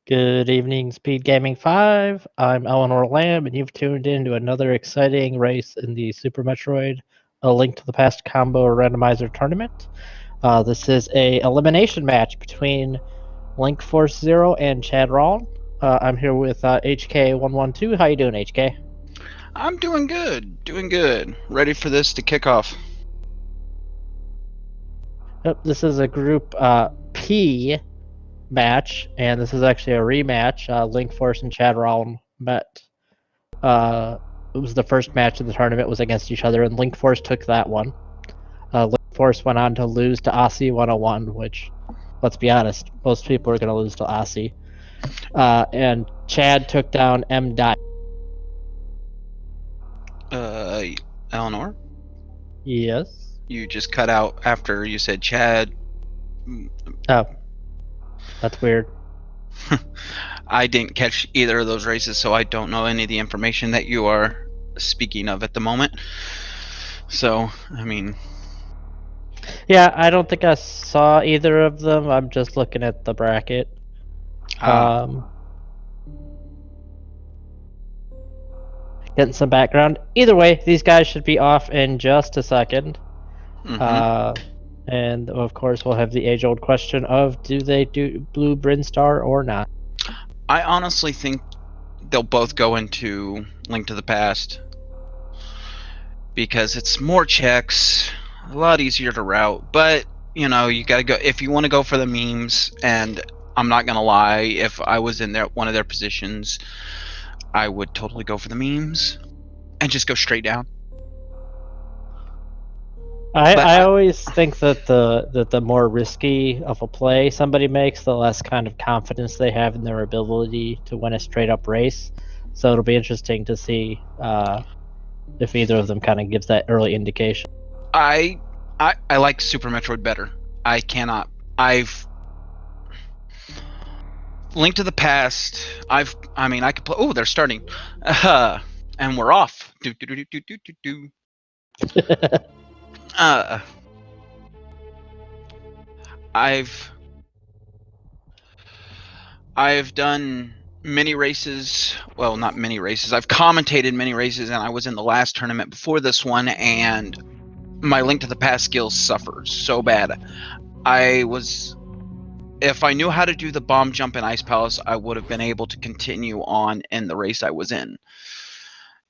Good evening, Speed Gaming 5. I'm Eleanor Lamb, and you've tuned in to another exciting race in the Super Metroid A Link to the Past Combo Randomizer Tournament. This is a elimination match between Linkforce0 and Chadraln. I'm here with HK112. How you doing, HK? I'm doing good. Ready for this to kick off. Yep, this is a Group P match, and this is actually a rematch. Linkforce and Chadraln met. It was the first match of the tournament was against each other, and Linkforce took that one. Linkforce went on to lose to Aussie 101, which, let's be honest, most people are going to lose to Aussie. And Chad took down M. Eleanor, Yes. you just cut out after you said Chad. Oh, that's weird. I didn't catch either of those races, so I don't know any of the information that you are speaking of at the moment. So, I mean... Yeah, I don't think I saw either of them. I'm just looking at the bracket. Getting some background. Either way, these guys should be off in just a second. And of course, we'll have the age-old question of, do they do Blue Brinstar or not? I honestly think they'll both go into Link to the Past because it's more checks, a lot easier to route, but you know, you gotta go if you want to go for the memes. And I'm not gonna lie, if I was in one of their positions, I would totally go for the memes and just go straight down. I always think that the more risky of a play somebody makes, the less kind of confidence they have in their ability to win a straight up race. So it'll be interesting to see if either of them kind of gives that early indication. I like Super Metroid better. I've Link to the Past. I could play. Oh, they're starting, and we're off. I've done many races. Well, not many races. I've commentated many races, and I was in the last tournament before this one, and my Link to the Past skills suffered so bad. If I knew how to do the bomb jump in Ice Palace, I would have been able to continue on in the race I was in.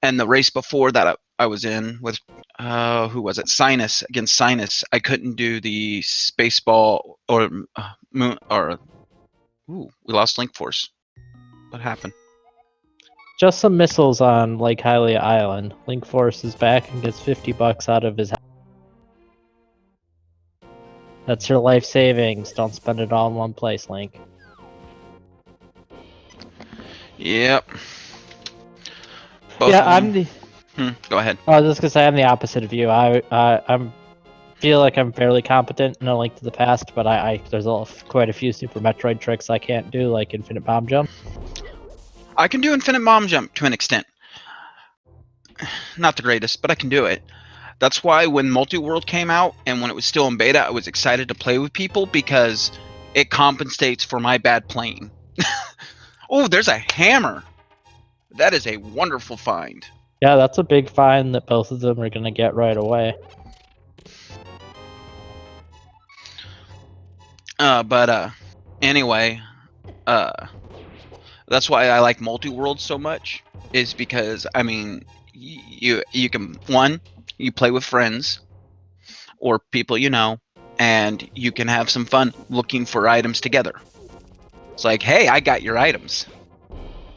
And the race before that I was in with, who was it? Sinus, against Sinus. I couldn't do the space ball or moon, or ooh, we lost Linkforce. What happened? Just some missiles on Lake Hylia Island. Linkforce is back and gets $50 out of his house. That's your life savings. Don't spend it all in one place, Link. Yep. Yeah, I'm the... Go ahead. I was just gonna say I'm the opposite of you. I feel like I'm fairly competent in A Link to the Past, but there's quite a few Super Metroid tricks I can't do, like Infinite Bomb Jump. I can do Infinite Bomb Jump to an extent. Not the greatest, but I can do it. That's why when Multi-World came out and when it was still in beta, I was excited to play with people because it compensates for my bad playing. Oh, there's a hammer. That is a wonderful find. Yeah, that's a big find that both of them are going to get right away. Anyway, that's why I like Multi-World so much, is because, I mean, you can, you play with friends or people you know, and you can have some fun looking for items together. It's like, hey, I got your items.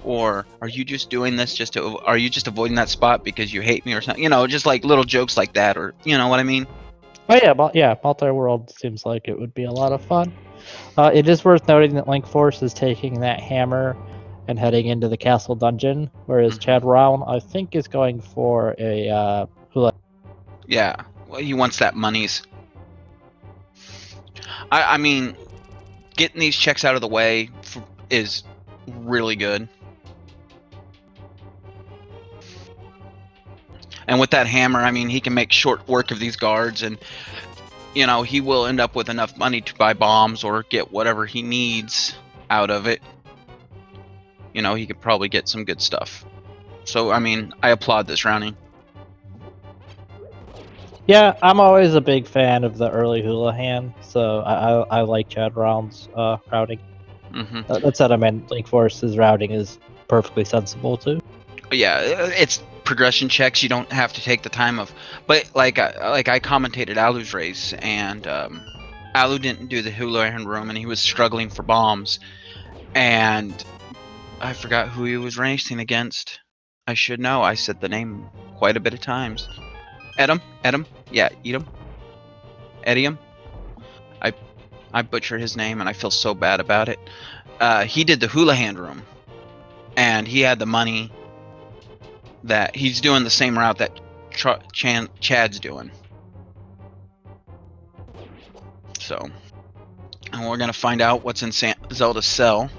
Or are you just doing this are you just avoiding that spot because you hate me or something? You know, just like little jokes like that, or you know what I mean? Oh yeah, Multi-World seems like it would be a lot of fun. It is worth noting that Linkforce is taking that hammer and heading into the castle dungeon, whereas Chadraln, I think, is going for a hula. Yeah, well, he wants that monies. I mean, getting these checks out of the way is really good. And with that hammer, I mean, he can make short work of these guards, and you know, he will end up with enough money to buy bombs or get whatever he needs out of it. you know, he could probably get some good stuff. So, I mean, I applaud this rounding. Yeah, I'm always a big fan of the early Houlihan, so I like Chadraln's routing. Mm-hmm. That said, I mean, Linkforce's routing is perfectly sensible too. Yeah, it's progression checks. You don't have to take the time of, but like I commentated Alu's race, and Alu didn't do the Houlihan room, and he was struggling for bombs, and I forgot who he was racing against. I should know. I said the name quite a bit of times. Edom, yeah, Edom, Edium. I butchered his name, and I feel so bad about it. He did the Houlihan room, and he had the money. That he's doing the same route that Chad's doing. So, and we're gonna find out what's in Zelda's cell.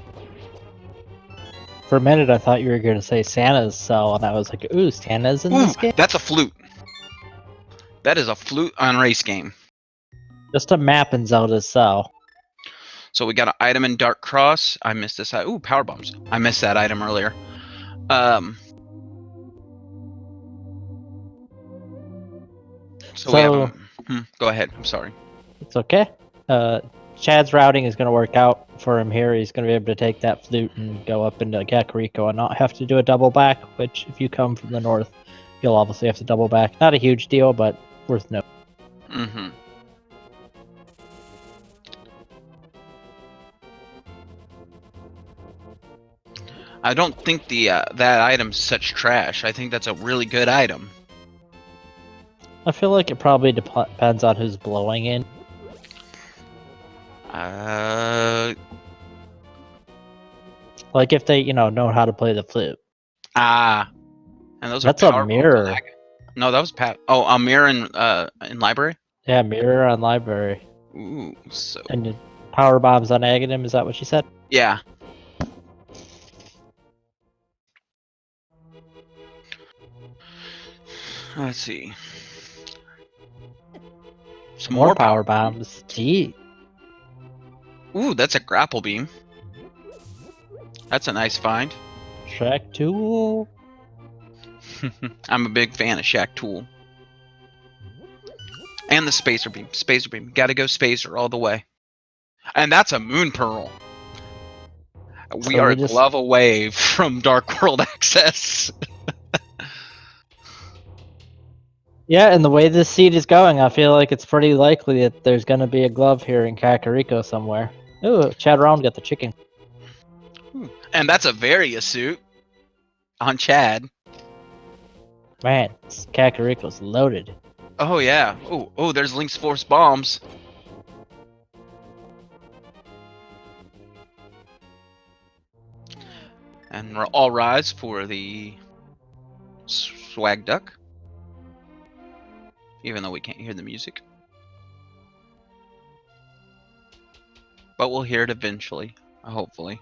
For a minute, I thought you were going to say Santa's cell, and I was like, ooh, Santa's in this game? That's a flute. That is a flute on race game. Just a map in Zelda's cell. So we got an item in Dark Cross. I missed this. Ooh, power bombs. I missed that item earlier. So we have go ahead. I'm sorry. It's okay. Chad's routing is going to work out for him here. He's going to be able to take that flute and go up into Kakariko and not have to do a double back, which if you come from the north, you'll obviously have to double back. Not a huge deal, but worth noting. Mm-hmm. I don't think the that item's such trash. I think that's a really good item. I feel like it probably depends on who's blowing in. Like if they, know how to play the flute. And those That's are power a mirror. bombs. No, that was Pat. Oh, a mirror in library. Yeah, mirror on library. Ooh, so. And power bombs on Aghanim. Is that what you said? Yeah. Let's see. Some more power bombs. Gee. Ooh, that's a grapple beam. That's a nice find. Shack Tool. I'm a big fan of Shack Tool. And the Spacer Beam. Spacer Beam. Gotta go Spacer all the way. And that's a Moon Pearl. We are a glove away from Dark World access. Yeah, and the way this seed is going, I feel like it's pretty likely that there's going to be a glove here in Kakariko somewhere. Ooh, Chadraln got the chicken. And that's a Varia suit on Chad. Man, Kakariko's loaded. Oh, yeah. Oh, there's Linkforce bombs. And we're all rise for the Swag Duck. Even though we can't hear the music. But we'll hear it eventually, hopefully.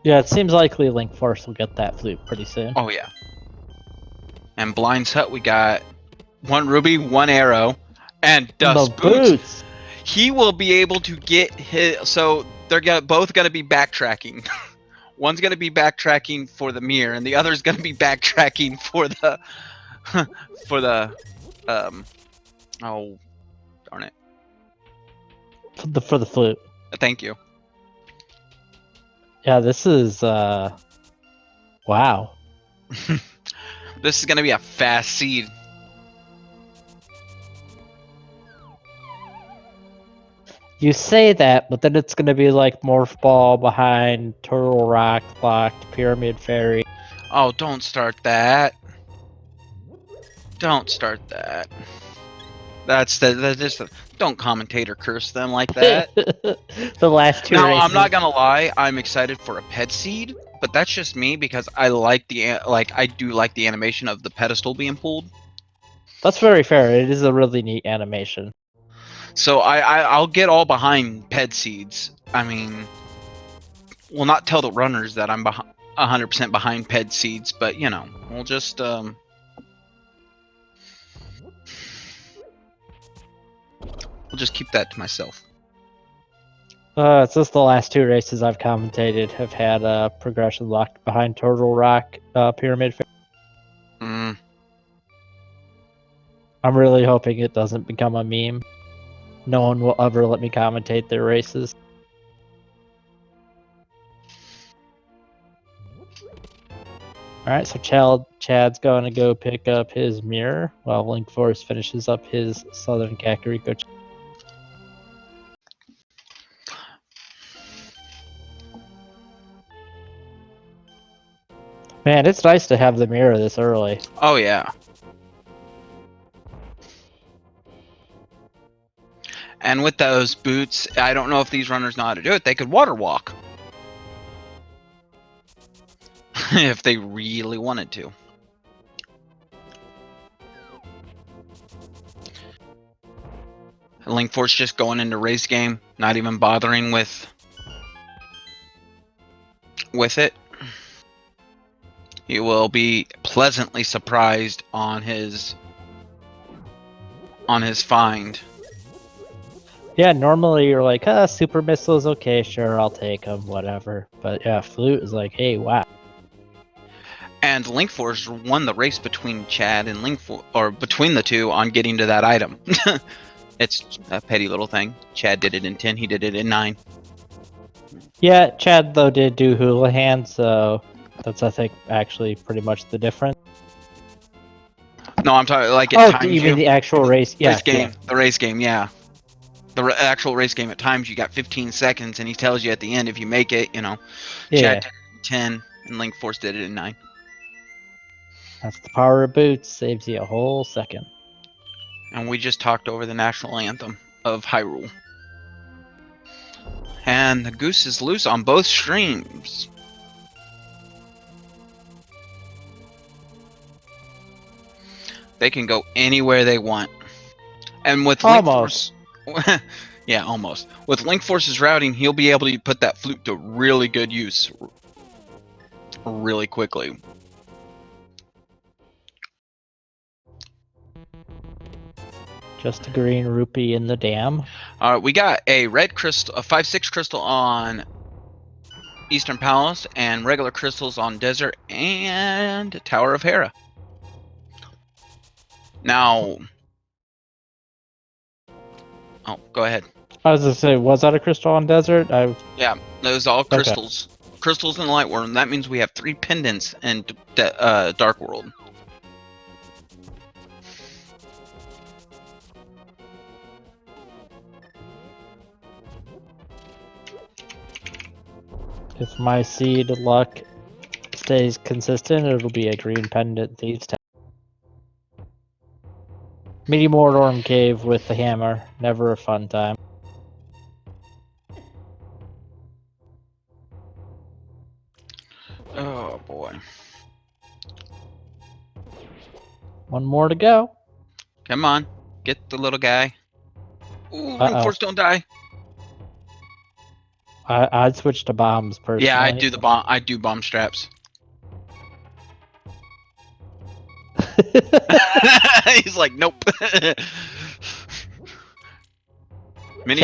Yeah, it seems likely Linkforce will get that flute pretty soon. Oh, yeah. And Blind's Hut, we got 1 ruby, 1 arrow, and Dust Boots. He will be able to get his... So they're both going to be backtracking. One's going to be backtracking for the mirror, and the other's going to be backtracking for the... oh, darn it. For the flute. Thank you. Yeah, this is, wow. This is gonna be a fast seed. You say that, but then it's gonna be like Morph Ball behind Turtle Rock locked Pyramid Fairy. Oh, don't start that. Don't start that. That's just don't commentate or curse them like that. The last 2 Now, races. I'm not gonna lie, I'm excited for a pet seed, but that's just me because I like I do like the animation of the pedestal being pulled. That's very fair. It is a really neat animation. So I'll get all behind ped seeds. I mean, we'll not tell the runners that I'm 100% behind ped seeds, but we'll just we'll just keep that to myself. It's just the last 2 races I've commentated have had progression locked behind Turtle Rock Pyramid. Mm. I'm really hoping it doesn't become a meme. No one will ever let me commentate their races. Alright, so Chad's going to go pick up his mirror while Linkforce finishes up his Southern Kakariko. Man, it's nice to have the mirror this early. Oh yeah. And with those boots, I don't know if these runners know how to do it. They could water walk. If they really wanted to. Linkforce just going into race game, not even bothering with it. He will be pleasantly surprised on his find. Yeah, normally you're like, super missile's okay, sure, I'll take them, whatever. But yeah, flute is like, hey, wow. And Linkforce won the race between Chad and Linkforce, or between the two, on getting to that item. It's a petty little thing. Chad did it in 10, he did it in 9. Yeah, Chad, though, did do Houlihan, so that's, I think, actually pretty much the difference. No, I'm talking like it times you mean the actual race? Yeah, race game. The race game, yeah. The actual race game, at times you got 15 seconds, and he tells you at the end if you make it, you know. Yeah. Chad did it in 10, and Linkforce did it in 9. That's the power of boots, saves you a whole second. And we just talked over the national anthem of Hyrule. And the goose is loose on both streams. They can go anywhere they want. And with Linkforce, yeah, almost. With Linkforce's routing, he'll be able to put that flute to really good use really quickly. Just a green rupee in the dam. We got a red crystal, a 5/6 crystal on Eastern Palace, and regular crystals on Desert and Tower of Hera. Now, oh, go ahead. I was gonna say, was that a crystal on Desert? Yeah, those all crystals. Okay. Crystals in Light World. That means we have 3 pendants in Dark World. If my seed luck stays consistent, it'll be a green pendant Thieves' Tower. Meteor Cave with the hammer. Never a fun time. Oh boy. One more to go. Come on. Get the little guy. Ooh, Linkforce, don't die. I'd switch to bombs personally. Yeah, I do the bomb. I do bomb straps. He's like, nope. Mini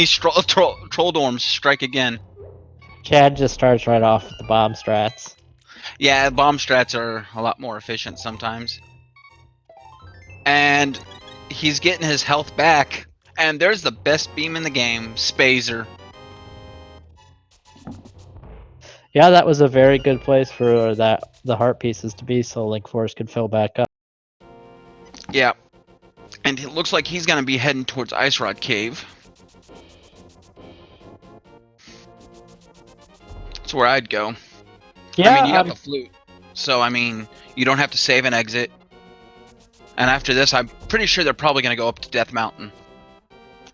troll dorms strike again. Chad just starts right off with the bomb strats. Yeah, bomb strats are a lot more efficient sometimes. And he's getting his health back. And there's the best beam in the game, Spazer. Yeah, that was a very good place for the heart pieces to be, so Linkforce could fill back up. Yeah. And it looks like he's going to be heading towards Ice Rod Cave. That's where I'd go. Yeah, I mean, you got the flute. So, I mean, you don't have to save and exit. And after this, I'm pretty sure they're probably going to go up to Death Mountain.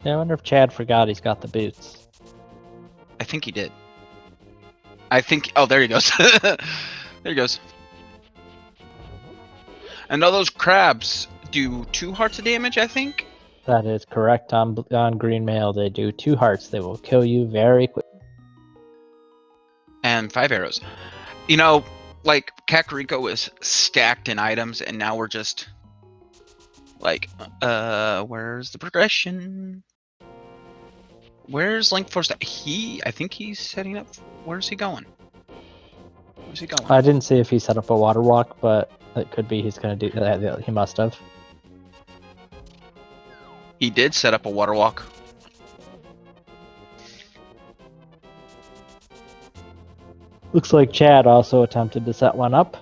Yeah, I wonder if Chad forgot he's got the boots. I think he did. I think... Oh, there he goes. There he goes. And all those crabs do 2 hearts of damage, I think? That is correct. On Green Mail, they do 2 hearts. They will kill you very quick. And 5 arrows. You know, like, Kakariko is stacked in items, and now we're just... Like, where's the progression? Where's Linkforce? I think he's heading up. Where's he going? Where's he going? I didn't see if he set up a water walk, but it could be he's gonna do that. He must have. He did set up a water walk. Looks like Chad also attempted to set one up.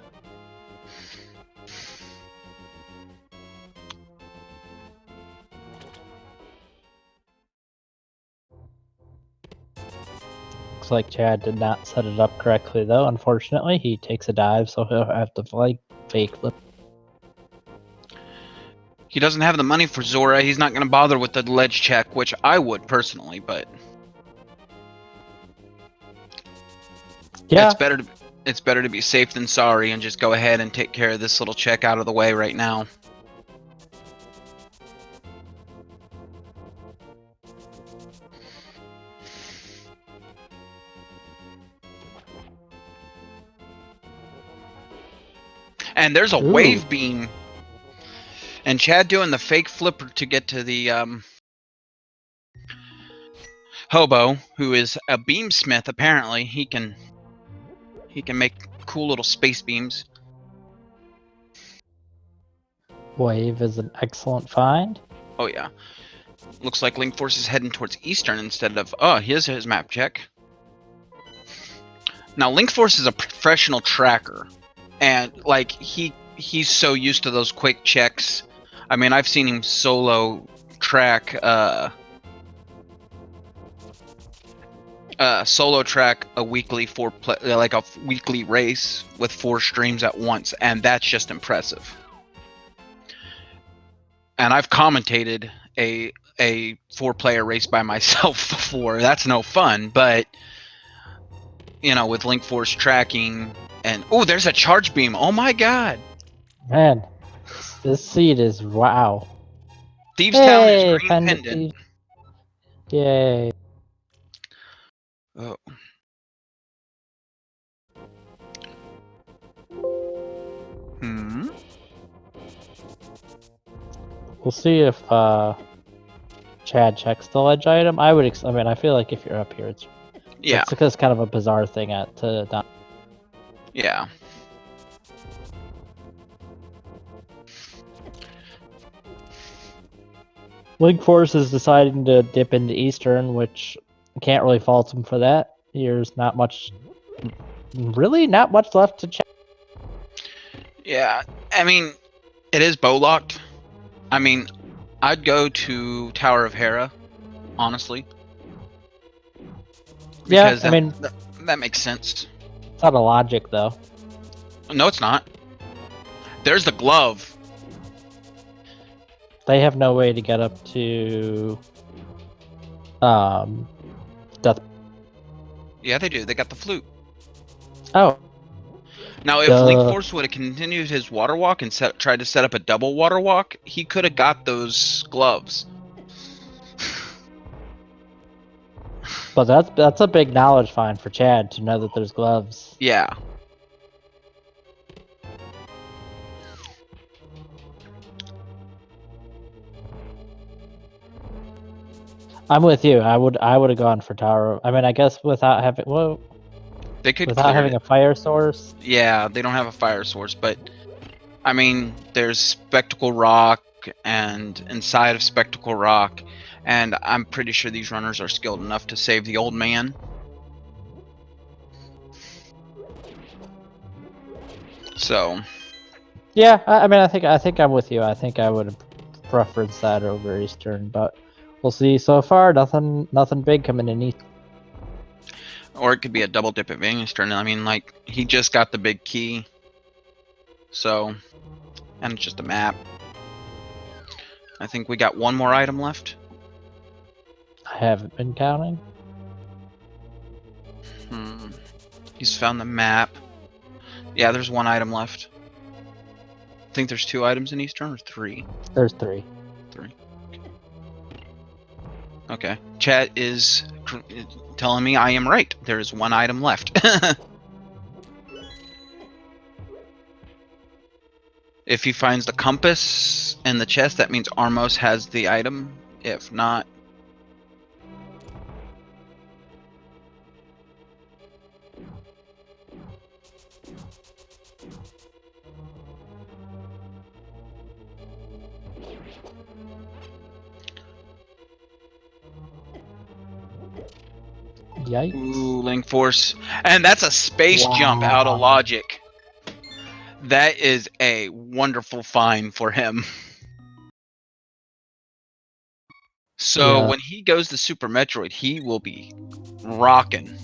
Looks like Chad did not set it up correctly, though. Unfortunately, he takes a dive, so he'll have to fake flip. He doesn't have the money for Zora. He's not going to bother with the ledge check, which I would personally, but yeah, it's better to be safe than sorry and just go ahead and take care of this little check out of the way right now. And there's a wave beam. And Chad doing the fake flipper to get to the hobo, who is a beamsmith apparently. He can make cool little space beams. Wave is an excellent find. Oh yeah. Looks like Linkforce is heading towards Eastern instead of... Oh, here's his map check. Now, Linkforce is a professional tracker. And, like, he's so used to those quick checks. I mean, I've seen him solo track... solo track a weekly a weekly race with 4 streams at once, and that's just impressive. And I've commentated a 4-player race by myself before. That's no fun, but you know, with Linkforce tracking and oh, there's a charge beam. Oh my god. Man, this seed is wow. Thieves Town is green pendant. Yay. Oh. We'll see if Chad checks the ledge item. I mean, I feel like if you're up here, it's because kind of a bizarre thing to. Yeah. Linkforce is deciding to dip into Eastern, which can't really fault him for that. There's really not much left to check. Yeah, I mean, it is bow locked. I mean, I'd go to Tower of Hera, honestly. Yeah, I mean, that makes sense. It's not a logic, though. No, it's not. There's the glove. They have no way to get up to Death. Yeah, they do. They got the flute. Oh. Now, if Linkforce would have continued his water walk and tried to set up a double water walk, he could have got those gloves. But that's a big knowledge find for Chad to know that there's gloves. Yeah. I'm with you. I would have gone for Tower. I mean, I guess without having without having a fire source. Yeah, they don't have a fire source, but I mean, there's Spectacle Rock and inside of Spectacle Rock, and I'm pretty sure these runners are skilled enough to save the old man. So. Yeah, I mean, I think I'm with you. I think I would have preferenced that over Eastern, but we'll see. So far, nothing big coming in East. Or it could be a double dip at Eastern. I mean, like, he just got the big key. So, and it's just a map. I think we got one more item left. I haven't been counting. He's found the map. Yeah, there's one item left. I think there's 2 items in Eastern, or 3? There's 3. 3. Okay. Chat is telling me I am right. There is 1 item left. If he finds the compass and the chest, that means Armos has the item. If not... Yikes. Ooh, Linkforce. And that's a space jump out of logic. That is a wonderful find for him. So Yeah. when he goes to Super Metroid, he will be rocking.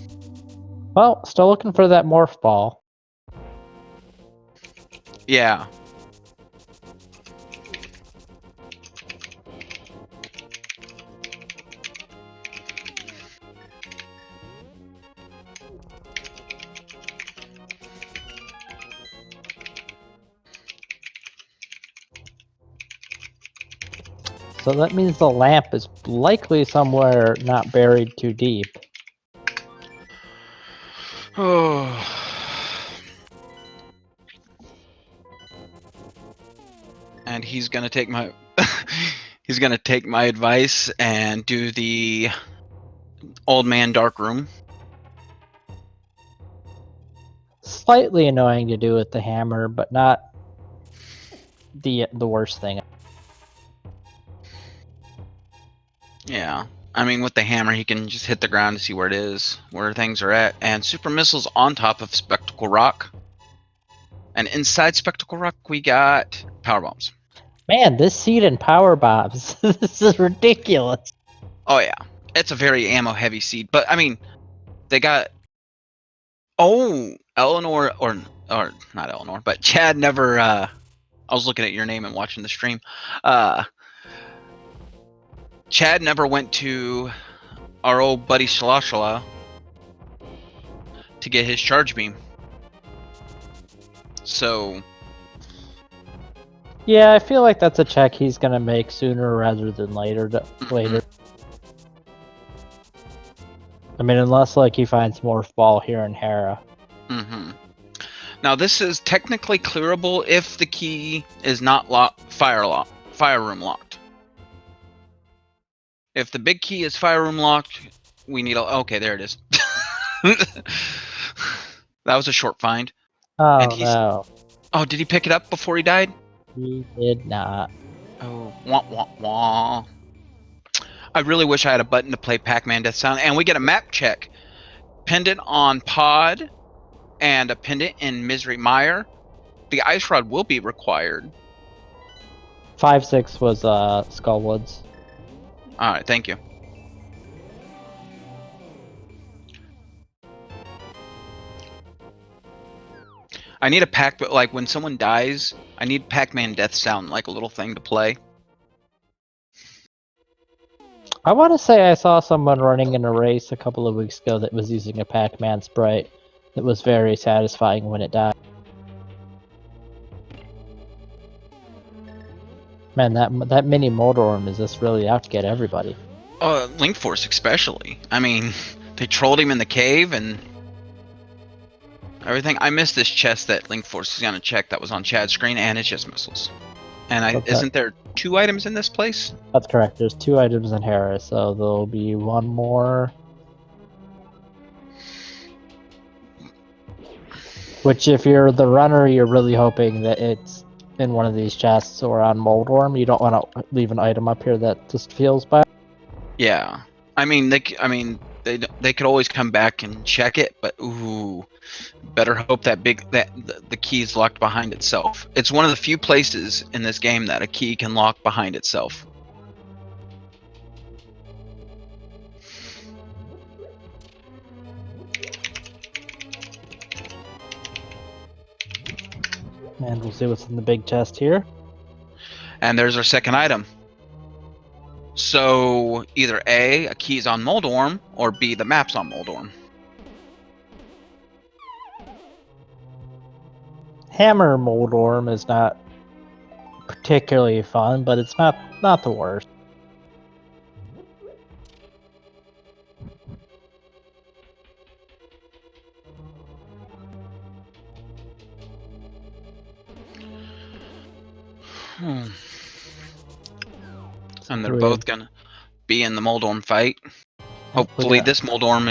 Well, still looking for that morph ball. Yeah. So that means the lamp is likely somewhere not buried too deep. Oh. And he's gonna take my he's gonna take my advice and do the old man dark room. Slightly annoying to do with the hammer, but not the worst thing. Yeah. I mean, with the hammer, he can just hit the ground to see where it is, where things are at. And super missiles on top of Spectacle Rock. And inside Spectacle Rock, we got power bombs. Man, this seed and power bombs. This is ridiculous. Oh yeah, it's a very ammo heavy seed. But I mean, they got Eleanor or not Eleanor, but Chad never. I was looking at your name and watching the stream. Chad never went to our old buddy Shalashala to get his charge beam. So Yeah, I feel like that's a check he's gonna make sooner rather than later. Later. I mean, unless like he finds morph ball here in Hera. Now this is technically clearable if the key is not fire room locked. If the big key is fire room locked, we need okay, there it is. That was a short find. Oh And no. Oh, did he pick it up before he died? He did not. Oh, wah wah wah. I really wish I had a button to play Pac-Man Death Sound. And we get a map check. Pendant on Pod and a pendant in Misery Mire. The ice rod will be required. 5-6 was Skullwoods. Alright, thank you. I need a but like when someone dies, I need Pac-Man Death Sound, like a little thing to play. I want to say I saw someone running in a race a couple of weeks ago that was using a Pac-Man sprite. It was very satisfying when it died. Man, that mini Moldorm is just really out to get everybody. Linkforce especially. I mean, they trolled him in the cave and everything. I missed this chest that Linkforce is gonna check that was on Chad's screen, and it's just missiles. And isn't there 2 items in this place? That's correct. There's 2 items in Hera, so there'll be 1 more. Which, if you're the runner, you're really hoping that it's in one of these chests or on Moldworm. You don't want to leave an item up here that just feels bad. Yeah, I mean they could always come back and check it, but ooh, better hope that the key is locked behind itself. It's one of the few places in this game that a key can lock behind itself. And we'll see what's in the big chest here. And there's our second item. So either A, a key's on Moldorm, or B, the map's on Moldorm. Hammer Moldorm is not particularly fun, but it's not the worst. And they're both gonna be in the Moldorm fight. Hopefully this Trolldorm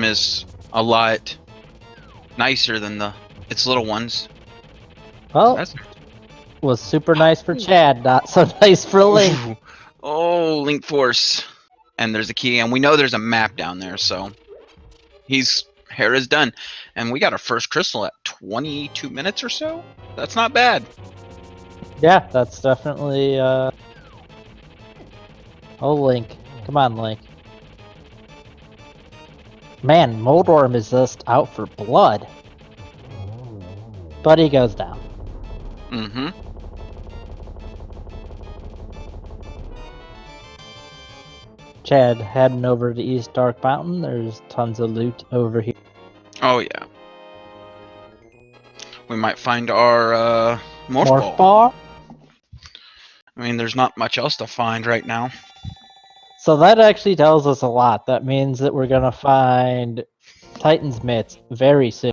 is a lot nicer than its little ones. Well, was super nice for Chad, not so nice for Link. Oh, Linkforce. and there's a key, and we know there's a map down there, so his hair is done. And we got our first crystal at 22 minutes or so. That's not bad. Yeah, that's definitely. Oh, Link, come on, Link. Man, Moldorm is just out for blood. But he goes down. Mm-hmm. Chad, heading over to East Dark Mountain. There's tons of loot over here. Oh yeah. We might find our morph ball. I mean, there's not much else to find right now. So that actually tells us a lot. That means that we're gonna find Titan's mitts very soon.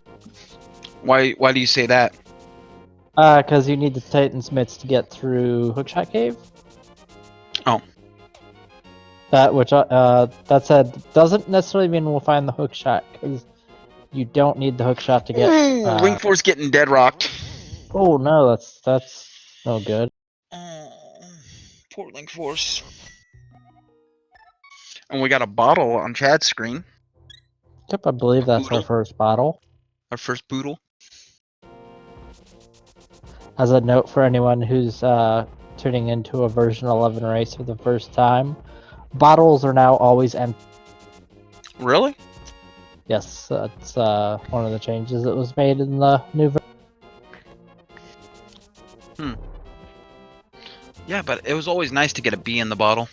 Why do you say that? Because you need the Titan's mitts to get through Hookshot Cave. Oh. That said, doesn't necessarily mean we'll find the hookshot, because you don't need the hookshot to get. Linkforce getting dead rocked. Oh no, that's no good. Poor Linkforce. And we got a bottle on Chad's screen. Yep, I believe that's our first bottle. Our first boodle. As a note for anyone who's tuning into a version 11 race for the first time, bottles are now always empty. Really? Yes, that's one of the changes that was made in the new version. Yeah, but it was always nice to get a B in the bottle.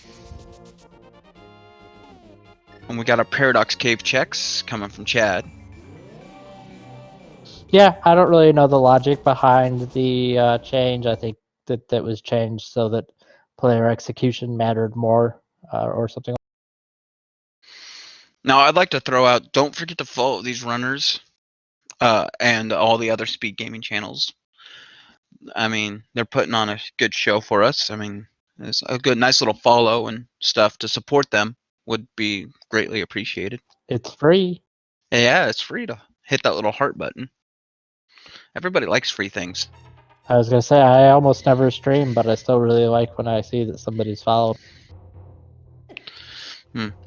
And we got our Paradox Cave checks coming from Chad. Yeah, I don't really know the logic behind the change. I think that was changed so that player execution mattered more, or something. Now, I'd like to throw out, don't forget to follow these runners and all the other speed gaming channels. I mean, they're putting on a good show for us. I mean, it's a good, nice little follow and stuff to support them would be greatly appreciated. It's free. Yeah, it's free to hit that little heart button. Everybody likes free things. I was gonna say I almost never stream, but I still really like when I see that somebody's followed.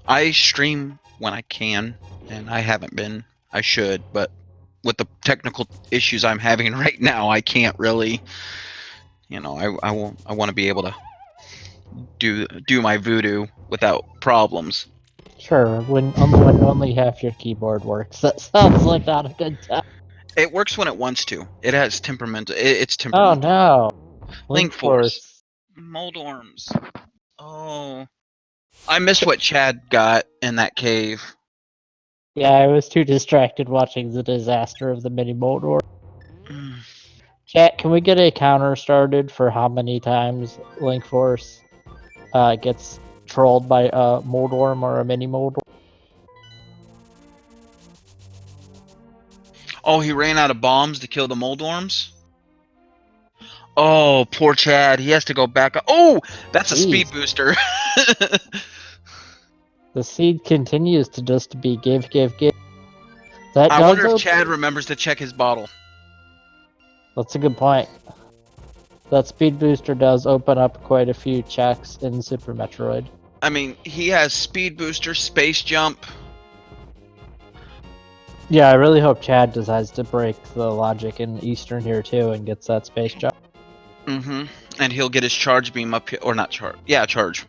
I stream when I can, and I haven't been. I should, but with the technical issues I'm having right now, I can't really. You know, I want to be able to do my voodoo without problems. Sure, when only half your keyboard works. That sounds like not a good time. It works when it wants to. It has temperament. It's Oh temperamental. no! Linkforce. Moldorms. Oh. I missed what Chad got in that cave. Yeah, I was too distracted watching the disaster of the mini Moldor. Chat, can we get a counter started for how many times Linkforce gets trolled by a Moldorm or a mini Moldorm? Oh, he ran out of bombs to kill the Moldorms? Oh, poor Chad. He has to go back up. Oh, that's a speed booster. The seed continues to just be give. I wonder if Chad remembers to check his bottle. That's a good point. That speed booster does open up quite a few checks in Super Metroid. I mean, he has speed booster, space jump. Yeah, I really hope Chad decides to break the logic in Eastern here too and gets that space jump. Mm-hmm. And he'll get his charge beam up here, or not charge. Yeah, charge.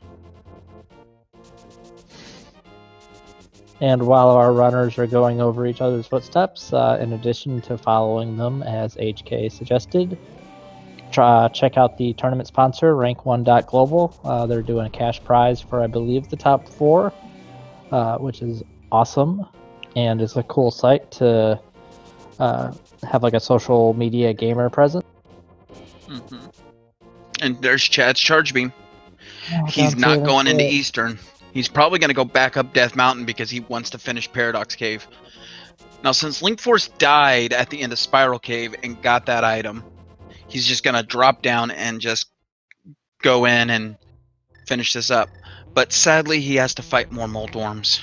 And while our runners are going over each other's footsteps, in addition to following them as HK suggested, check out the tournament sponsor, rank1.global. They're doing a cash prize for, I believe, the top 4, which is awesome. And it's a cool site to have like a social media gamer presence. Mm-hmm. And there's Chad's charge beam. He's not going into Eastern. He's probably going to go back up Death Mountain because he wants to finish Paradox Cave. Now, since Linkforce died at the end of Spiral Cave and got that item, he's just going to drop down and just go in and finish this up. But sadly, he has to fight more Moldorms.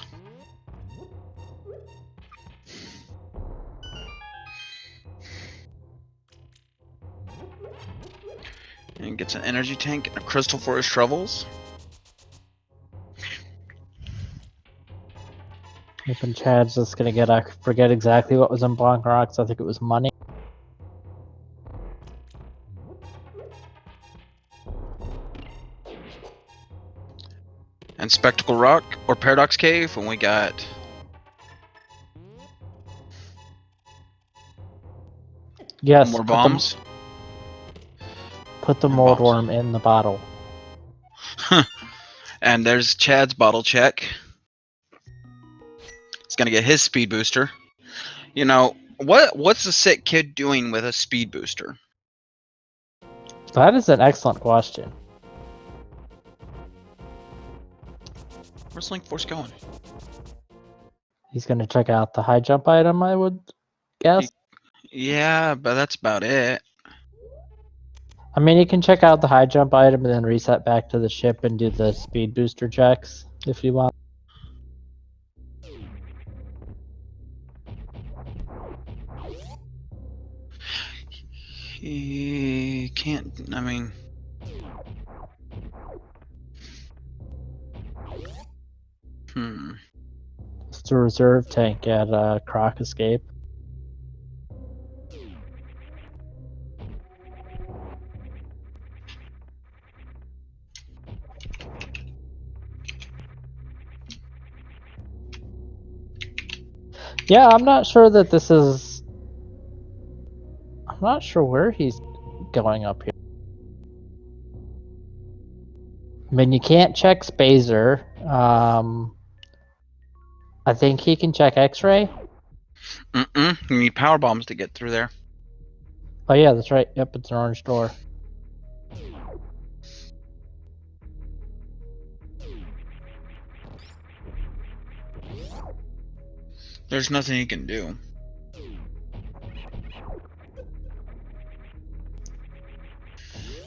And gets an energy tank and a crystal for his shovels. Hoping Chad's just gonna get I forget exactly what was in Blanc Rocks. I think it was money. And Spectacle Rock or Paradox Cave, and we got Yes, more bombs. Put the And mold bombs. worm in the bottle. And there's Chad's bottle check. He's gonna get his speed booster. You know, what's the sick kid doing with a speed booster? That is an excellent question. Where's Linkforce going? He's gonna check out the high jump item, I would guess. Yeah, but that's about it. I mean, you can check out the high jump item and then reset back to the ship and do the speed booster checks if you want. He can't. I mean, It's a reserve tank at Croc Escape. Yeah, I'm not sure that this is... I'm not sure where he's going up here. I mean, you can't check Spazer. I think he can check X-ray. You need power bombs to get through there. Oh yeah, that's right. Yep, it's an orange door. There's nothing he can do.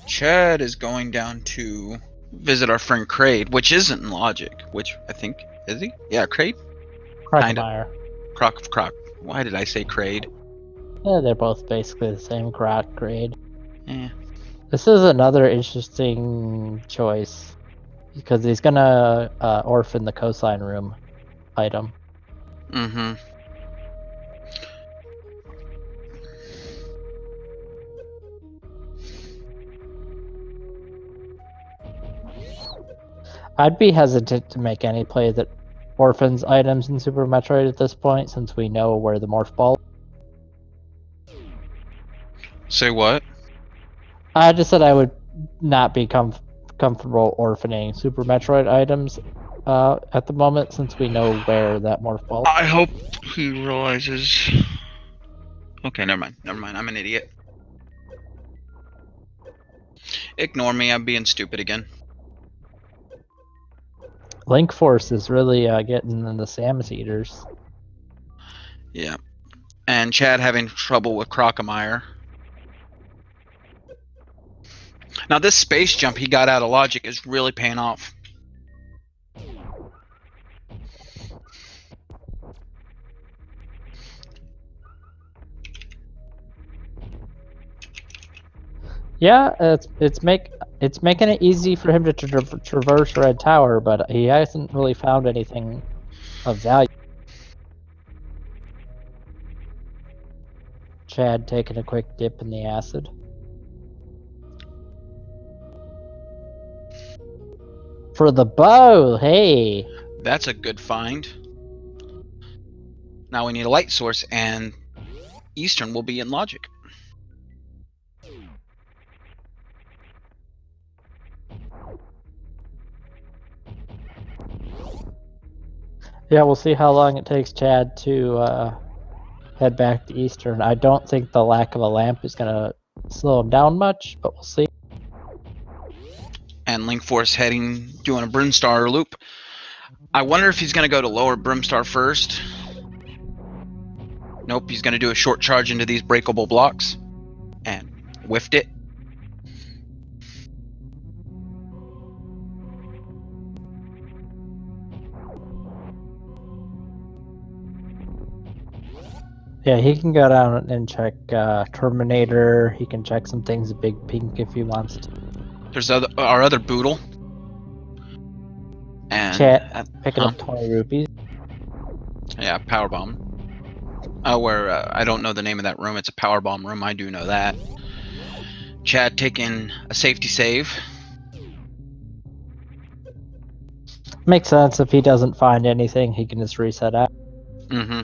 Chad is going down to visit our friend Kraid, which isn't in Logic. Which I think is he? Yeah, Kraid. Crocodile. Croc. Why did I say Kraid? Yeah, they're both basically the same Croc grade. Yeah. This is another interesting choice because he's gonna orphan the coastline room item. Mm-hmm. I'd be hesitant to make any play that orphans items in Super Metroid at this point, since we know where the morph ball. Say what? I just said I would not be comfortable orphaning Super Metroid items at the moment, since we know where that morph ball. I hope he realizes. Okay, never mind. I'm an idiot. Ignore me. I'm being stupid again. Linkforce is really getting in the Samus eaters. Yeah. And Chad having trouble with Crocomire. Now this space jump he got out of Logic is really paying off. Yeah, it's making it easy for him to traverse Red Tower, but he hasn't really found anything of value. Chad taking a quick dip in the acid. For the bow, hey! That's a good find. Now we need a light source, and Eastern will be in Logic. Yeah, we'll see how long it takes Chad to head back to Eastern. I don't think the lack of a lamp is going to slow him down much, but we'll see. And Linkforce doing a Brimstar loop. I wonder if he's going to go to lower Brimstar first. Nope, he's going to do a short charge into these breakable blocks. And whiffed it. Yeah, he can go down and check Terminator. He can check some things at Big Pink if he wants to. There's our other Boodle. And Chat picking up 20 rupees. Yeah, power bomb. Where I don't know the name of that room. It's a power bomb room. I do know that. Chad taking a safety save. Makes sense. If he doesn't find anything, he can just reset out. Mm-hmm.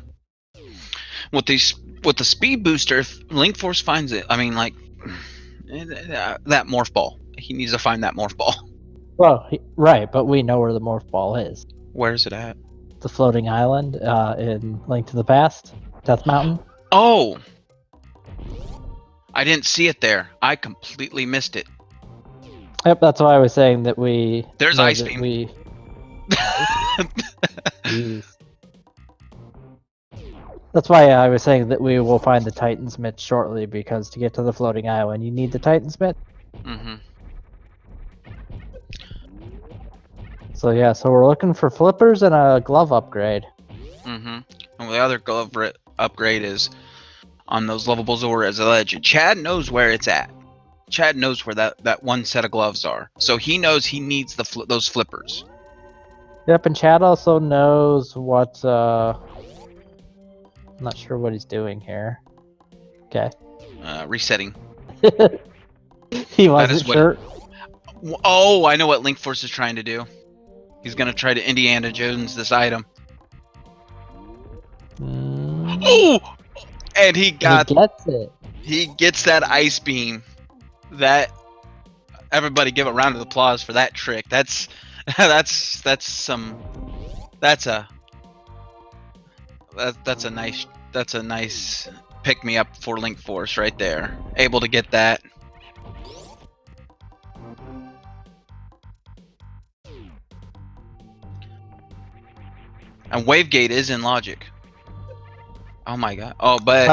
With the speed booster, if Linkforce finds it, I mean, like that morph ball. He needs to find that morph ball. Well, right, but we know where the morph ball is. Where's it at? The floating island in Link to the Past, Death Mountain. Oh, I didn't see it there. I completely missed it. Yep, that's why I was saying that we. There's know Ice that Beam. We. Jeez. That's why I was saying that we will find the Titan's Mitt shortly, because to get to the floating island, you need the Titan's Mitt. Mm-hmm. So yeah, so we're looking for flippers and a glove upgrade. Mm-hmm. And the other glove upgrade is on those lovables over as a legend. Chad knows where it's at. Chad knows where that one set of gloves are. So he knows he needs those flippers. Yep, and Chad also knows what, I'm not sure what he's doing here. Okay. Resetting. He wasn't sure. Oh, I know what Linkforce is trying to do. He's gonna try to Indiana Jones this item. Oh! And he gets it. He gets that ice beam. That everybody give a round of applause for that trick. That's a nice pick me up for Linkforce right there. Able to get that. And Wavegate is in logic. Oh my god. Oh, but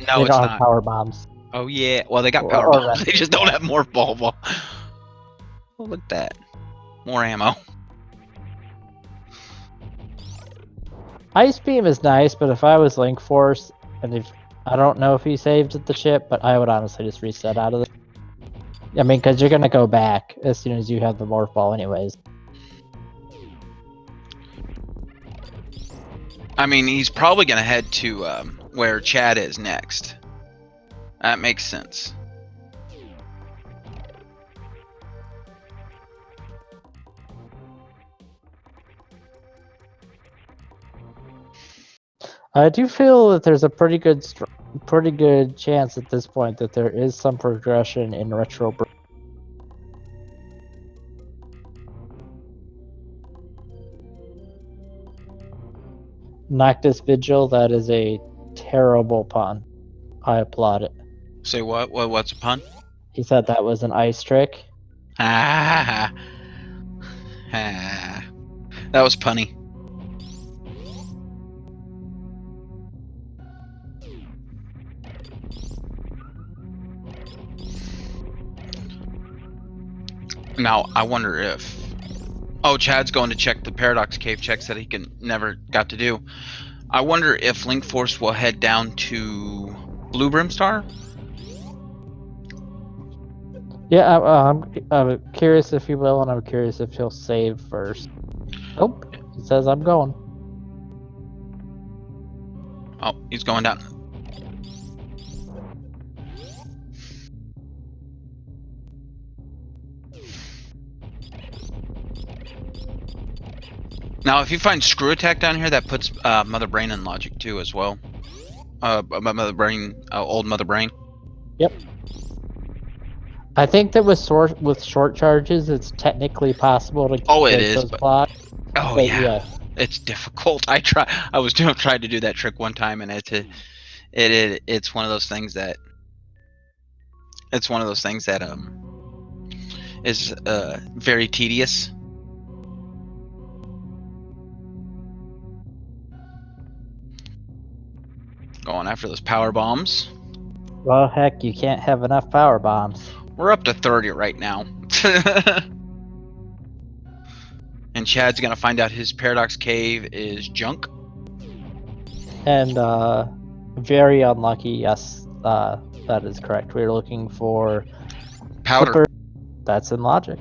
no, they don't have power bombs. Oh yeah. Well, they got power bombs. They just don't have more ball. Oh, look at that. More ammo. Ice Beam is nice, but if I was Linkforce, and if I don't know if he saved at the ship, but I would honestly just reset out of it. I mean, because you're gonna go back as soon as you have the morph ball, anyways. I mean, he's probably gonna head to where Chad is next. That makes sense. I do feel that there's a pretty good chance at this point that there is some progression in retro. Noctis Vigil, that is a terrible pun. I applaud it. Say what? What's a pun? He said that was an ice trick. That was punny. Now, I wonder if... Oh, Chad's going to check the Paradox Cave checks that he never got to do. I wonder if Linkforce will head down to Blue Brimstar? Yeah, I'm curious if he will, and I'm curious if he'll save first. Nope, he says I'm going. Oh, he's going down. Now, if you find Screw Attack down here, that puts Mother Brain in logic too, as well. Mother Brain, old Mother Brain. Yep. I think that with short charges, it's technically possible to. Oh, it is. But, but yeah, it's difficult. I was trying to do that trick one time, and it's one of those things that. It's one of those things that is very tedious. Going after those power bombs. Well, heck, you can't have enough power bombs. We're up to 30 right now. And Chad's gonna find out his Paradox Cave is junk. And very unlucky, yes, that is correct. We're looking for powder. Flipper. That's in logic.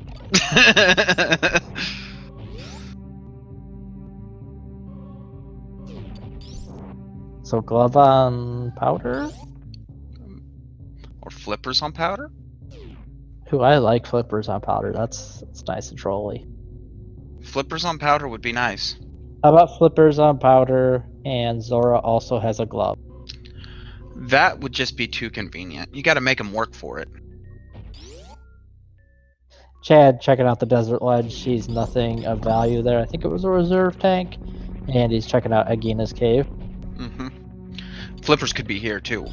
So glove on powder? Or flippers on powder? Ooh, I like flippers on powder. That's nice and trolly. Flippers on powder would be nice. How about flippers on powder and Zora also has a glove? That would just be too convenient. You got to make them work for it. Chad checking out the desert ledge. She's nothing of value there. I think it was a reserve tank. And he's checking out Agina's cave. Mm-hmm. Flippers could be here too.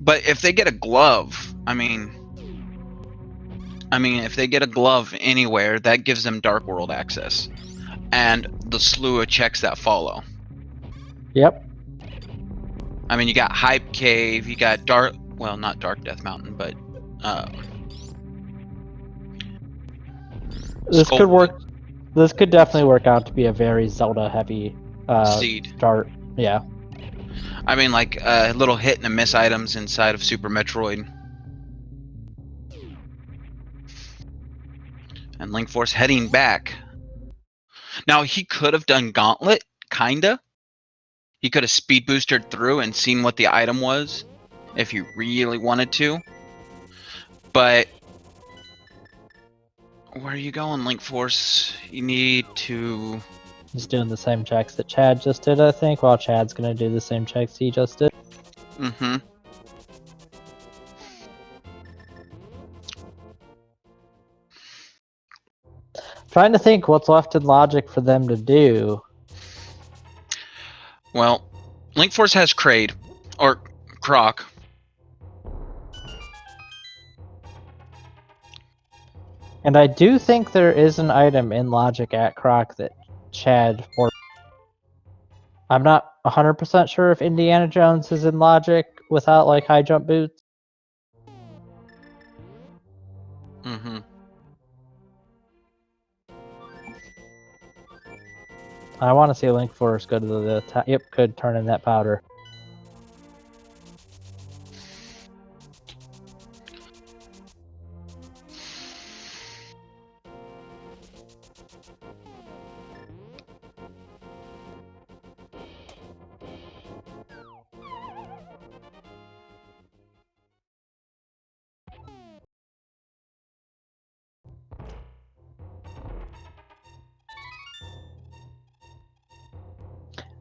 But if they get a glove, I mean, if they get a glove anywhere, that gives them Dark World access. And the slew of checks that follow. Yep. I mean, you got Hype Cave, you got Dark, well, not Dark Death Mountain, but This Skull could work. This could definitely work out to be a very Zelda heavy Seed. start. Yeah. I mean, like little hit and a miss items inside of Super Metroid. And Linkforce heading back. Now, he could have done Gauntlet, kinda. He could have speed boosted through and seen what the item was, if he really wanted to. But where are you going, Linkforce? You need to... He's doing the same checks that Chad just did, I think, while Chad's gonna do the same checks he just did. Mm-hmm. Trying to think what's left in logic for them to do. Well, Linkforce has Kraid, or Croc. And I do think there is an item in logic at Croc that Chad or I'm not 100% sure if Indiana Jones is in logic without like high jump boots. Mm-hmm. I want to see Linkforce go to the top. Yep, could turn in that powder.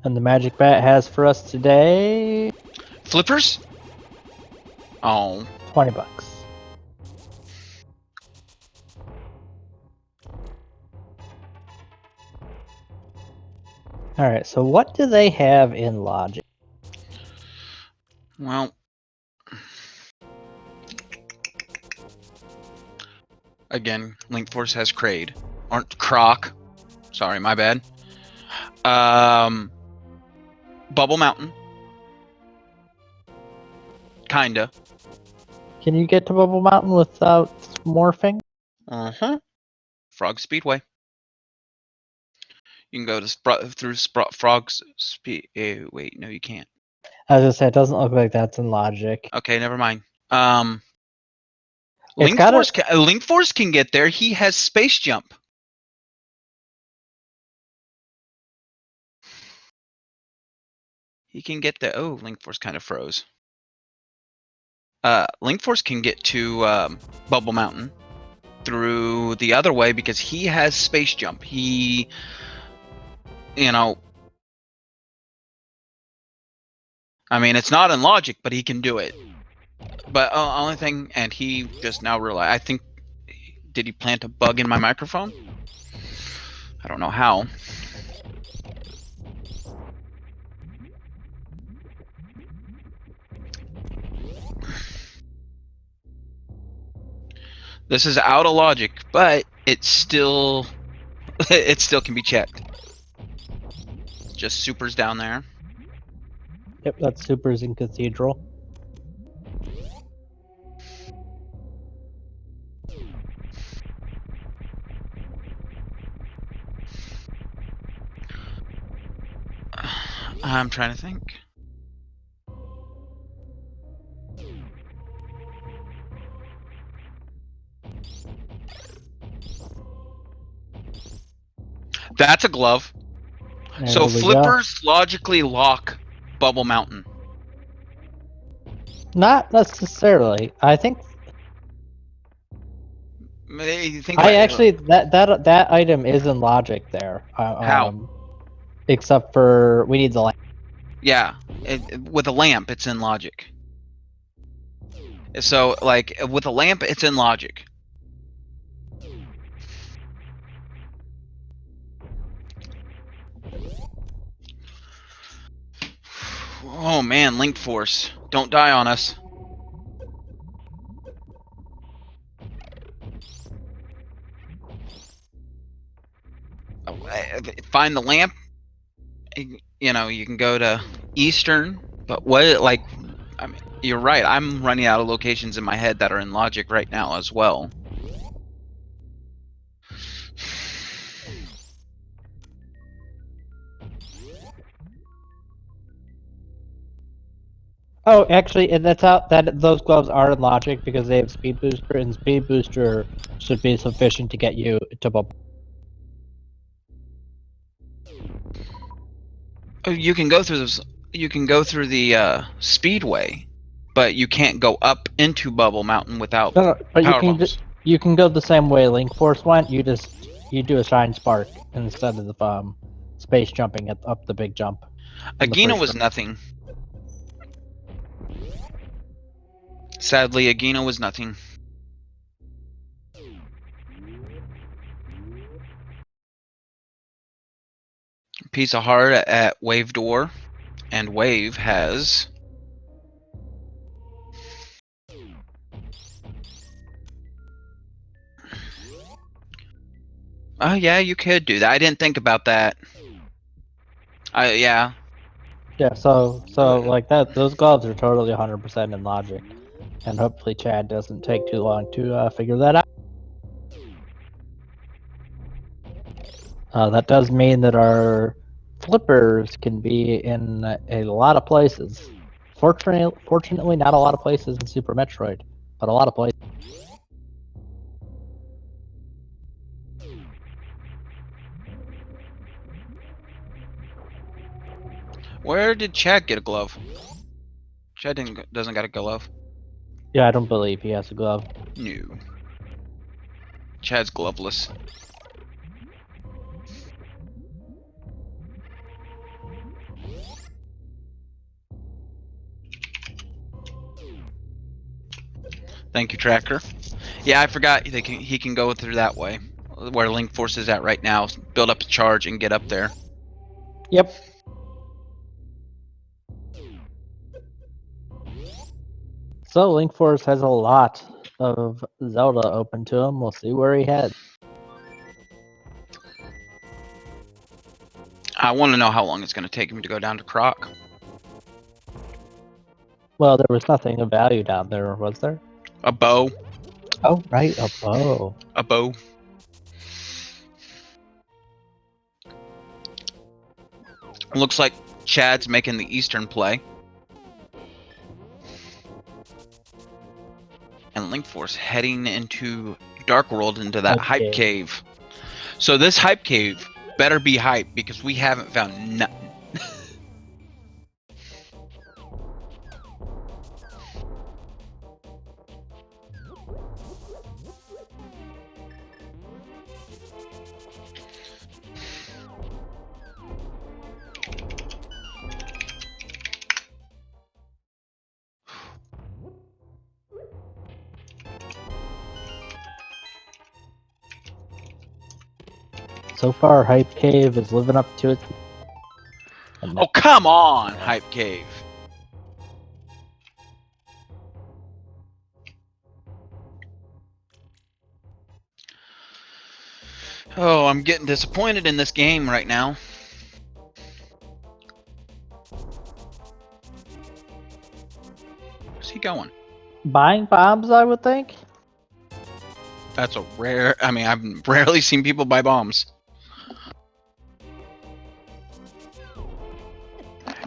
And the Magic Bat has for us today Flippers? Oh. $20. Alright, so what do they have in logic? Well. Again, Linkforce has Kraid. Aren't Croc. Sorry, my bad. Bubble Mountain. Kinda. Can you get to Bubble Mountain without morphing? Uh-huh. Frog Speedway. You can go to through Frog's Speed. Wait, no, you can't. I was gonna say, it doesn't look like that's in logic. Okay, never mind. It's Linkforce can get there. He has Space Jump. He can get there. Oh, Linkforce kind of froze. Linkforce can get to Bubble Mountain through the other way because he has Space Jump. He, I mean, it's not in logic, but he can do it. But only thing, and he just now realized, I think, did he plant a bug in my microphone? I don't know how. This is out of logic, but it still can be checked. Just supers down there. Yep, that's supers in Cathedral. I'm trying to think. That's a glove. So There we go. flippers logically lock Bubble Mountain. Not necessarily. I think You think about it. actually that item is in logic there. How? Except for we need the lamp. Yeah, with a lamp, it's in logic. So, like, with a lamp, it's in logic. Oh man, Linkforce, don't die on us. Find the lamp. You know, you can go to Eastern, but what, like, I mean, you're right. I'm running out of locations in my head that are in logic right now as well. Oh, actually, and that's out. That those gloves are in logic because they have speed booster, and speed booster should be sufficient to get you to bubble. You can go through this. You can go through the speedway, but you can't go up into Bubble Mountain without No, but power bombs. you can go the same way Linkforce went. You do a shine spark instead of the space jumping up the big jump. Agina was nothing. Sadly, Agina was nothing. Piece of heart at Wave Door, and Wave has. Oh yeah, you could do that. I didn't think about that. Yeah. Yeah, so like that, those gloves are totally 100% in logic, and hopefully Chad doesn't take too long to figure that out. That does mean that our flippers can be in a lot of places. Fortunately, not a lot of places in Super Metroid, but a lot of places. Where did Chad get a glove? Chad doesn't got a glove. Yeah, I don't believe he has a glove. No. Chad's gloveless. Thank you, Tracker. Yeah, I forgot he can go through that way, where Linkforce is at right now. Build up a charge and get up there. Yep. So Linkforce has a lot of Zelda open to him. We'll see where he heads. I want to know how long it's going to take him to go down to Croc. Well, there was nothing of value down there, was there? A bow. Oh, right, a bow. A bow. Looks like Chad's making the Eastern play. And Linkforce heading into Dark World, into that hype cave. So this hype cave better be hype, because we haven't found nothing. So far, Hype Cave is living up to its. Oh, come on, Hype Cave. Oh, I'm getting disappointed in this game right now. Where's he going? Buying bombs, I would think. That's a rare. I mean, I've rarely seen people buy bombs.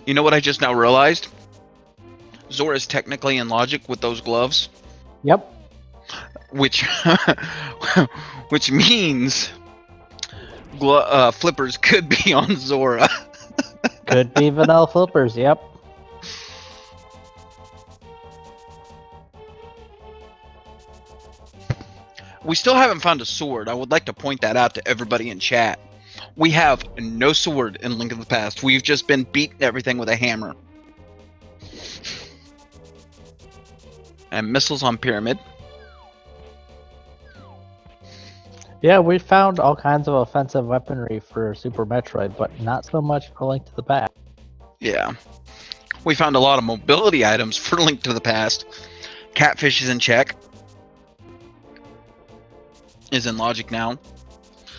You know what I just now realized? Zora's technically in logic with those gloves. Yep. Which means flippers could be on Zora. Could be vanilla flippers, yep. We still haven't found a sword. I would like to point that out to everybody in chat. We have no sword in Link of the Past. We've just been beating everything with a hammer. And missiles on Pyramid. Yeah, we found all kinds of offensive weaponry for Super Metroid, but not so much for Link to the Past. Yeah. We found a lot of mobility items for Link to the Past. Catfish is in check. Is in logic now.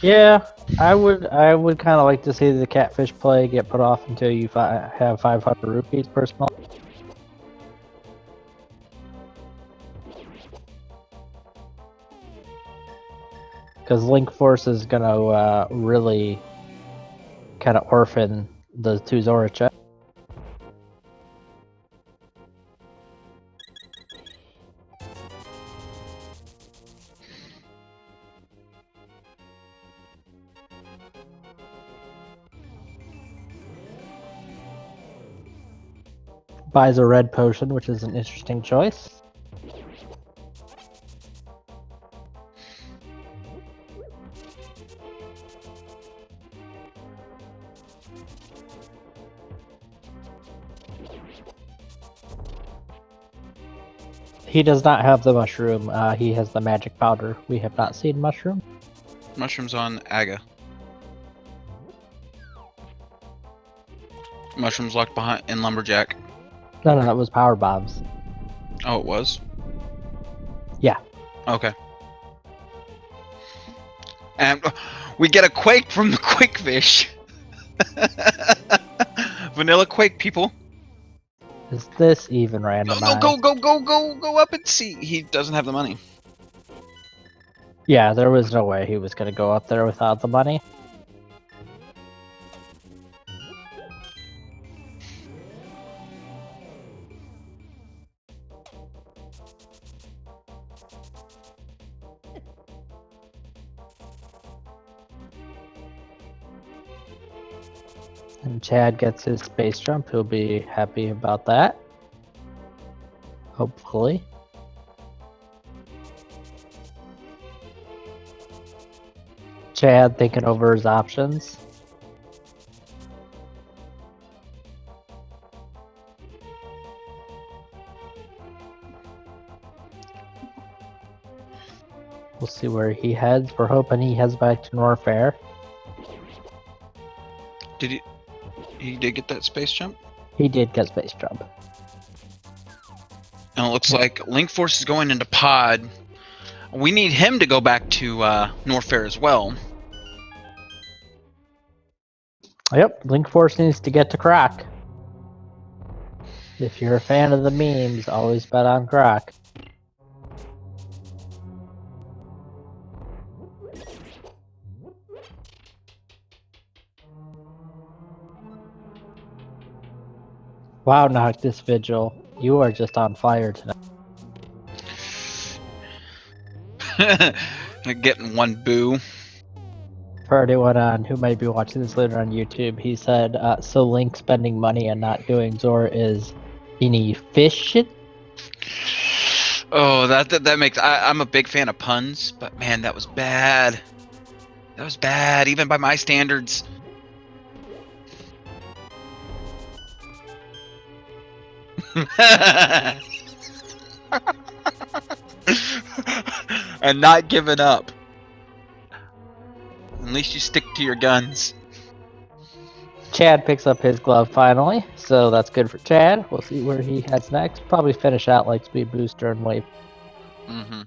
Yeah, I would kind of like to see the catfish play get put off until you have 500 rupees personally. Because Linkforce is gonna really kind of orphan the two Zora chests. Buys a red potion, which is an interesting choice. He does not have the mushroom. He has the magic powder. We have not seen mushroom. Mushrooms on Aga. Mushrooms locked behind in Lumberjack. No, that was power bombs. Oh, it was? Yeah. Okay. And we get a quake from the quake fish. Vanilla quake, people. Is this even No, randomized? go up and see. He doesn't have the money. Yeah, there was no way he was gonna go up there without the money. And Chad gets his space jump. He'll be happy about that. Hopefully. Chad thinking over his options. We'll see where he heads. We're hoping he heads back to Norfair. Did he? He did get that space jump? He did get space jump. And it looks like Linkforce is going into pod. We need him to go back to Norfair as well. Yep, Linkforce needs to get to Croc. If you're a fan of the memes, always bet on Croc. Wow, Noctis Vigil, you are just on fire tonight. Getting one boo. For anyone who might be watching this later on YouTube, he said, so Link spending money and not doing Zora is inefficient? Oh, that makes... I'm a big fan of puns, but man, that was bad. That was bad, even by my standards. And not giving up. At least you stick to your guns. Chad picks up his glove finally, so that's good for Chad. We'll see where he heads next. Probably finish out like Speed Booster and Wave. Mm-hmm.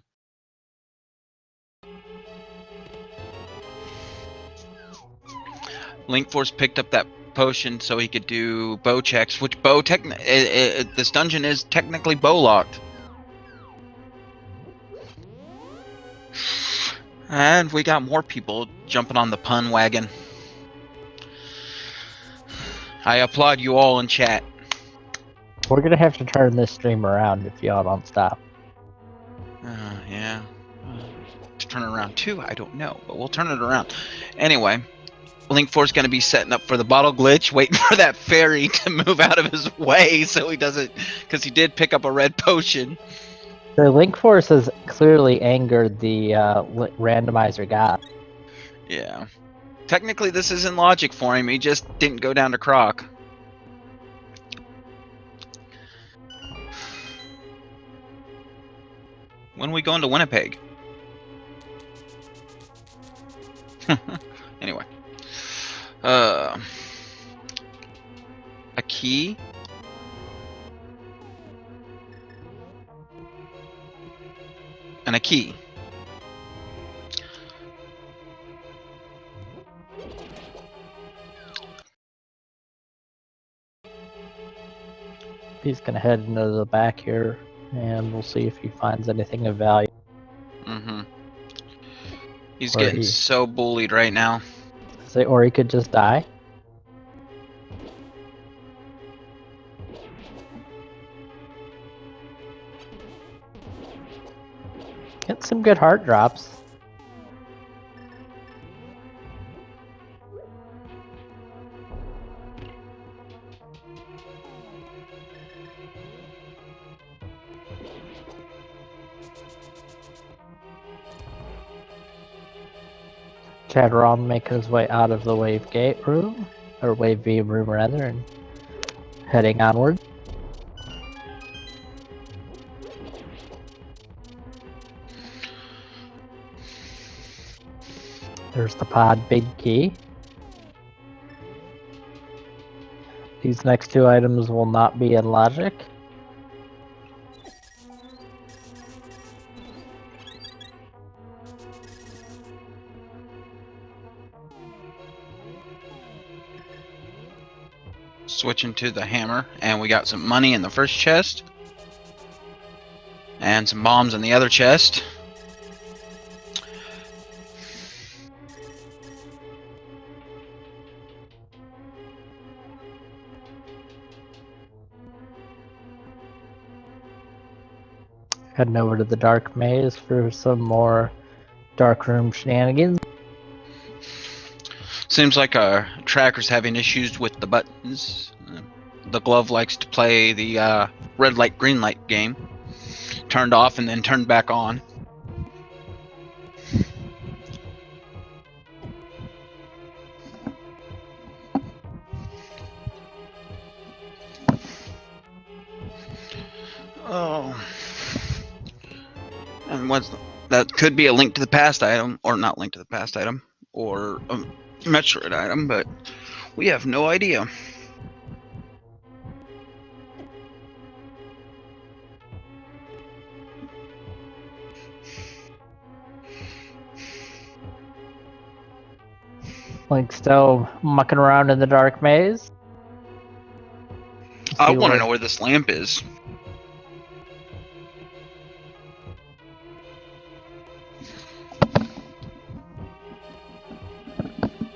Linkforce picked up that potion so he could do bow checks, which this dungeon is technically bow locked. And we got more people jumping on the pun wagon. I applaud you all in chat. We're gonna have to turn this stream around if y'all don't stop. Yeah. To turn it around too, I don't know, but we'll turn it around. Anyway, Linkforce going to be setting up for the bottle glitch, waiting for that fairy to move out of his way so he doesn't, because he did pick up a red potion. The Linkforce has clearly angered the randomizer god. Yeah. Technically, this is in logic for him. He just didn't go down to Croc. When are we going to Winnipeg? Anyway. A key. And a key. He's gonna head into the back here, and we'll see if he finds anything of value. Mm-hmm. He's Or getting he- so bullied right now. Or he could just die. Get some good heart drops. Chadraln making his way out of the wave gate room, or wave beam room rather, and heading onward. There's the pod big key. These next two items will not be in logic. Switching to the hammer, and we got some money in the first chest. And some bombs in the other chest. Heading over to the dark maze for some more dark room shenanigans. Seems like our tracker's having issues with the buttons. The glove likes to play the red light, green light game. Turned off and then turned back on. Oh. And that could be a link to the past item, or not link to the past item, or a Metroid item, but we have no idea. Link still mucking around in the dark maze. I want to know where this lamp is.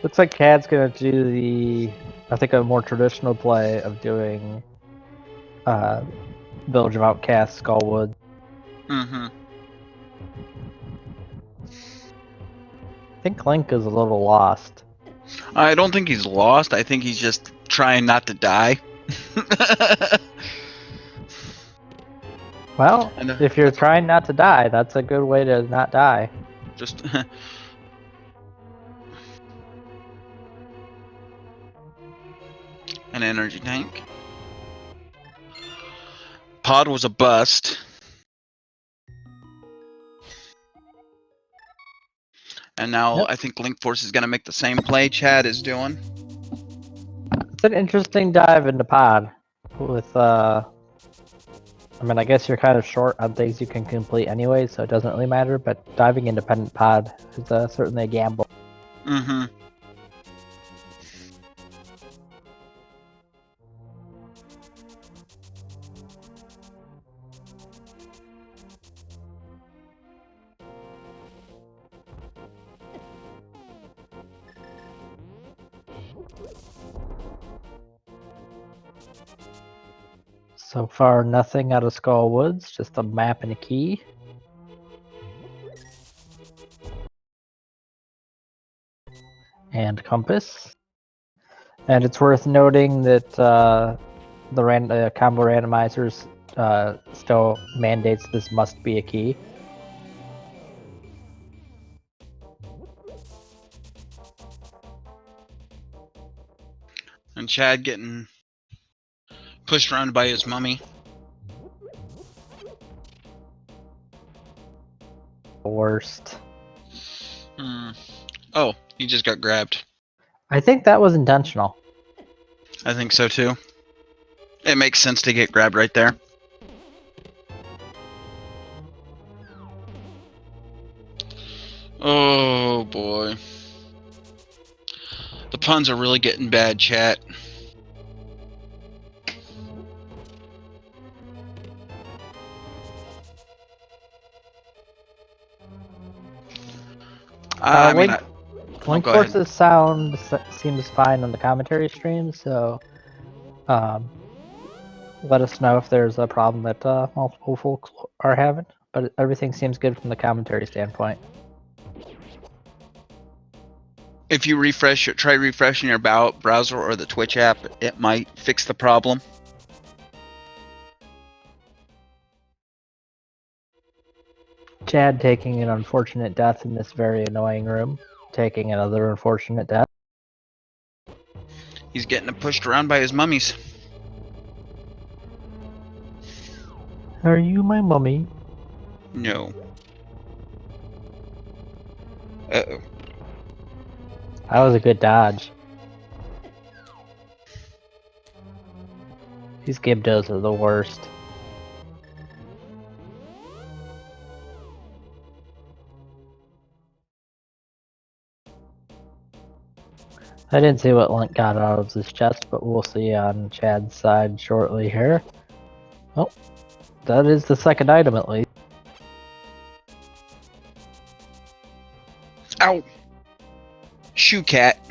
Looks like Cad's gonna do the, I think, a more traditional play of doing Village of Outcasts, Skullwood. Mm-hmm. I think Link is a little lost. I don't think he's lost. I think he's just trying not to die. Well, if you're trying not to die, that's a good way to not die. Just an energy tank. Pod was a bust. And now Yep. I think Linkforce is going to make the same play Chad is doing. It's an interesting dive into Pod with, I mean, I guess you're kind of short on things you can complete anyway, so it doesn't really matter, but diving independent Pod is certainly a gamble. Mm-hmm. So far, nothing out of Skull Woods, just a map and a key. and compass. And it's worth noting that the combo randomizers still mandates this must be a key. And Chad getting pushed around by his mummy. Worst. Oh, he just got grabbed. I think that was intentional. I think so too. It makes sense to get grabbed right there. Oh boy. The puns are really getting bad, chat. I mean, Linkforce's sound seems fine on the commentary stream, so let us know if there's a problem that multiple folks are having. But everything seems good from the commentary standpoint. if you try refreshing your browser or the Twitch app, it might fix the problem. Chad taking an unfortunate death in this very annoying room. Taking another unfortunate death. He's getting pushed around by his mummies. Are you my mummy? No. Uh-oh. That was a good dodge. These Gibdos are the worst. I didn't see what Link got out of his chest, but we'll see on Chad's side shortly here. Oh, that is the second item at least. Ow! Shoe cat.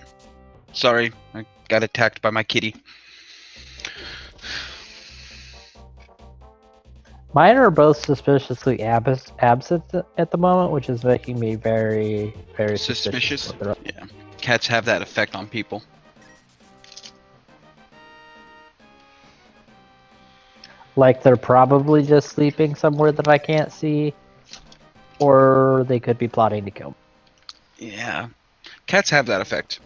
Sorry, I got attacked by my kitty. Mine are both suspiciously absent at the moment, which is making me very, very suspicious. Yeah, cats have that effect on people. Like they're probably just sleeping somewhere that I can't see, or they could be plotting to kill me. Yeah, cats have that effect.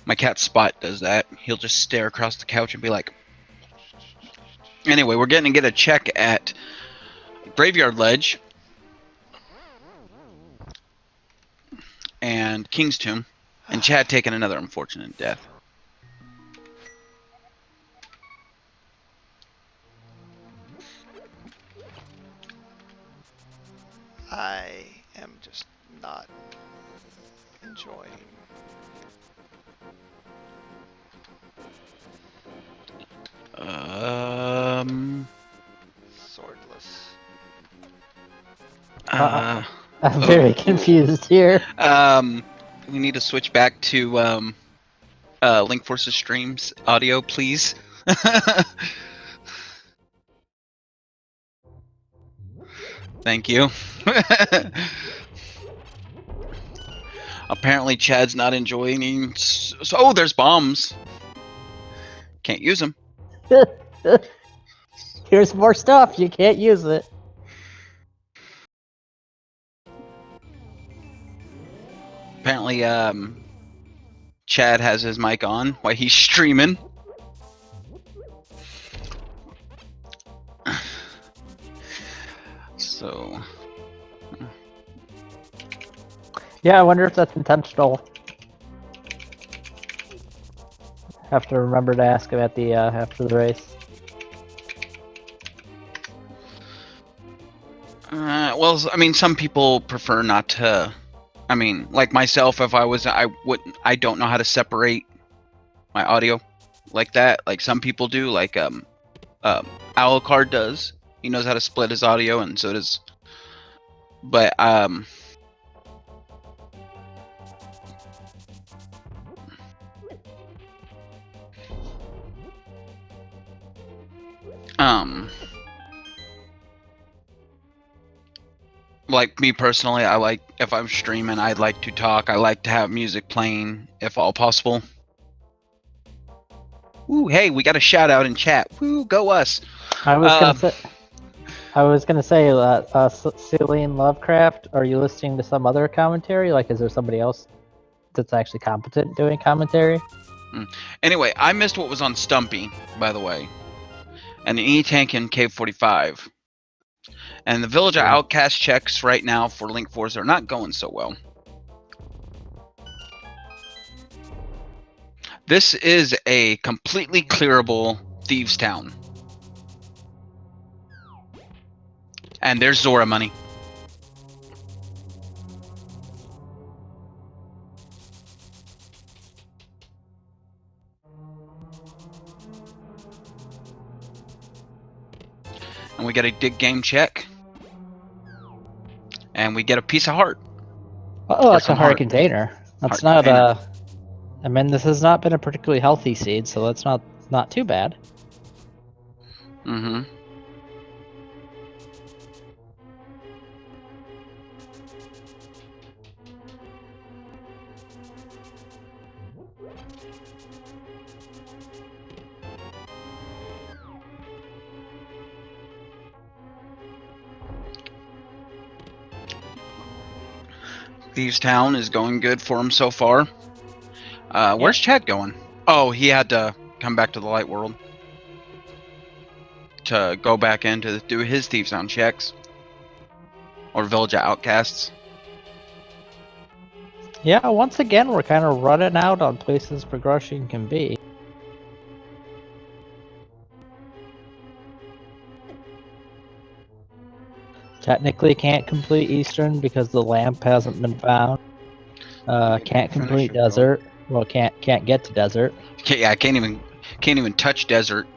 My cat Spot does that. He'll just stare across the couch and be like... Anyway, we're getting to get a check at Graveyard Ledge and King's Tomb, and Chad taking another unfortunate death. I am just not enjoying. Swordless. I'm very confused here. We need to switch back to Linkforce streams audio, please. Thank you. Apparently Chad's not enjoying... Oh, there's bombs. Can't use them. Here's more stuff. You can't use it. Apparently, Chad has his mic on while he's streaming. So... Yeah, I wonder if that's intentional. Have to remember to ask him at the after the race. Well, I mean, some people prefer not to. I mean, like myself, if I don't know how to separate my audio like that. Like some people do. Like Alucard does. He knows how to split his audio, and so does. But like me personally, I like if I'm streaming, I'd like to talk. I like to have music playing if all possible. Ooh, hey, we got a shout out in chat. Woo, go us. I was gonna say, Celine Lovecraft. Are you listening to some other commentary? Like, is there somebody else that's actually competent doing commentary? Anyway, I missed what was on Stumpy, by the way, and the E-Tank in Cave 45. And the Village of Outcast checks right now for Linkforce are not going so well. This is a completely clearable Thieves' Town. And there's Zora money. And we get a dig game check. And we get a piece of heart. Oh, Or that's a some heart heart. container. That's Heart not container. I mean, this has not been a particularly healthy seed, so that's not too bad. Mm-hmm. Thieves' Town is going good for him so far. Where's Chad going? Oh, he had to come back to the light world to go back in to do his Thieves' Town checks. Or Village of Outcasts. Yeah, once again, we're kind of running out on places progression can be. Technically can't complete Eastern because the lamp hasn't been found. Can't complete desert. Well, can't get to desert. Yeah, I can't even touch desert.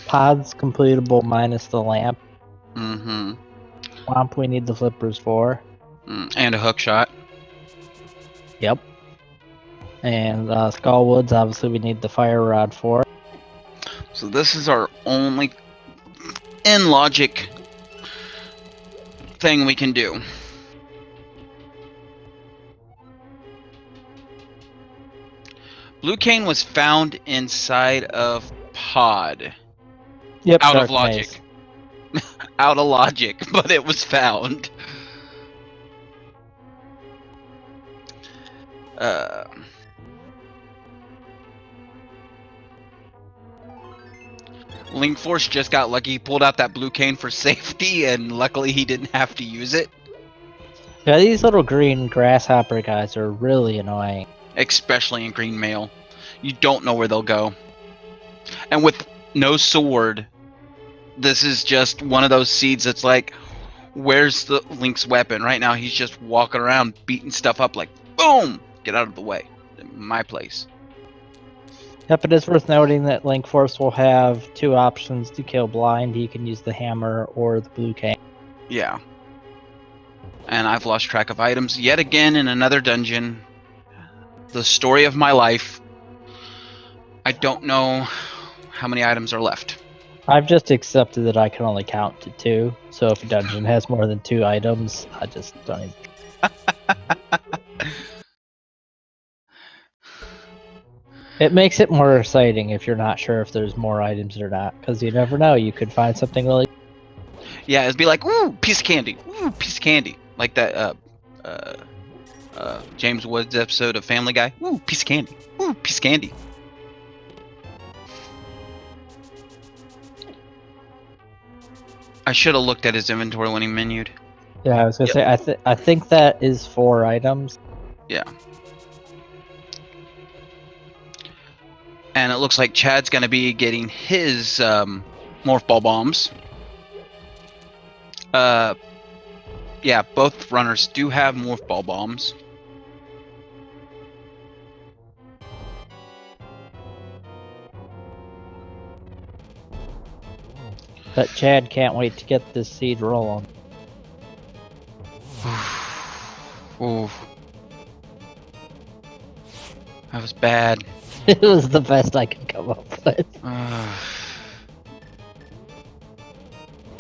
Pod's completable minus the lamp. Mm-hmm. Swamp we need the flippers for. And a hook shot. Yep. And Skullwoods, obviously we need the fire rod for. So this is our only in logic thing we can do. Blue cane was found inside of pod. Yep. Out of Dark logic. Maze. Out of logic, but it was found. Linkforce just got lucky. He pulled out that blue cane for safety, and luckily he didn't have to use it. Yeah, these little green grasshopper guys are really annoying. Especially in green mail. You don't know where they'll go. And with no sword, this is just one of those seeds that's like, where's the Link's weapon? Right now he's just walking around beating stuff up like, boom! Get out of the way. My place. Yep, it is worth noting that Linkforce will have two options to kill blind. He can use the hammer or the blue cane. Yeah. And I've lost track of items yet again in another dungeon. The story of my life. I don't know how many items are left. I've just accepted that I can only count to 2, so if a dungeon has more than 2 items, I just don't even... It makes it more exciting if you're not sure if there's more items or not, because you never know, you could find something really... Yeah, it'd be like, ooh, piece of candy. Ooh, piece of candy. Like that James Woods episode of Family Guy. Ooh, piece of candy. Ooh, piece of candy. I should have looked at his inventory when he menued. Yeah, I was gonna say, I think that is 4 items. Yeah. And it looks like Chad's gonna be getting his morph ball bombs. Yeah, both runners do have morph ball bombs. But Chad can't wait to get this seed rolling. Ooh. That was bad. It was the best I could come up with.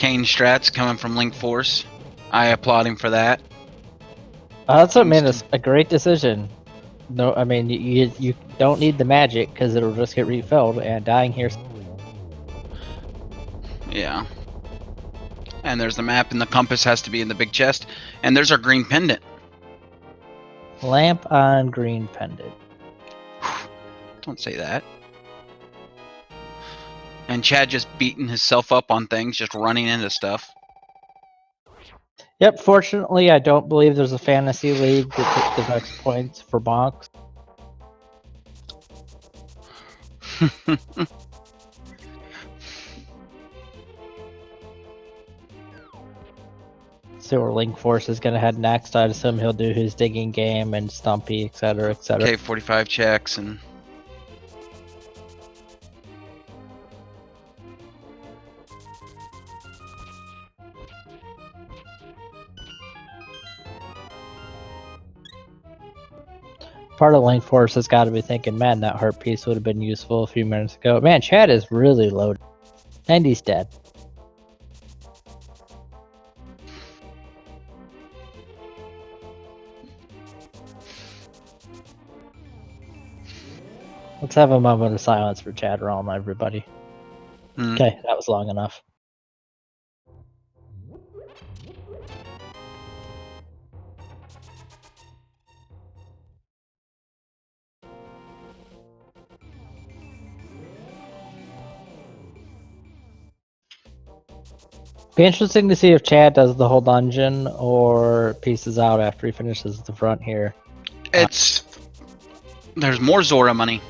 arcane strats coming from Linkforce. I applaud him for that. That's what made Seems a great decision. No, I mean you don't need the magic because it'll just get refilled, and dying here. Yeah. And there's the map, and the compass has to be in the big chest. And there's our green pendant. Lamp on green pendant. Don't say that. And Chad just beating himself up on things, just running into stuff. Yep. Fortunately, I don't believe there's a fantasy league that deducts points for bonks. So where Linkforce is gonna head next. I'd assume he'll do his digging game and Stumpy, etc., etc. Okay, 45 checks and. Part of Linkforce has got to be thinking, man, that heart piece would have been useful a few minutes ago. Man, Chad is really loaded. And he's dead. Let's have a moment of silence for Chadraln, everybody. Okay, that was long enough. Be interesting to see if Chad does the whole dungeon or pieces out after he finishes the front here. There's more Zora money.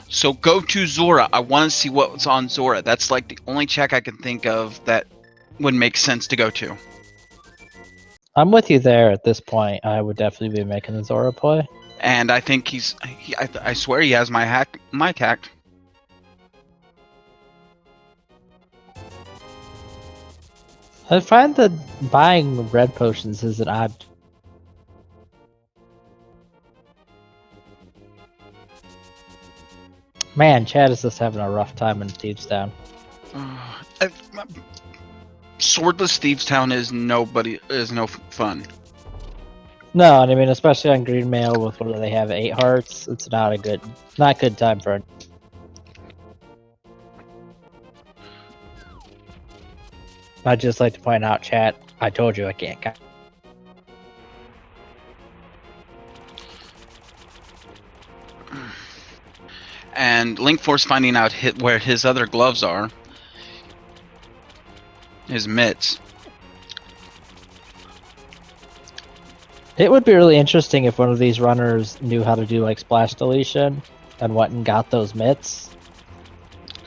So go to Zora. I want to see what's on Zora. That's like the only check I can think of that would make sense to go to. I'm with you there at this point. I would definitely be making the Zora play. And I think I swear he has my hack. I find that buying red potions is an odd. Man, Chad is just having a rough time in Thieves Town. Swordless Thieves Town is no fun. No, and I mean especially on Green Mail with what do they have, 8 hearts. It's not good time for it. I'd just like to point out, chat, I told you I can't. And Linkforce finding out where his other gloves are. His mitts. It would be really interesting if one of these runners knew how to do like splash deletion and went and got those mitts.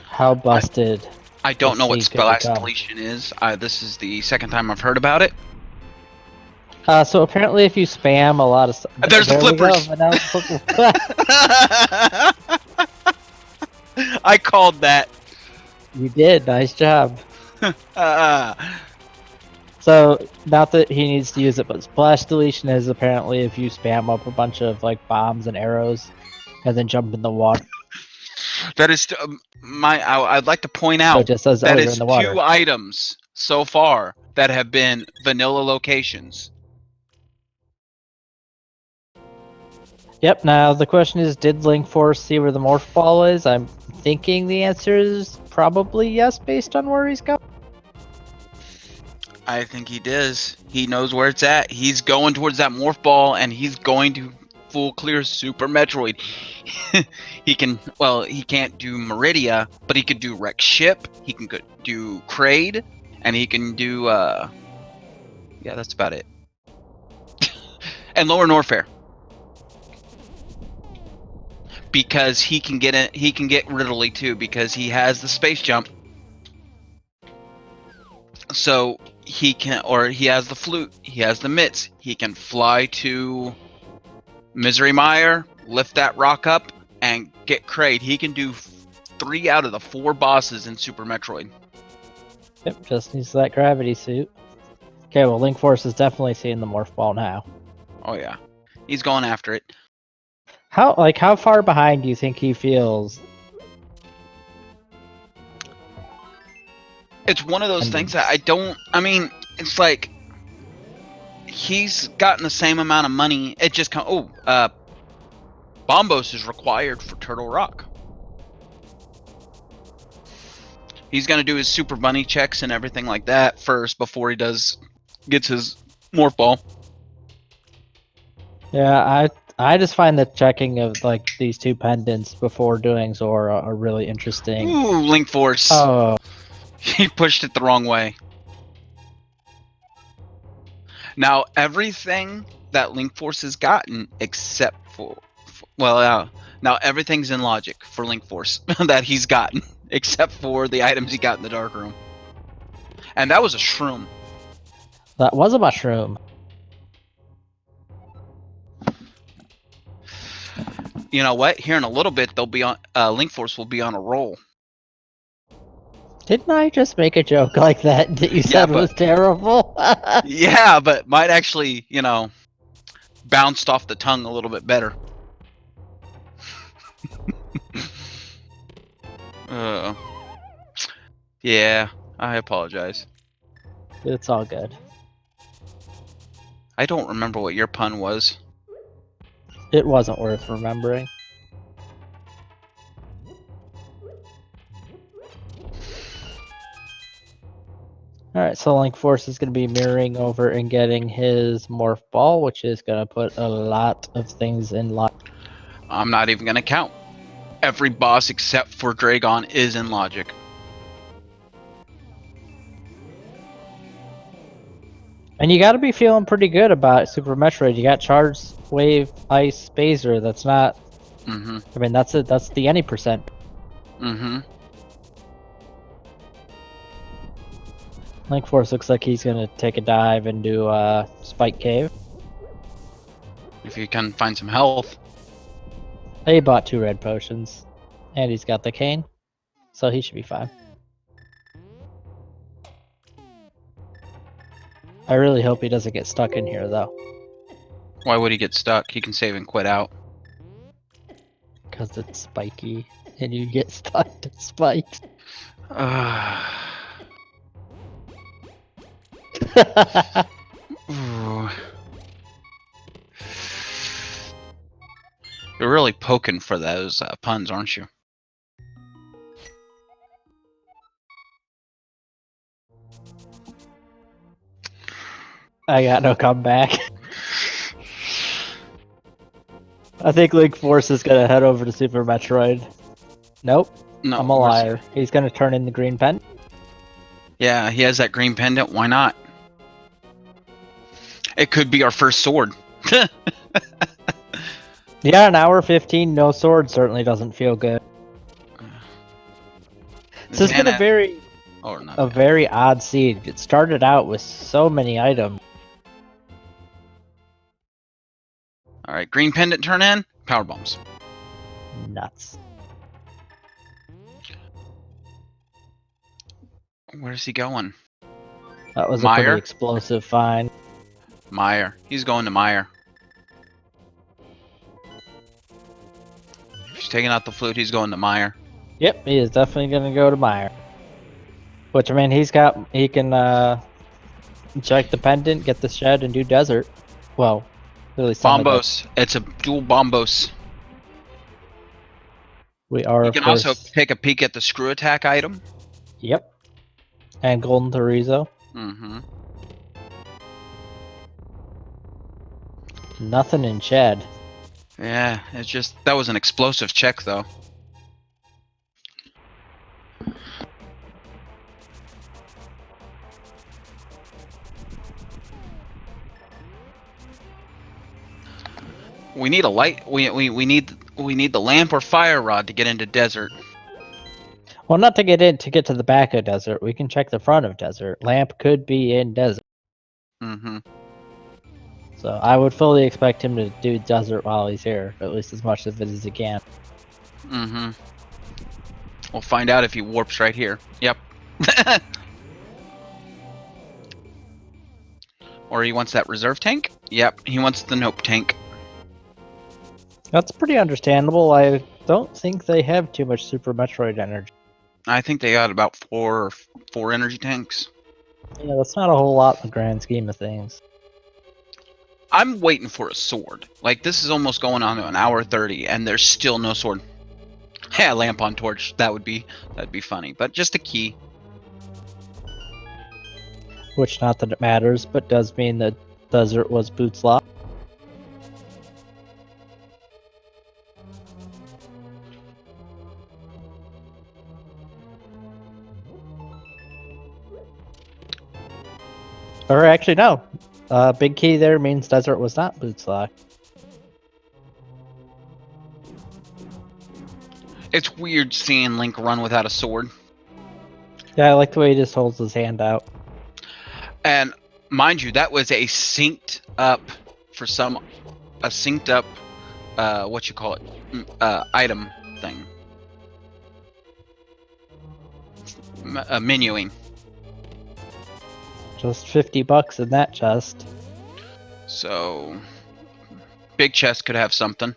How busted. I don't know what splash deletion is. This is the second time I've heard about it. So apparently if you spam a lot of there's the flippers. I called that. You did. Nice job. So, not that he needs to use it, but splash deletion is apparently if you spam up a bunch of like bombs and arrows and then jump in the water. That is I'd like to point out so it just says, that you're is in the water. 2 items so far that have been vanilla locations. Yep, now the question is, did Linkforce see where the morph ball is? I'm thinking the answer is probably yes, based on where he's going. I think he does. He knows where it's at. He's going towards that morph ball, and he's going to full clear Super Metroid. He can't do Meridia, but he could do Wreck Ship. He can do Kraid, and he can do, yeah, that's about it. And Lower Norfair. Because he can get Ridley too, because he has the space jump. So he has the flute, he has the mitts, he can fly to Misery Mire, lift that rock up, and get Kraid. He can do 3 out of the 4 bosses in Super Metroid. Yep, just needs that gravity suit. Okay, well Linkforce is definitely seeing the morph ball now. Oh yeah, he's going after it. How far behind do you think he feels? It's one of those things that I don't. I mean, it's like he's gotten the same amount of money. It just Bombos is required for Turtle Rock. He's gonna do his Super Bunny checks and everything like that first before he gets his morph ball. Yeah, I just find the checking of like these 2 pendants before doing Zora are really interesting. Ooh, Link Force. Oh, He pushed it the wrong way. Now everything that Link Force has gotten, except for, now everything's in logic for Link Force that he's gotten, except for the items he got in the dark room. And that was a shroom. that was a mushroom. You know what? Here in a little bit, they'll be on. Link Force will be on a roll. Didn't I just make a joke like that that you said was terrible? Yeah, but might actually, bounced off the tongue a little bit better. Yeah, I apologize. It's all good. I don't remember what your pun was. It wasn't worth remembering. Alright, so Link Force is going to be mirroring over and getting his morph ball, which is going to put a lot of things in logic. I'm not even going to count. Every boss except for Dragon is in logic. And you got to be feeling pretty good about Super Metroid. You got Charge, Wave, Ice, Phaser. That's not... Mm-hmm. I mean, that's the any percent. Mm-hmm. Link Force looks like he's going to take a dive and do Spike Cave. If you can find some health. He bought 2 red potions. And he's got the cane. So he should be fine. I really hope he doesn't get stuck in here, though. Why would he get stuck? He can save and quit out. Because it's spiky. And you get stuck to spikes. Ooh. You're really poking for those puns, aren't you? I got no comeback. I think Link Force is gonna head over to Super Metroid. Nope, No, I'm a liar. He's gonna turn in the green pen. Yeah, he has that green pendant. Why not? It could be our first sword. Yeah, an hour 15, no sword certainly doesn't feel good. This has been a very odd siege. It started out with so many items. All right, green pendant turn in. Power bombs. Nuts. Where's he going? That was a Meyer? pretty explosive find. Meyer. He's going to Meyer. If he's taking out the flute, he's going to Meyer. Yep, he is definitely gonna go to Meyer. Which, I mean, he can check the pendant, get the shed, and do desert. Well, really Bombos. It's a dual bombos. We are, You of can course... also take a peek at the screw attack item. Yep. And Golden Thorizo. Mm-hmm. Nothing in Chad. Yeah, it's just that was an explosive check though. We need a light. We need the lamp or fire rod to get into desert. Well, not to get in, to get to the back of desert. We can check the front of desert. Lamp could be in desert. Mm-hmm. So I would fully expect him to do desert while he's here, at least as much of it as he can. Mm-hmm. We'll find out if he warps right here. Yep. Or he wants that reserve tank? Yep, he wants the nope tank. That's pretty understandable. I don't think they have too much Super Metroid energy. I think they got about four energy tanks. Yeah, that's not a whole lot in the grand scheme of things. I'm waiting for a sword. Like, this is almost going on to an hour 30, and there's still no sword. Yeah, lamp on torch. That'd be funny. But just a key. Which, not that it matters, but does mean the desert was Boots' Law. Or actually, no. Big key there means desert was not Boots' Law. It's weird seeing Link run without a sword. Yeah, I like the way he just holds his hand out. And mind you, that was a synced up what you call it, item thing. Menuing. Just $50 in that chest. So, big chest could have something.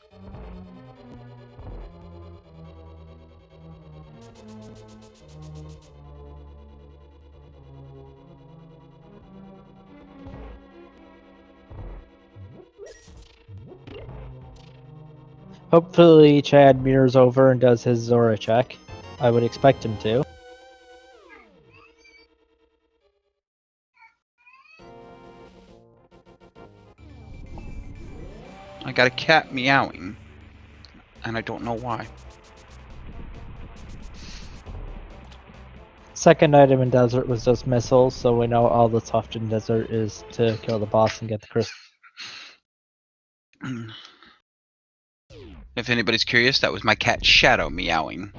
Hopefully Chad mirrors over and does his Zora check. I would expect him to. I got a cat meowing, and I don't know why. Second item in desert was just missiles, so we know all that's left in desert is to kill the boss and get the crystal. If anybody's curious, that was my cat Shadow meowing.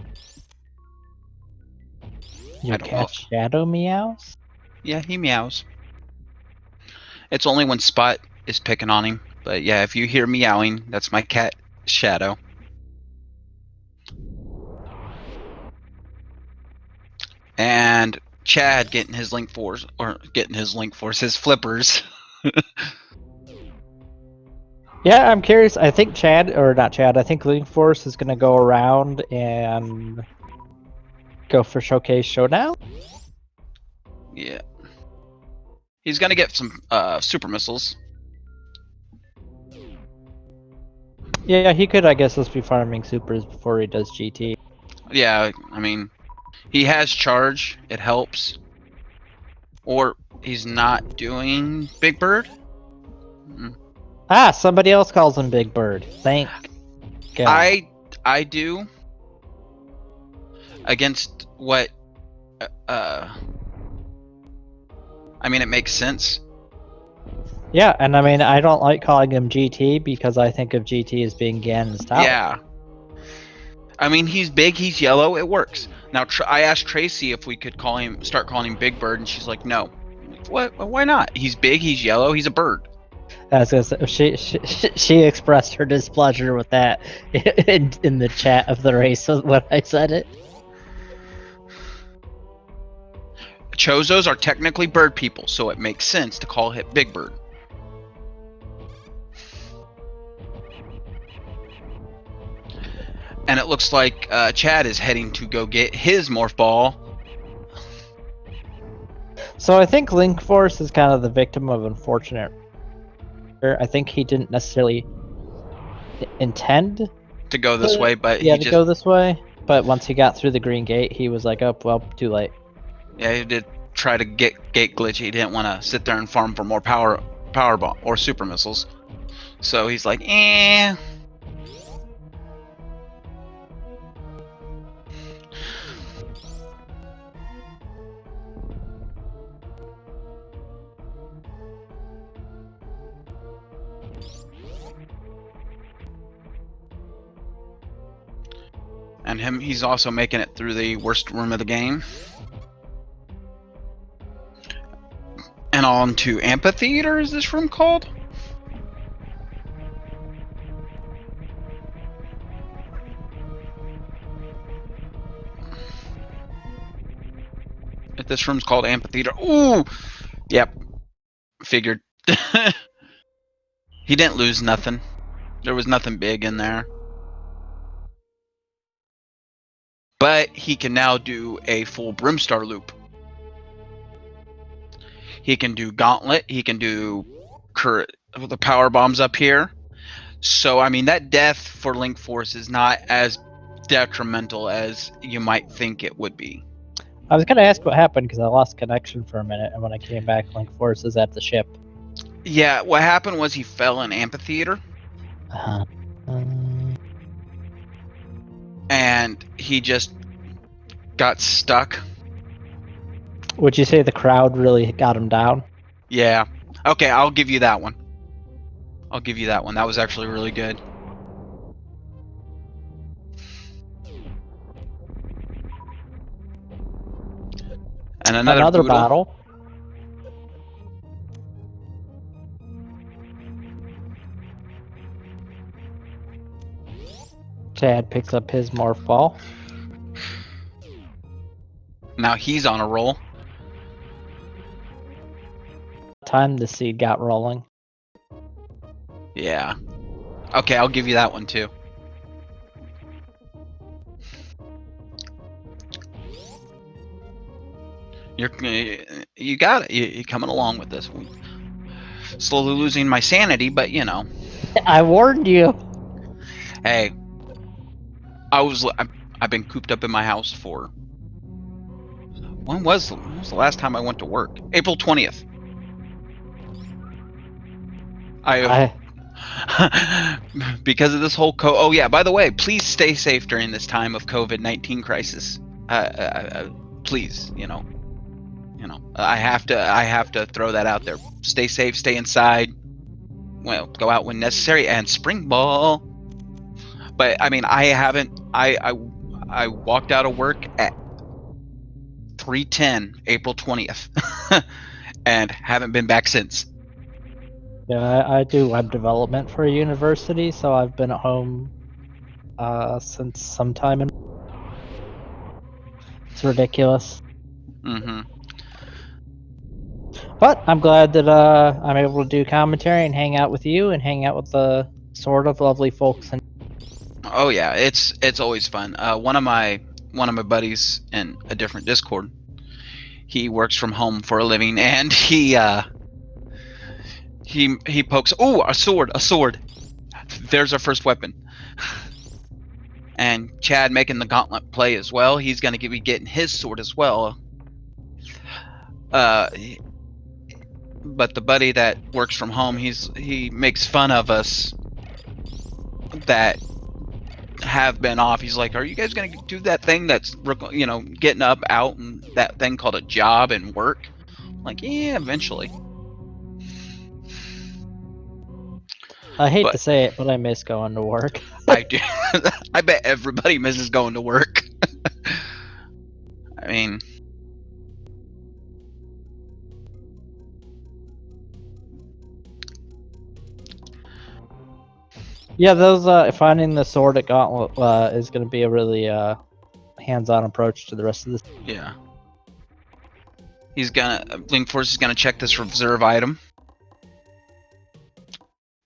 Your don't know cat Shadow meows? Yeah, he meows. It's only when Spot is picking on him. But yeah, if you hear meowing, that's my cat Shadow. And Chad getting his Linkforce, his flippers. Yeah, I'm curious. I think I think Linkforce is gonna go around and go for Showcase Showdown. Yeah. He's gonna get some super missiles. Yeah, he could, I guess, just be farming supers before he does GT. Yeah, I mean, he has charge, it helps. Or he's not doing Big Bird. Ah, somebody else calls him Big Bird. Thank God. I do. Against what I mean, it makes sense. Yeah, and I mean, I don't like calling him GT because I think of GT as being Ganon's tower. Yeah. I mean, he's big, he's yellow, it works. Now, I asked Tracy if we could start calling him Big Bird, and she's like, no. I'm like, what? Why not? He's big, he's yellow, he's a bird. As she expressed her displeasure with that in the chat of the race when I said it. Chozos are technically bird people, so it makes sense to call it Big Bird. And it looks like Chad is heading to go get his morph ball. So I think Linkforce is kind of the victim of unfortunate. I think he didn't necessarily intend to go this way, but yeah, go this way. But once he got through the green gate, he was like, "Oh, well, too late." Yeah, he did try to get gate glitch. He didn't want to sit there and farm for more power bomb or super missiles. So he's like, eh. And he's also making it through the worst room of the game. And on to Amphitheater, is this room called? If this room's called Amphitheater. Ooh! Yep. Figured. He didn't lose nothing. There was nothing big in there. but he can now do a full Brimstar loop. He can do Gauntlet. He can do the power bombs up here. So I mean, that death for Link Force is not as detrimental as you might think it would be. I was gonna ask what happened because I lost connection for a minute, and when I came back, Linkforce is at the ship. Yeah, what happened was he fell in amphitheater, and he just got stuck. Would you say the crowd really got him down? Yeah. Okay, I'll give you that one. I'll give you that one. That was actually really good. And another Boodle. Bottle. Chad picks up his morph ball. Now he's on a roll. Time the seed got rolling. Yeah. Okay, I'll give you that one too. You got it. You're coming along with this. Slowly losing my sanity, but you know. I warned you. Hey, I've been cooped up in my house for. When was the last time I went to work? April 20th. Because of this whole oh yeah, by the way, please stay safe during this time of COVID-19 crisis. Please, you know, I have to throw that out there. Stay safe, stay inside. Well, go out when necessary, and spring ball. But I mean, I walked out of work at 3:10 April 20th and haven't been back since. Yeah, I do web development for a university, so I've been at home since sometime in. It's ridiculous. Mm-hmm. But I'm glad that I'm able to do commentary and hang out with you and hang out with the sort of lovely folks. Oh yeah, it's always fun. One of my buddies in a different Discord, he works from home for a living, and he pokes. Oh, a sword! There's our first weapon. And Chad making the gauntlet play as well. He's gonna be getting his sword as well. But the buddy that works from home, he makes fun of us that have been off. He's like, "Are you guys gonna do that thing that's, you know, getting up out and that thing called a job and work?" I'm like, yeah, eventually. I hate to say it, but I miss going to work. I do. I bet everybody misses going to work. I mean, yeah, those finding the sword at Gauntlet is going to be a really hands-on approach to the rest of this. yeah. Linkforce is gonna check this reserve item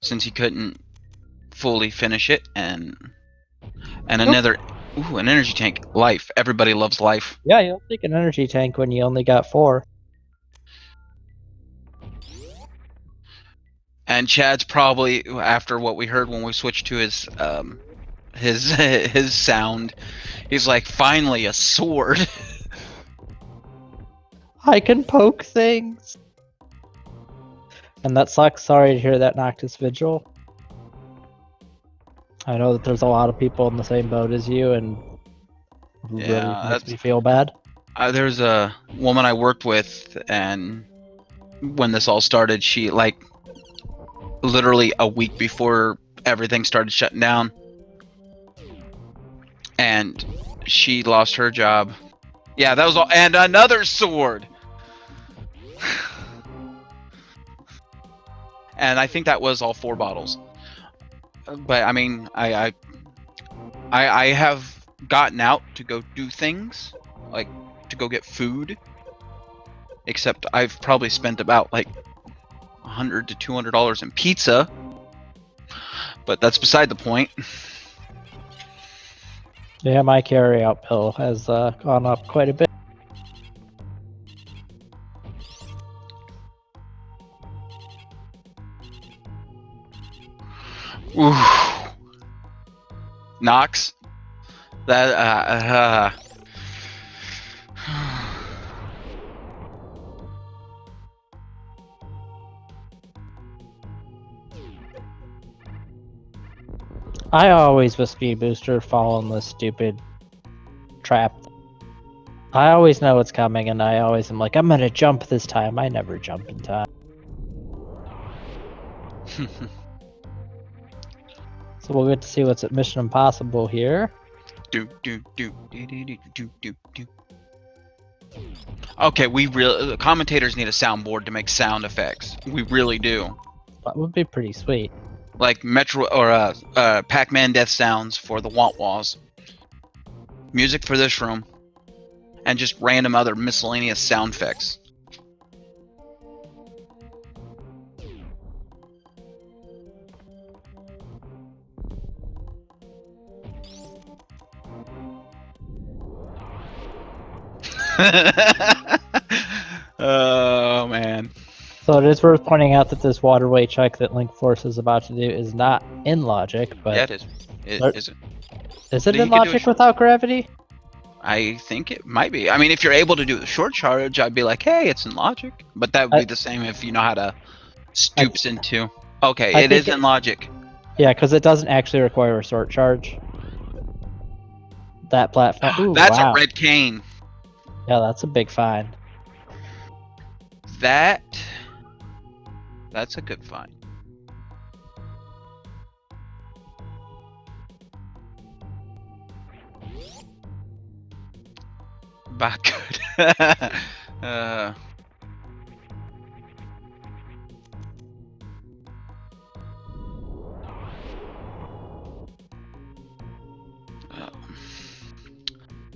since he couldn't fully finish it, and another. Ooh, an energy tank. Life. Everybody loves life. Yeah, you'll take an energy tank when you only got 4. And Chad's probably, after what we heard when we switched to his his sound, he's like, finally a sword. I can poke things. And that sucks. Sorry to hear that, Noctis Vigil. I know that there's a lot of people in the same boat as you, and it really makes me feel bad. There's a woman I worked with, and when this all started, she, like, literally a week before everything started shutting down, and she lost her job. Yeah, that was all. And another sword. And I think that was all 4 bottles. But I mean, I have gotten out to go do things, like to go get food. Except I've probably spent about like $100 to $200 in pizza. But that's beside the point. Yeah, my carry out pill has gone up quite a bit. Oof. Knox. That I always with speed booster fall in this stupid trap. I always know what's coming, and I always am like, I'm gonna jump this time. I never jump in time. So we'll get to see what's at Mission Impossible here. Okay, the commentators need a soundboard to make sound effects. We really do. That would be pretty sweet. Like Metro or Pac-Man death sounds for the Want Walls. Music for this room. And just random other miscellaneous sound effects. Oh man. So it is worth pointing out that this waterway check that Linkforce is about to do is not in logic, but Yeah, it is. Is it? Is it You in could do logic it- without gravity? I think it might be. I mean, if you're able to do the short charge, I'd be like, hey, it's in logic. But that would be the same if you know how to stoops into. Okay, I it think is in logic. Yeah, because it doesn't actually require a short charge. That platform. Ooh, That's wow. a red cane. Yeah, that's a big find. That's a good find. Back good.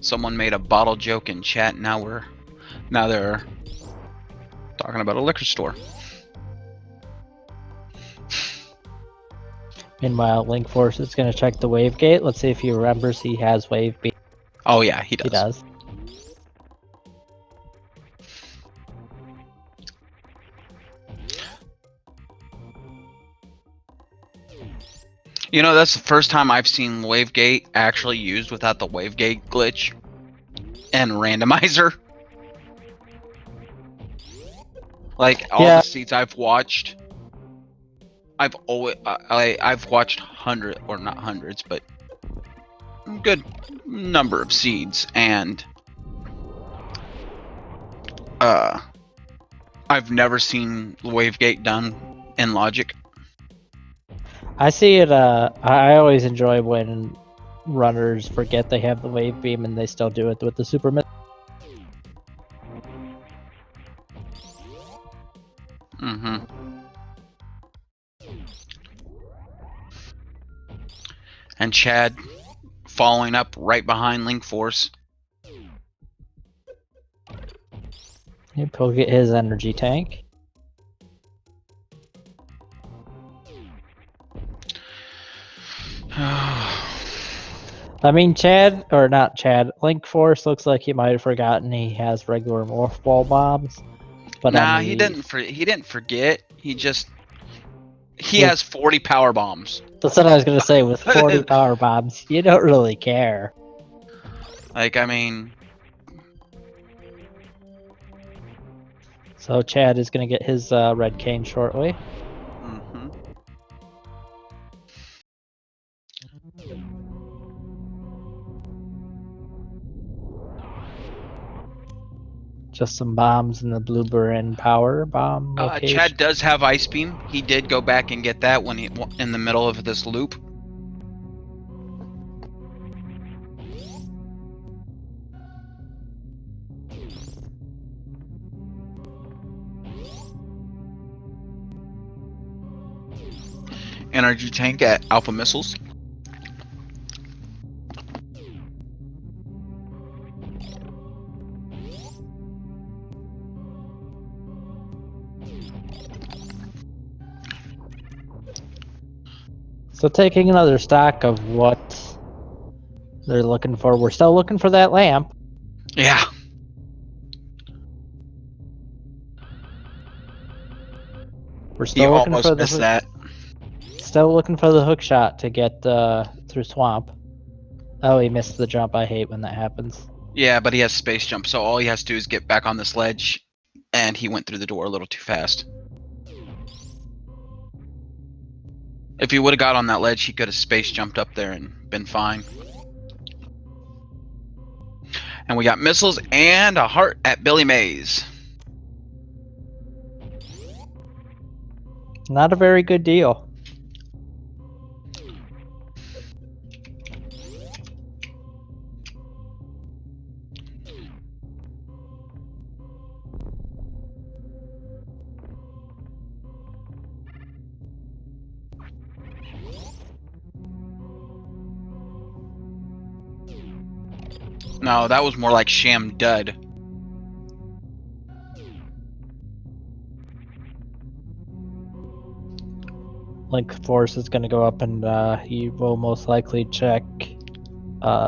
Someone made a bottle joke in chat. Now they're talking about a liquor store. Meanwhile, Linkforce is going to check the wave gate. Let's see if he remembers he has wave beam. Oh yeah, he does. He does. You know, that's the first time I've seen Wavegate actually used without the Wavegate glitch and randomizer. Like all the seats I've watched, I've watched not hundreds, but a good number of seeds, and I've never seen Wavegate done in logic. I see it. I always enjoy when runners forget they have the wave beam and they still do it with the super missile. Mm-hmm. And Chad following up right behind Linkforce. He'll get his energy tank. I mean, Chad, or not Chad, Linkforce looks like he might have forgotten he has regular morph ball bombs. But nah, he didn't forget. He has 40 power bombs. That's what I was gonna say. With 40 power bombs, you don't really care. Like, I mean, so Chad is gonna get his red cane shortly. mm-hmm. Just some bombs in the Blueberry power bomb location. Chad does have ice beam. He did go back and get that when he in the middle of this loop. Energy tank at Alpha Missiles. So taking another stock of what We're still looking for that lamp. Yeah. We're He still looking almost for the missed that. Still looking for the hook shot to get through swamp. Oh, he missed the jump. I hate when that happens. Yeah, but he has space jump, so all he has to do is get back on this ledge, and he went through the door a little too fast. If he would have got on that ledge, he could have space jumped up there and been fine. And we got missiles and a heart at Billy Mays. Not a very good deal. No, that was more like Sham Dud. Linkforce is going to go up and he will most likely check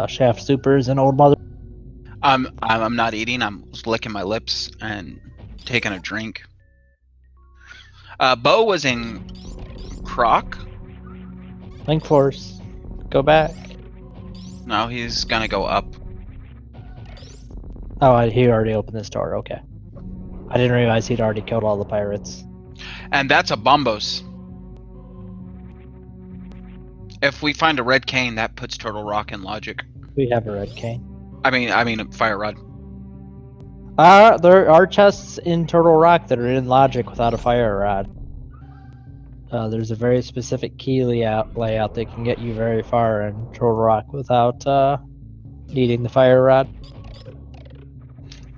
Shaft Supers and Old Mother. I'm not eating. I'm licking my lips and taking a drink. Bo was in Croc. Linkforce, go back. No, he's gonna go up. Oh, he already opened this door. Okay. I didn't realize he'd already killed all the pirates. And that's a Bombos. If we find a red cane, that puts Turtle Rock in logic. We have a red cane. I mean a fire rod. There are chests in Turtle Rock that are in logic without a fire rod. There's a very specific key layout that can get you very far in Turtle Rock without needing the fire rod.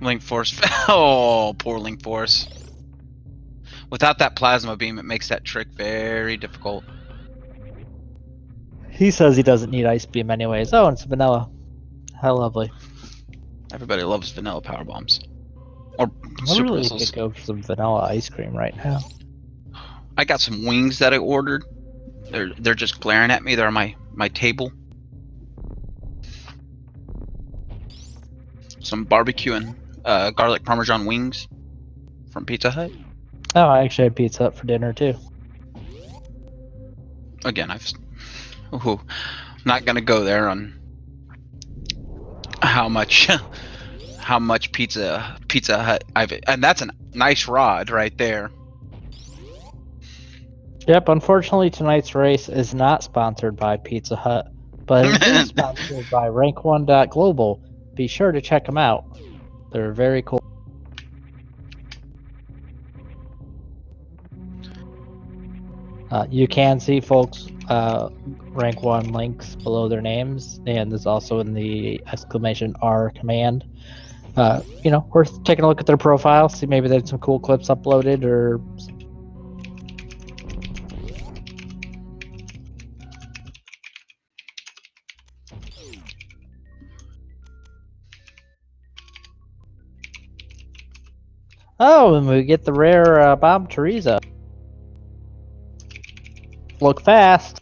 Linkforce. Oh, poor Linkforce. Without that plasma beam, it makes that trick very difficult. He says he doesn't need Ice Beam anyways. Oh, and it's vanilla. How lovely. Everybody loves vanilla power bombs. Or I super really missiles. could go for some vanilla ice cream right now. I got some wings that I ordered. They're just glaring at me. They're on my table. Some barbecue and garlic parmesan wings from Pizza Hut. Oh, I actually had pizza up for dinner too. Again, I'm not gonna go there on how much Pizza Hut and that's a nice rod right there. Yep, unfortunately tonight's race is not sponsored by Pizza Hut, but it is sponsored by rank1.global. Be sure to check them out. They're very cool. You can see folks rank 1 links below their names, and there's also in the !R command. Worth taking a look at their profile, see maybe they had some cool clips uploaded or. Oh, and we get the rare Bob Teresa. Look fast.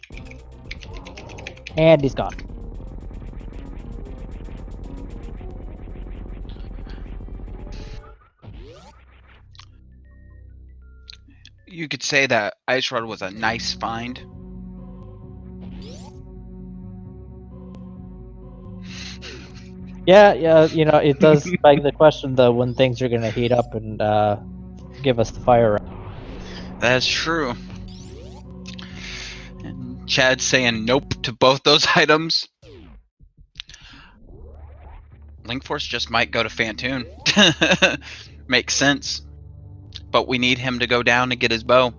And he's gone. You could say that Ice Rod was a nice find. Yeah, it does beg the question though when things are gonna heat up and give us the fire. That's true. And Chad saying nope to both those items. Linkforce just might go to Fantoon. Makes sense. But we need him to go down to get his bow.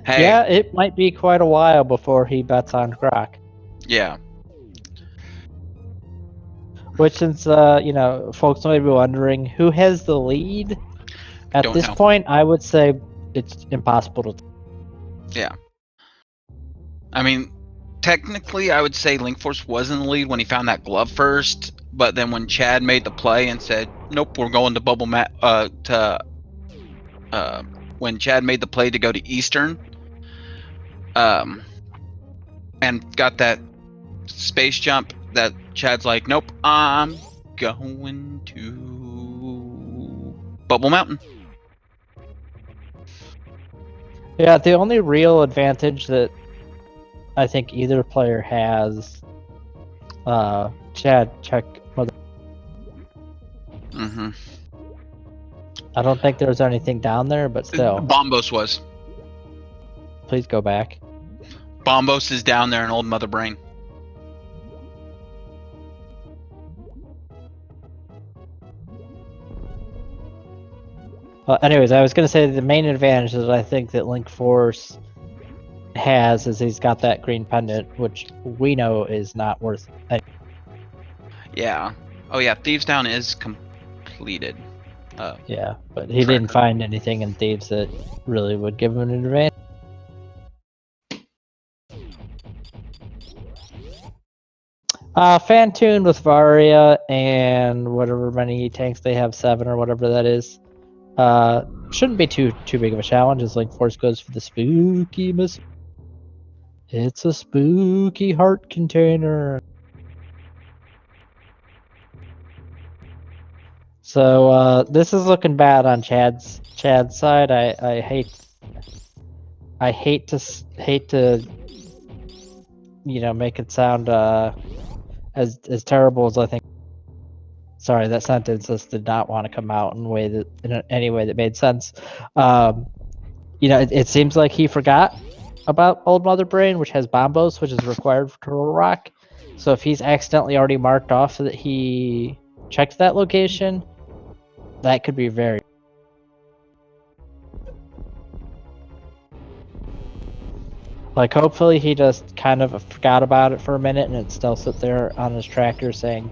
Hey. Yeah, it might be quite a while before he bets on Croc. Yeah. Which, since folks might be wondering who has the lead at Don't this know. point, I would say it's impossible to. Yeah. I mean, technically, I would say Linkforce was in the lead when he found that glove first. But then when Chad made the play and said, "Nope, we're going to Bubble Mat," when Chad made the play to go to Eastern, and got that space jump that Chad's like, nope, I'm going to Bubble Mountain. Yeah, the only real advantage that I think either player has, Chad, check mother. Mm-hmm. I don't think there's anything down there, but still, Bombos was. please go back. Bombos is down there in Old Mother Brain. Anyways, I was gonna say the main advantage that I think that Linkforce has is he's got that green pendant, which we know is not worth anything. Yeah. Oh yeah, Thieves Down is completed. Yeah, but he didn't find anything in Thieves that really would give him an advantage. Fantune with Varia and whatever many tanks they have, 7 or whatever that is. Shouldn't be too big of a challenge as Linkforce goes for the spooky miss. It's a spooky heart container. So this is looking bad on Chad's side. I hate to make it sound as terrible as I think. Sorry, that sentence just did not want to come out in any way that made sense. It seems like he forgot about Old Mother Brain, which has Bombos, which is required for Turtle Rock. So if he's accidentally already marked off that he checked that location, that could be very. Like, hopefully he just kind of forgot about it for a minute and it still sits there on his tracker saying,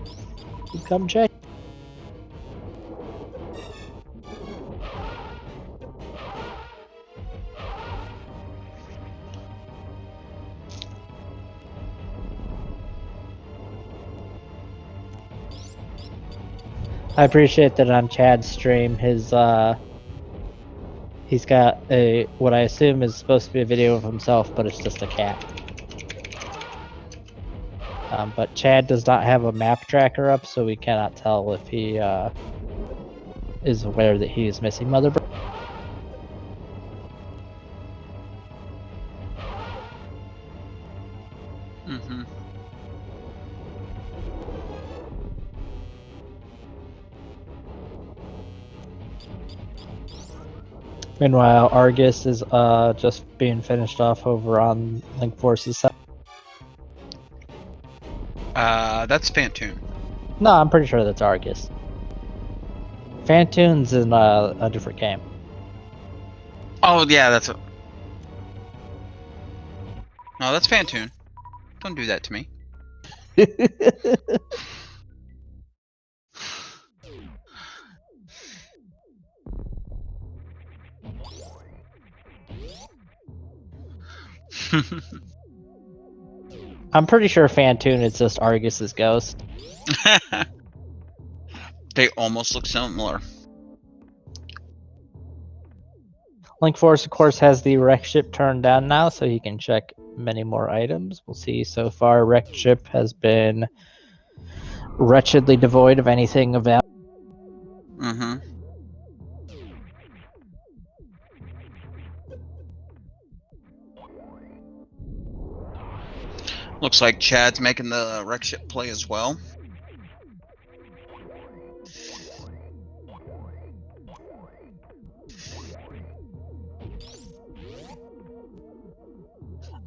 come check. I appreciate that on Chad's stream, he's got what I assume is supposed to be a video of himself, but it's just a cat. But Chad does not have a map tracker up, so we cannot tell if he is aware that he is missing Mother Brain. Mm-hmm. Meanwhile, Argus is just being finished off over on Linkforce's side. That's Fantune. No, I'm pretty sure that's Argus. Fantune's in a different game. Oh yeah, that's a. No, that's Fantune. Don't do that to me. I'm pretty sure Fantune is just Argus's ghost. They almost look similar. Linkforce, of course, has the wreck ship turned down now, so he can check many more items. We'll see. So far, wreck ship has been wretchedly devoid of anything of value. Mm-hmm. Looks like Chad's making the wreck ship play as well.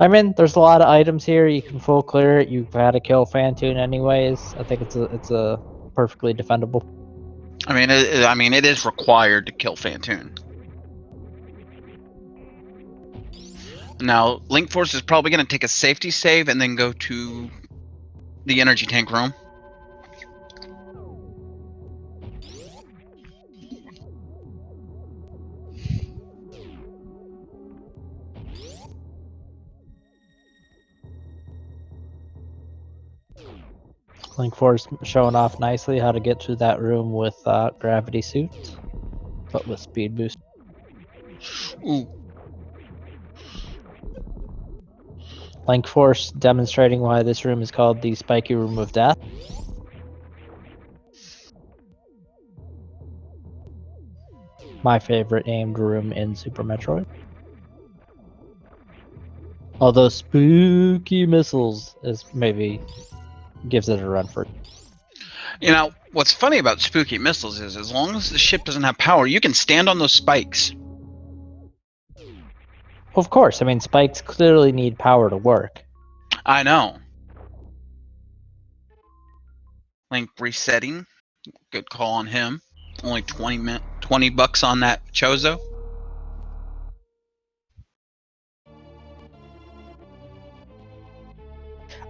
I mean, there's a lot of items here. You can full clear it. You've had to kill Fantune anyways. I think it's a perfectly defendable. I mean, it is required to kill Fantune. Now, Linkforce is probably going to take a safety save and then go to the energy tank room. Linkforce showing off nicely how to get to that room with gravity suit, but with speed boost. Ooh. Linkforce demonstrating why this room is called the Spiky Room of Death. My favorite named room in Super Metroid. Although spooky missiles is maybe gives it a run for it. You know, what's funny about spooky missiles is as long as the ship doesn't have power, you can stand on those spikes. Of course, I mean spikes clearly need power to work. I know. Link resetting. Good call on him. Only 20 bucks on that Chozo.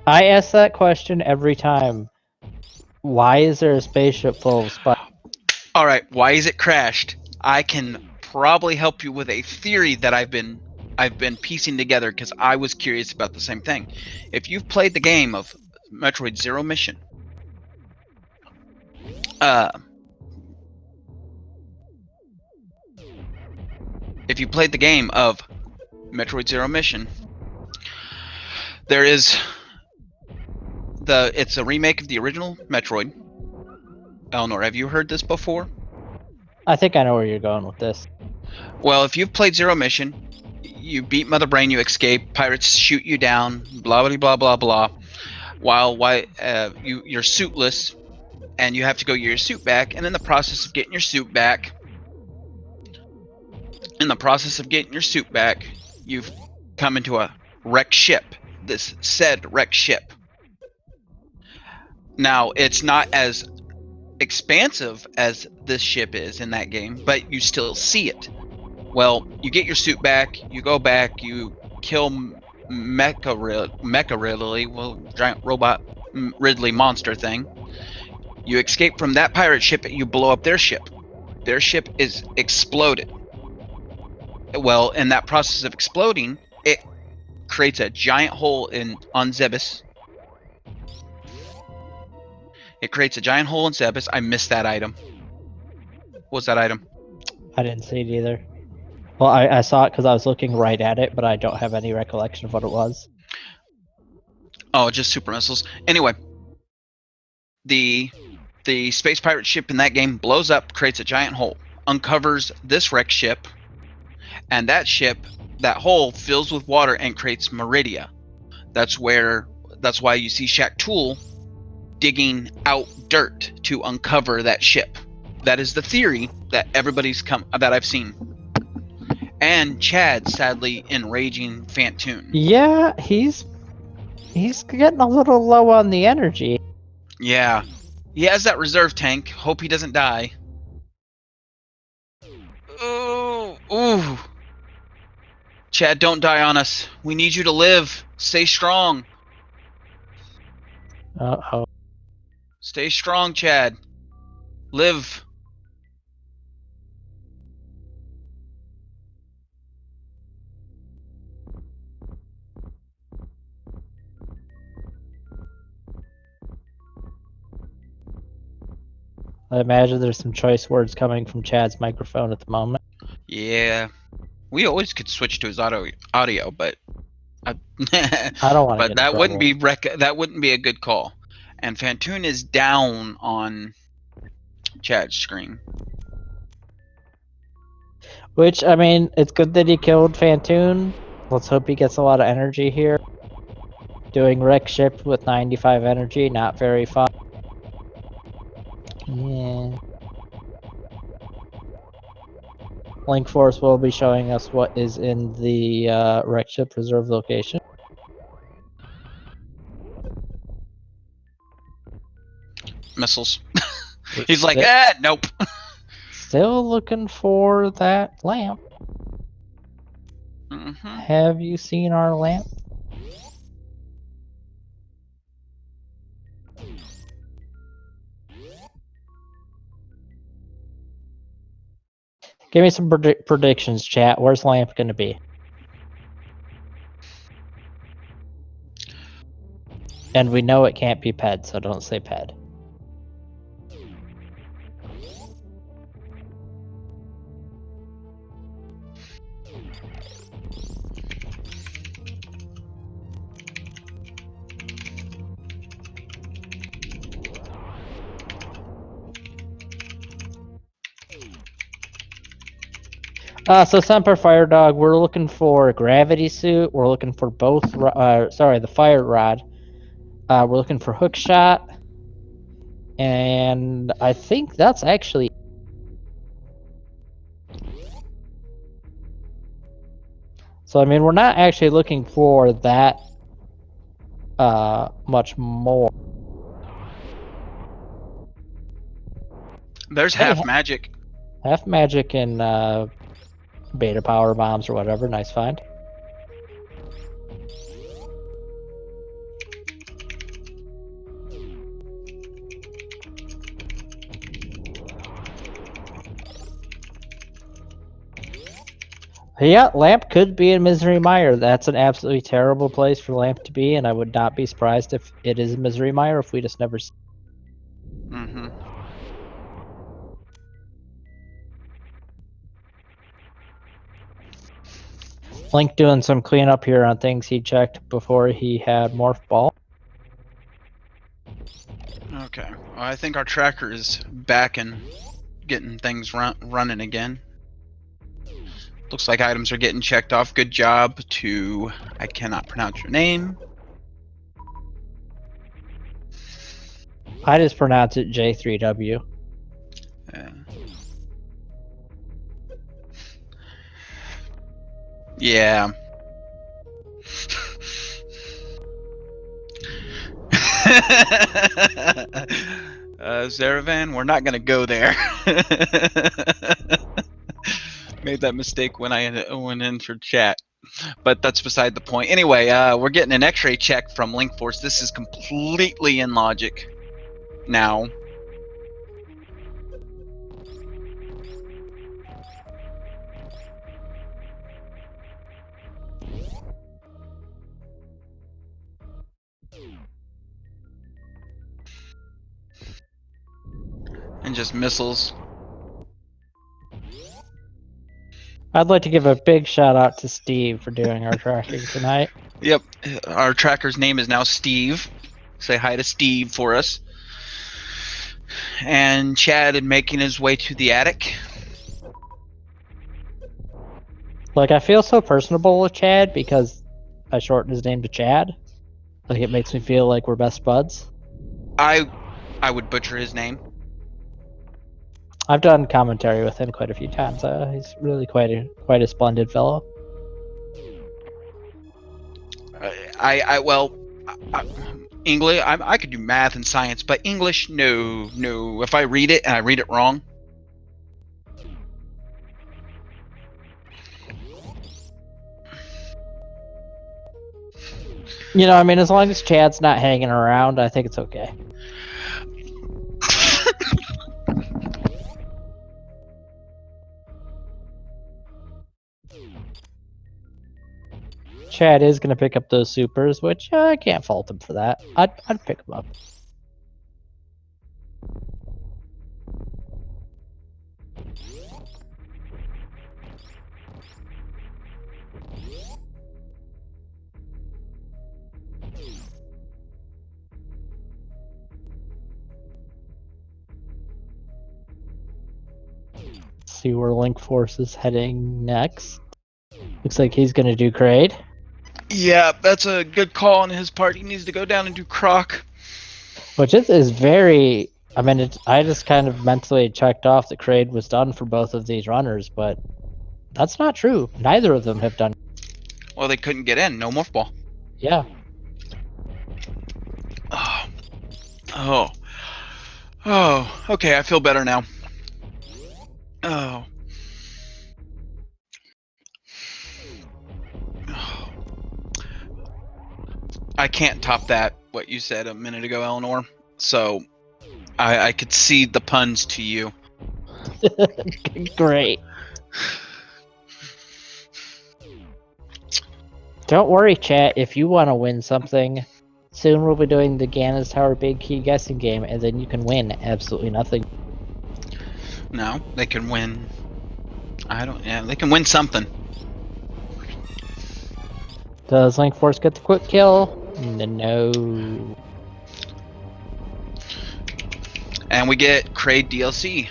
I ask that question every time. Why is there a spaceship full of spikes? All right, why is it crashed? I can probably help you with a theory that I've been piecing together because I was curious about the same thing. If you've played the game of Metroid Zero Mission, if you played the game of Metroid Zero Mission, there is it's a remake of the original Metroid. Eleanor, have you heard this before? I think I know where you're going with this. Well, if you've played Zero Mission, you beat Mother Brain, you escape, pirates shoot you down, blah blah blah blah blah. While you're suitless, and you have to go get your suit back, and in the process of getting your suit back, you've come into a wrecked ship. This said wrecked ship. Now, it's not as expansive as this ship is in that game, but you still see it. Well, you get your suit back, you go back, you kill Mecha Ridley, giant robot Ridley monster thing. You escape from that pirate ship, you blow up their ship. Their ship is exploded. Well, in that process of exploding, it creates a giant hole on Zebes. It creates a giant hole in Zebes. I missed that item. What was that item? I didn't see it either. Well, I saw it because I was looking right at it, but I don't have any recollection of what it was. Oh, just super missiles. Anyway, the space pirate ship in that game blows up, creates a giant hole, uncovers this wrecked ship, and that hole fills with water and creates Meridia. That's why you see Shaq Tool digging out dirt to uncover that ship. That is the theory that that I've seen. And Chad sadly enraging Fantoon. Yeah, he's getting a little low on the energy. Yeah. He has that reserve tank. Hope he doesn't die. Ooh. Chad, don't die on us. We need you to live. Stay strong. Uh-oh. Stay strong, Chad. Live. I imagine there's some choice words coming from Chad's microphone at the moment. Yeah. We always could switch to his audio, but I don't want to get in that trouble. wouldn't be a good call. And Fantoon is down on Chad's screen. Which, I mean, it's good that he killed Fantoon. Let's hope he gets a lot of energy here. Doing wreck ship with 95 energy, not very fun. Yeah. Linkforce will be showing us what is in the wreck ship reserve location. Missiles. He's like, nope. Still looking for that lamp. Mm-hmm. Have you seen our lamp? Give me some predictions, chat. Where's lamp gonna be? And we know it can't be Ped, so don't say Ped. So Semper Fire Dog, we're looking for Gravity Suit. We're looking for both. The Fire Rod. We're looking for Hook Shot, and I think that's actually. So I mean, we're not actually looking for that much more. There's Hey, half magic. Half magic and beta power bombs or whatever. Nice find. Yeah, Lamp could be in Misery Mire. That's an absolutely terrible place for Lamp to be, and I would not be surprised if it is Misery Mire if we just never see. Mm-hmm. Link doing some cleanup here on things he checked before he had Morph Ball. Okay. Well, I think our tracker is back and getting things running again. Looks like items are getting checked off. Good job to... I cannot pronounce your name. I just pronounce it J3W. Yeah. Zeravan, we're not gonna go there. Made that mistake when I went into chat, but that's beside the point. Anyway, we're getting an X-ray check from Linkforce. This is completely in logic now. And just missiles. I'd like to give a big shout out to Steve for doing our tracking tonight. Yep, our tracker's name is now Steve. Say hi to Steve for us. And Chad is making his way to the attic. Like, I feel so personable with Chad because I shortened his name to Chad. Like, it makes me feel like we're best buds. I would butcher his name. I've done commentary with him quite a few times. He's really quite a splendid fellow. English. I could do math and science, but English, no. If I read it and I read it wrong. You know, I mean, as long as Chad's not hanging around, I think it's okay. Chad is going to pick up those supers, which I can't fault him for that. I'd pick them up. See where Linkforce is heading next. Looks like he's going to do Kraid. Yeah, that's a good call on his part. He needs to go down and do Croc. Which is very... I mean, I just kind of mentally checked off that Kraid was done for both of these runners, but that's not true. Neither of them have done. Well, they couldn't get in. No Morph Ball. Yeah. Oh. Okay, I feel better now. Oh. I can't top that, what you said a minute ago, Eleanor. So, I could cede the puns to you. Great. Don't worry, chat. If you want to win something, soon we'll be doing the Ganna's Tower Big Key guessing game, and then you can win absolutely nothing. No, they can win. Yeah, they can win something. Does Linkforce get the quick kill? No. And we get Kraid DLC.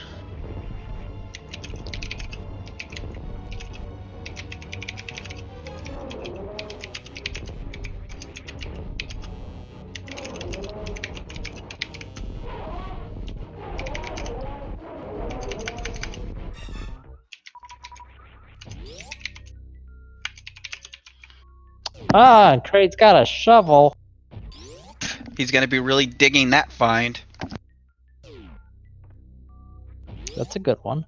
Ah, and Craig's got a shovel. He's gonna be really digging that find. That's a good one.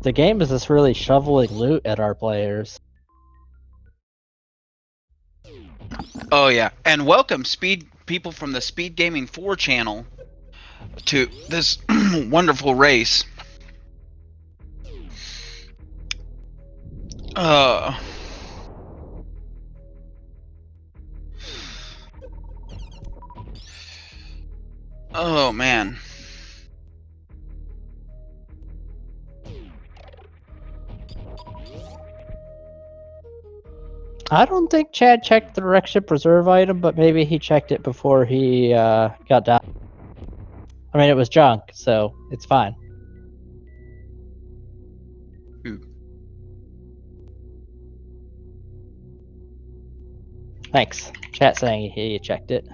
The game is just really shoveling loot at our players. Oh yeah, and welcome people from the SpeedGaming 4 channel to this wonderful race. Oh man. I don't think Chad checked the direction preserve item, but maybe he checked it before he got down. I mean, it was junk, so it's fine. Ooh. Thanks. Chat saying he checked it.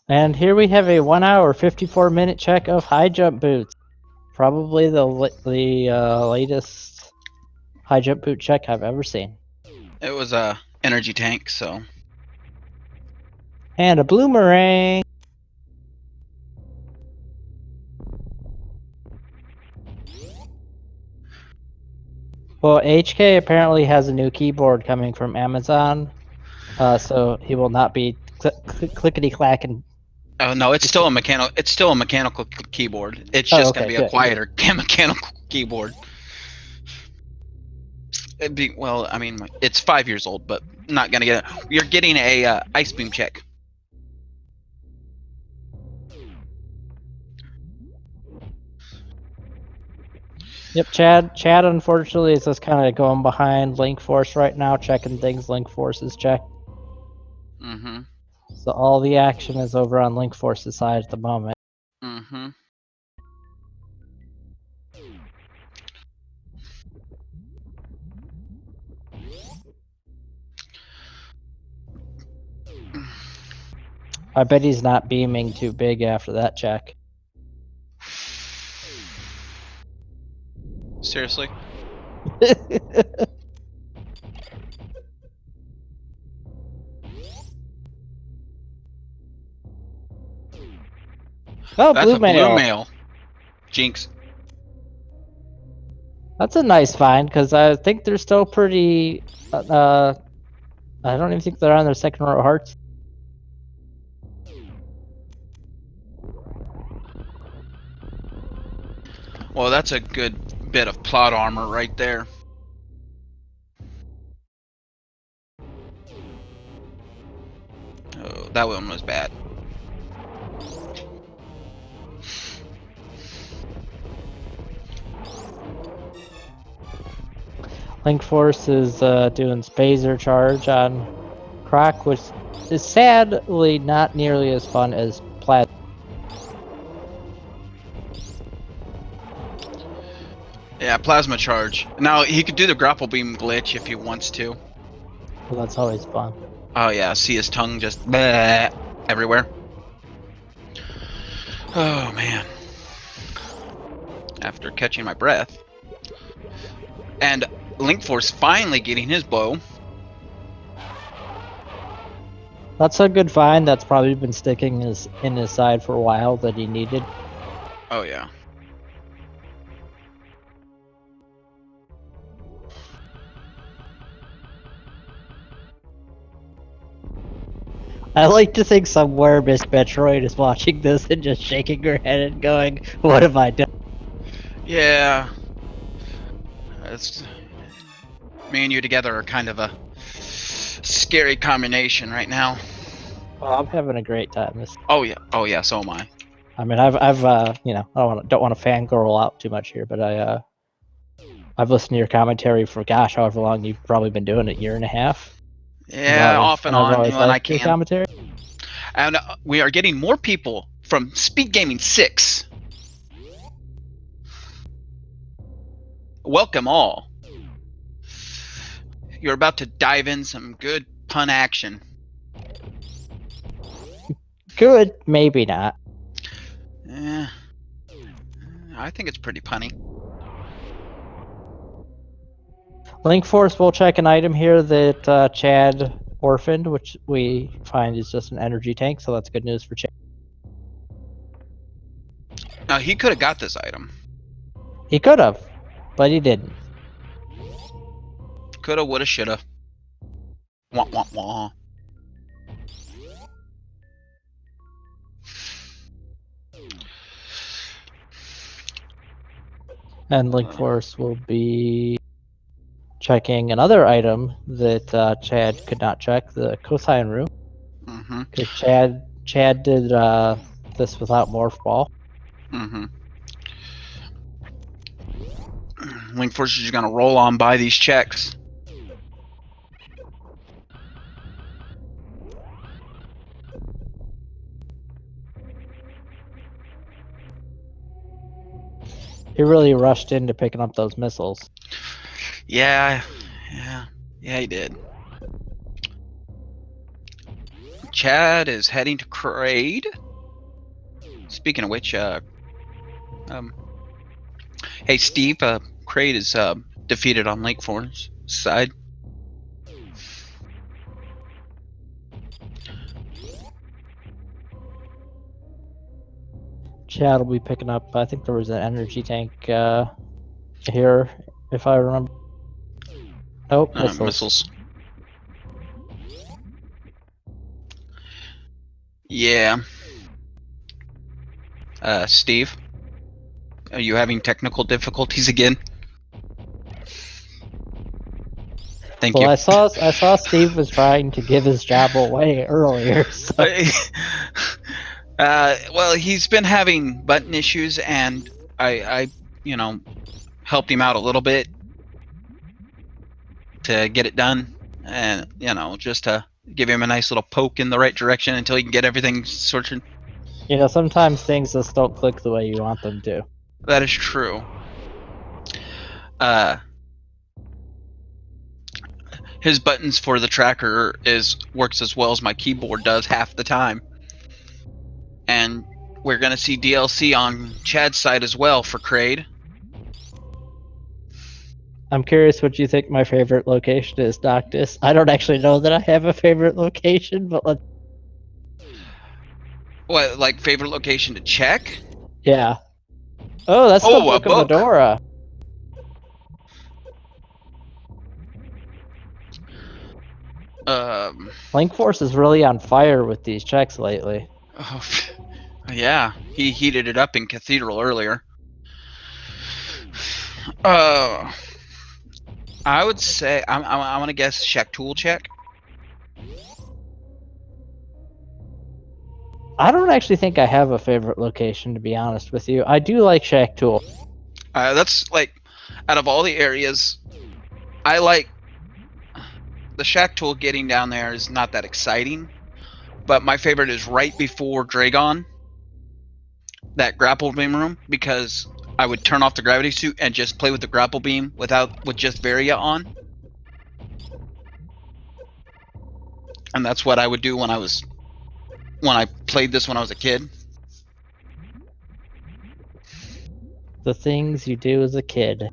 And here we have a 1 hour 54-minute check of high jump boots. Probably the latest high jump boot check I've ever seen. It was a energy tank, so. And a bloomerang. Well, HK apparently has a new keyboard coming from Amazon, so he will not be clickety clacking. Oh no, it's still a mechanical. It's still a mechanical keyboard. It's just okay, gonna be good, a quieter mechanical keyboard. It'd be, well, I mean, it's 5 years old, but not gonna get it. You're getting a ice beam check. Yep, Chad unfortunately is just kind of going behind Linkforce right now, checking things Linkforce is checked. Mm-hmm. So all the action is over on Linkforce's side at the moment. Mm-hmm. I bet he's not beaming too big after that check. Seriously? Oh, That's blue a mail. blue mail. Jinx. That's a nice find, because I think they're still pretty... I don't even think they're on their second row of hearts. Well, that's a good bit of plot armor right there. Oh, that one was bad. Linkforce is doing Spazer charge on Croc, which is sadly not nearly as fun as Plasma. Yeah, plasma charge. Now, he could do the grapple beam glitch if he wants to. Well, that's always fun. Oh yeah, see his tongue just bleh, everywhere. Oh man. After catching my breath. And Linkforce finally getting his blow. That's a good find. That's probably been sticking in his side for a while that he needed. Oh yeah. I like to think somewhere Miss Metroid is watching this and just shaking her head and going, "What have I done?" Yeah. It's, me and you together are kind of a scary combination right now. Well, I'm having a great time. Oh yeah, so am I. I mean, I've you know, I don't want to fangirl out too much here, but I've listened to your commentary for gosh, however long you've probably been doing it, year and a half. Yeah, off and I've on always when I liked your can. commentary. And we are getting more people from SpeedGaming 6. Welcome all. You're about to dive in some good pun action. Good, maybe not. Eh, I think it's pretty punny. Linkforce will check an item here that Chad orphaned, which we find is just an energy tank, so that's good news for Chad. Now, he could have got this item. He could have, but he didn't. Coulda, woulda, shoulda. Wah, wah, wah. And Linkforce will be checking another item that Chad could not check, the cosine room. Mm-hmm. Because Chad did this without Morph Ball. Mm-hmm. Linkforce is just gonna roll on by these checks. He really rushed into picking up those missiles. Yeah, he did. Chad is heading to Crade. Speaking of which, hey Steve, Crade is defeated on Linkforce side. Chad will be picking up, I think there was an energy tank here, if I remember. Nope, Missiles. Yeah. Steve, are you having technical difficulties again? Thank Well, you. I saw Steve was trying to give his job away earlier. So. Well, he's been having button issues, and I helped him out a little bit to get it done, and just to give him a nice little poke in the right direction until he can get everything sorted. Sometimes things just don't click the way you want them to. That is true. His buttons for the tracker works as well as my keyboard does half the time. And we're gonna see DLC on Chad's side as well for Crade. I'm curious what you think my favorite location is, Noctis. I don't actually know that I have a favorite location, but let's... What, like favorite location to check? Yeah. Oh, that's the Book of book. Medora. Linkforce is really on fire with these checks lately. Oh, yeah, he heated it up in Cathedral earlier. I would say I'm gonna guess Shack Tool check. I don't actually think I have a favorite location, to be honest with you. I do like Shack Tool. That's like, out of all the areas, I like the Shack Tool. Getting down there is not that exciting, but my favorite is right before Dragon, that grapple beam room, because I would turn off the gravity suit and just play with the grapple beam with just Varia on. And that's what I would do when I played this when I was a kid. The things you do as a kid.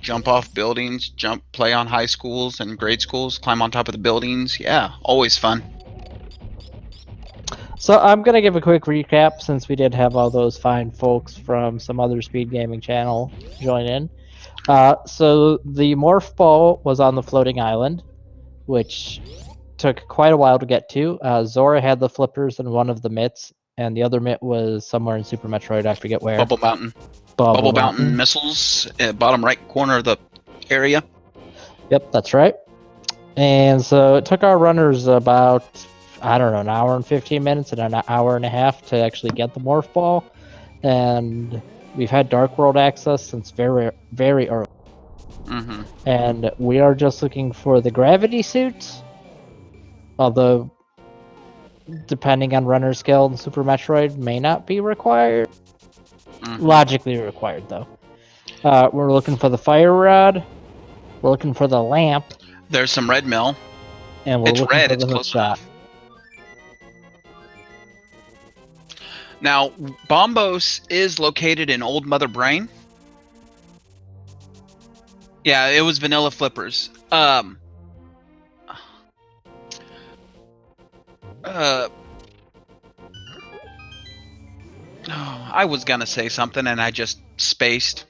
Jump off buildings, play on high schools and grade schools, climb on top of the buildings. Yeah, always fun. So I'm going to give a quick recap since we did have all those fine folks from some other Speed Gaming channel join in. So the Morph Ball was on the floating island, which took quite a while to get to. Zora had the flippers in one of the mitts, and the other mitt was somewhere in Super Metroid, I forget where. Bubble Mountain. Bubble Mountain missiles at bottom right corner of the area. Yep, that's right. And so it took our runners about, I don't know, an hour and 15 minutes and an hour and a half to actually get the Morph Ball. And we've had Dark World access since very, very early. Mm-hmm. And we are just looking for the gravity suits. Although, depending on runner skill in Super Metroid, may not be required. Mm-hmm. Logically required, though. We're looking for the fire rod. We're looking for the lamp. There's some red mill. And we're It's looking red. for It's the hook close shot. enough. Now, Bombos is located in Old Mother Brain. Yeah, it was Vanilla Flippers. I was gonna say something and I just spaced.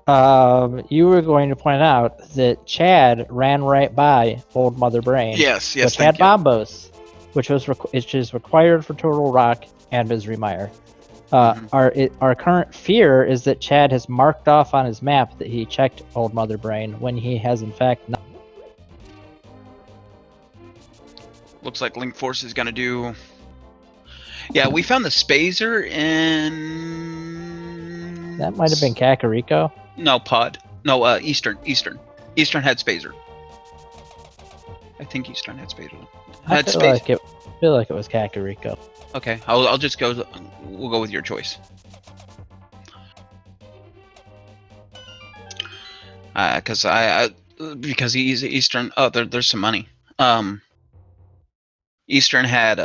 You were going to point out that Chad ran right by Old Mother Brain, Yes, which thank had you. Bombos, which is required for Total Rock and Misery Mire. Our current fear is that Chad has marked off on his map that he checked Old Mother Brain when he has in fact not. Looks like Linkforce is gonna do. Yeah, we found the Spazer in. That might have been Kakariko. No, Pod. No, Eastern. Eastern had Spazer. I think Eastern had Spazer. I feel like it was Kakariko. Okay, I'll just go. We'll go with your choice. Because he's Eastern. Oh, there's some money. Eastern had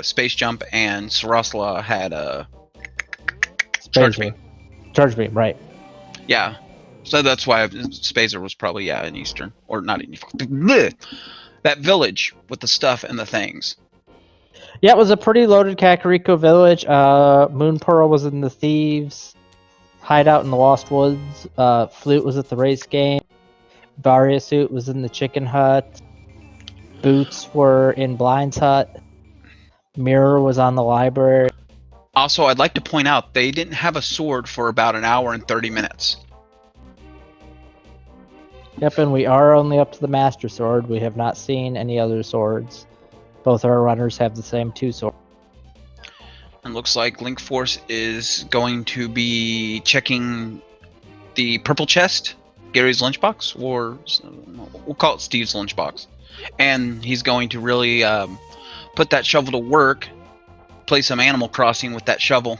Space Jump, and Sarasla had Charge Beam. Charge Beam, right? Yeah, so that's why Spazer was probably in Eastern, or not in that village with the stuff and the things. Yeah, it was a pretty loaded Kakariko village. Moon Pearl was in the Thieves hideout in the Lost Woods. Flute was at the race game. Varia Suit was in the Chicken Hut. Boots were in Blind's Hut. Mirror was on the library. Also, I'd like to point out they didn't have a sword for about an hour and 30 minutes. Yep, and we are only up to the Master Sword. We have not seen any other swords. Both our runners have the same 2 swords. And looks like Linkforce is going to be checking the purple chest, Gary's lunchbox, or we'll call it Steve's lunchbox. And he's going to really put that shovel to work, play some Animal Crossing with that shovel.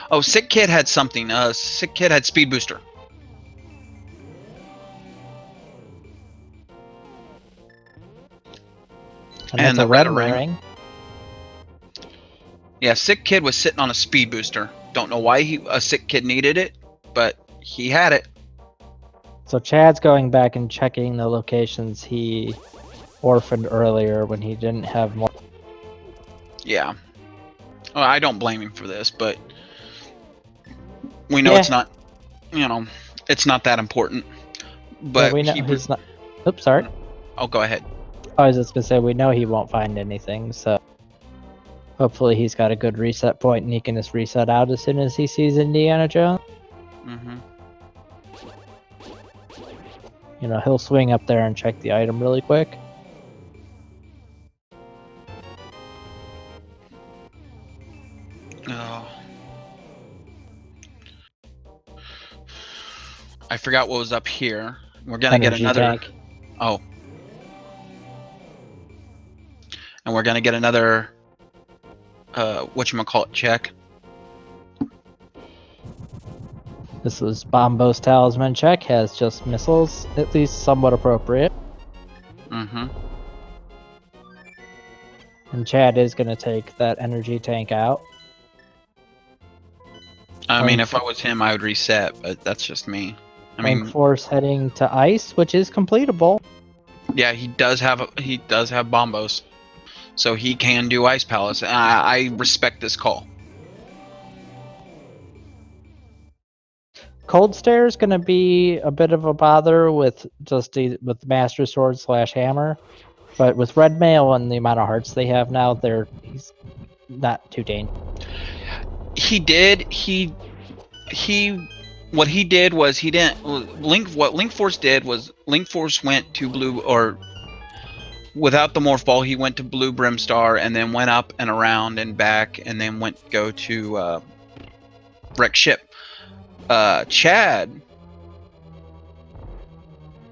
Oh, Sick Kid had something. Sick Kid had Speed Booster. And the red ring. Yeah, Sick Kid was sitting on a Speed Booster. Don't know why a Sick Kid needed it, but he had it. So Chad's going back and checking the locations he orphaned earlier when he didn't have more. Yeah. Well, I don't blame him for this, but we know it's not, it's not that important. But we know he's not. Oops, sorry. Oh, go ahead. I was just gonna say we know he won't find anything, so hopefully he's got a good reset point and he can just reset out as soon as he sees Indiana Jones. Mm-hmm. He'll swing up there and check the item really quick. Oh. I forgot what was up here. We're gonna get another tank. Oh. And we're gonna get another whatchamacallit check. This was Bombo's Talisman check, has just missiles, at least somewhat appropriate. Mm-hmm. And Chad is gonna take that energy tank out. I mean, if I was him, I would reset, but that's just me. Linkforce heading to ice, which is completable. Yeah, he does have bombos, so he can do Ice Palace. I respect this call. Cold Stare is gonna be a bit of a bother with with Master Sword / Hammer, but with Red Mail and the amount of hearts they have now, he's not too dangerous. What he did was he didn't what Linkforce did was Linkforce went to blue, or without the morph ball he went to blue Brimstar and then went up and around and back and then go to wreck ship. Chad,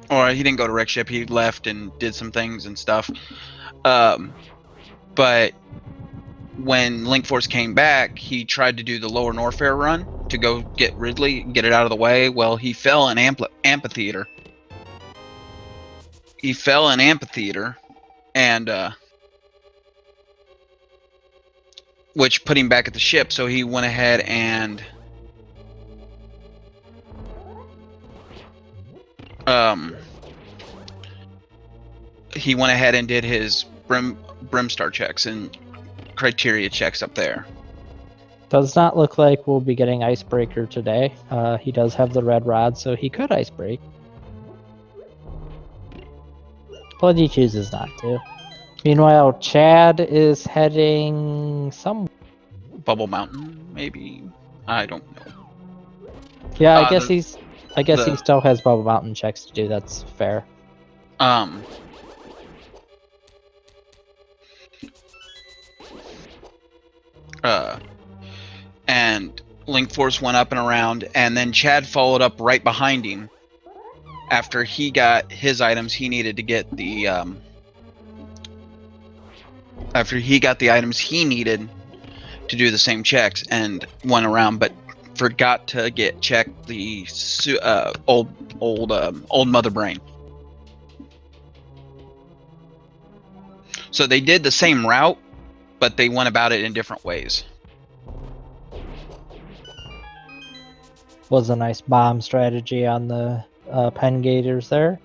or he didn't go to Wreck Ship. He left and did some things and stuff. But when Linkforce came back, he tried to do the Lower Norfair run to go get Ridley, get it out of the way. Well, he fell in amphitheater. He fell in amphitheater, and which put him back at the ship. So he went ahead and did his Brimstar checks and criteria checks up there. Does not look like we'll be getting Icebreaker today. He does have the red rod, so he could Icebreak. But he chooses not to. Meanwhile, Chad is heading some. Bubble Mountain, maybe. I don't know. Yeah, I guess he still has Bubble Mountain checks to do. That's fair. And Linkforce went up and around, and then Chad followed up right behind him. After he got his items, he needed to get the after he got the items he needed to do the same checks, and went around, but forgot to check the old Mother Brain. So they did the same route, but they went about it in different ways. Was a nice bomb strategy on the pen gators there.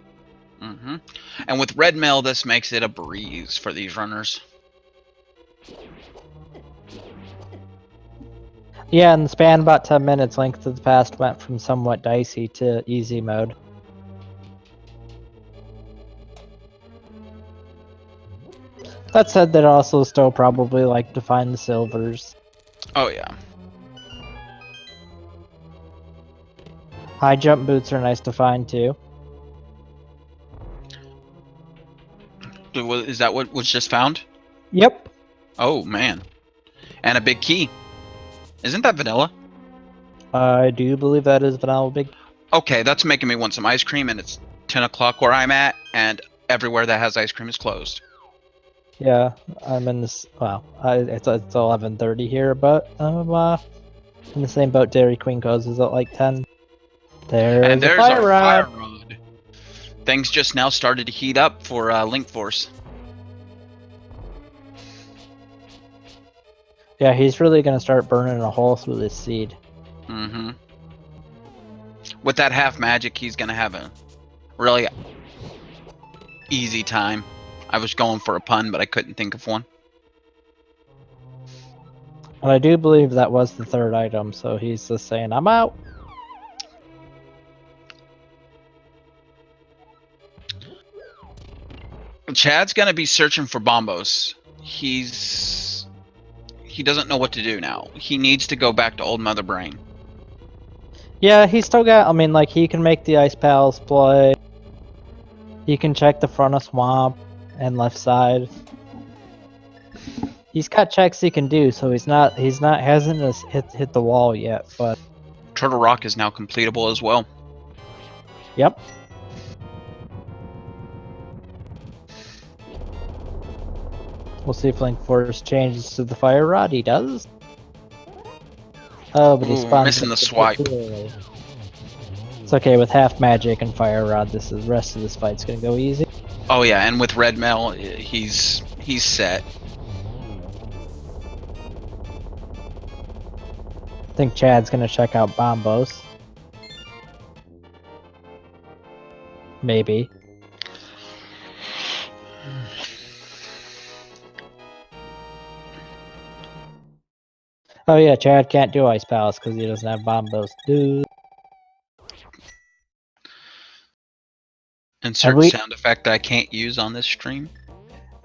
Mm-hmm. And with Red Mail, this makes it a breeze for these runners. Yeah, in the span about 10 minutes, Link to the Past went from somewhat dicey to easy mode. That said, they'd also still probably like to find the silvers. Oh yeah. High jump boots are nice to find too. Is that what was just found? Yep. Oh man. And a big key. Isn't that vanilla? I do believe that is vanilla big. Okay, that's making me want some ice cream, and it's 10 o'clock where I'm at, and everywhere that has ice cream is closed. Yeah, I'm in this. Well, it's 11:30 here, but I'm in the same boat Dairy Queen closes at like 10. And there's a fire our rod. fire rod. Things just now started to heat up for Linkforce. Yeah, he's really gonna start burning a hole through this seed. Mm-hmm. With that half magic, he's gonna have a really easy time. I was going for a pun, but I couldn't think of one. And I do believe that was the third item, so he's just saying, I'm out. Chad's gonna be searching for bombos. He doesn't know what to do now. He needs to go back to Old Mother Brain. Yeah, he's still got, I mean, like, he can make the Ice Palace play. He can check the front of Swamp and left side. He's got checks he can do, so hasn't hit the wall yet, but... Turtle Rock is now completable as well. Yep. We'll see if Linkforce changes to the fire rod. He does. Oh, but he spawns missing the swipe. It's okay, with half magic and fire rod, the rest of this fight's gonna go easy. Oh yeah, and with Red Mail, he's set. I think Chad's gonna check out Bombos. Maybe. Oh yeah, Chad can't do Ice Palace because he doesn't have Bombos. Dude. Insert sound effect that I can't use on this stream.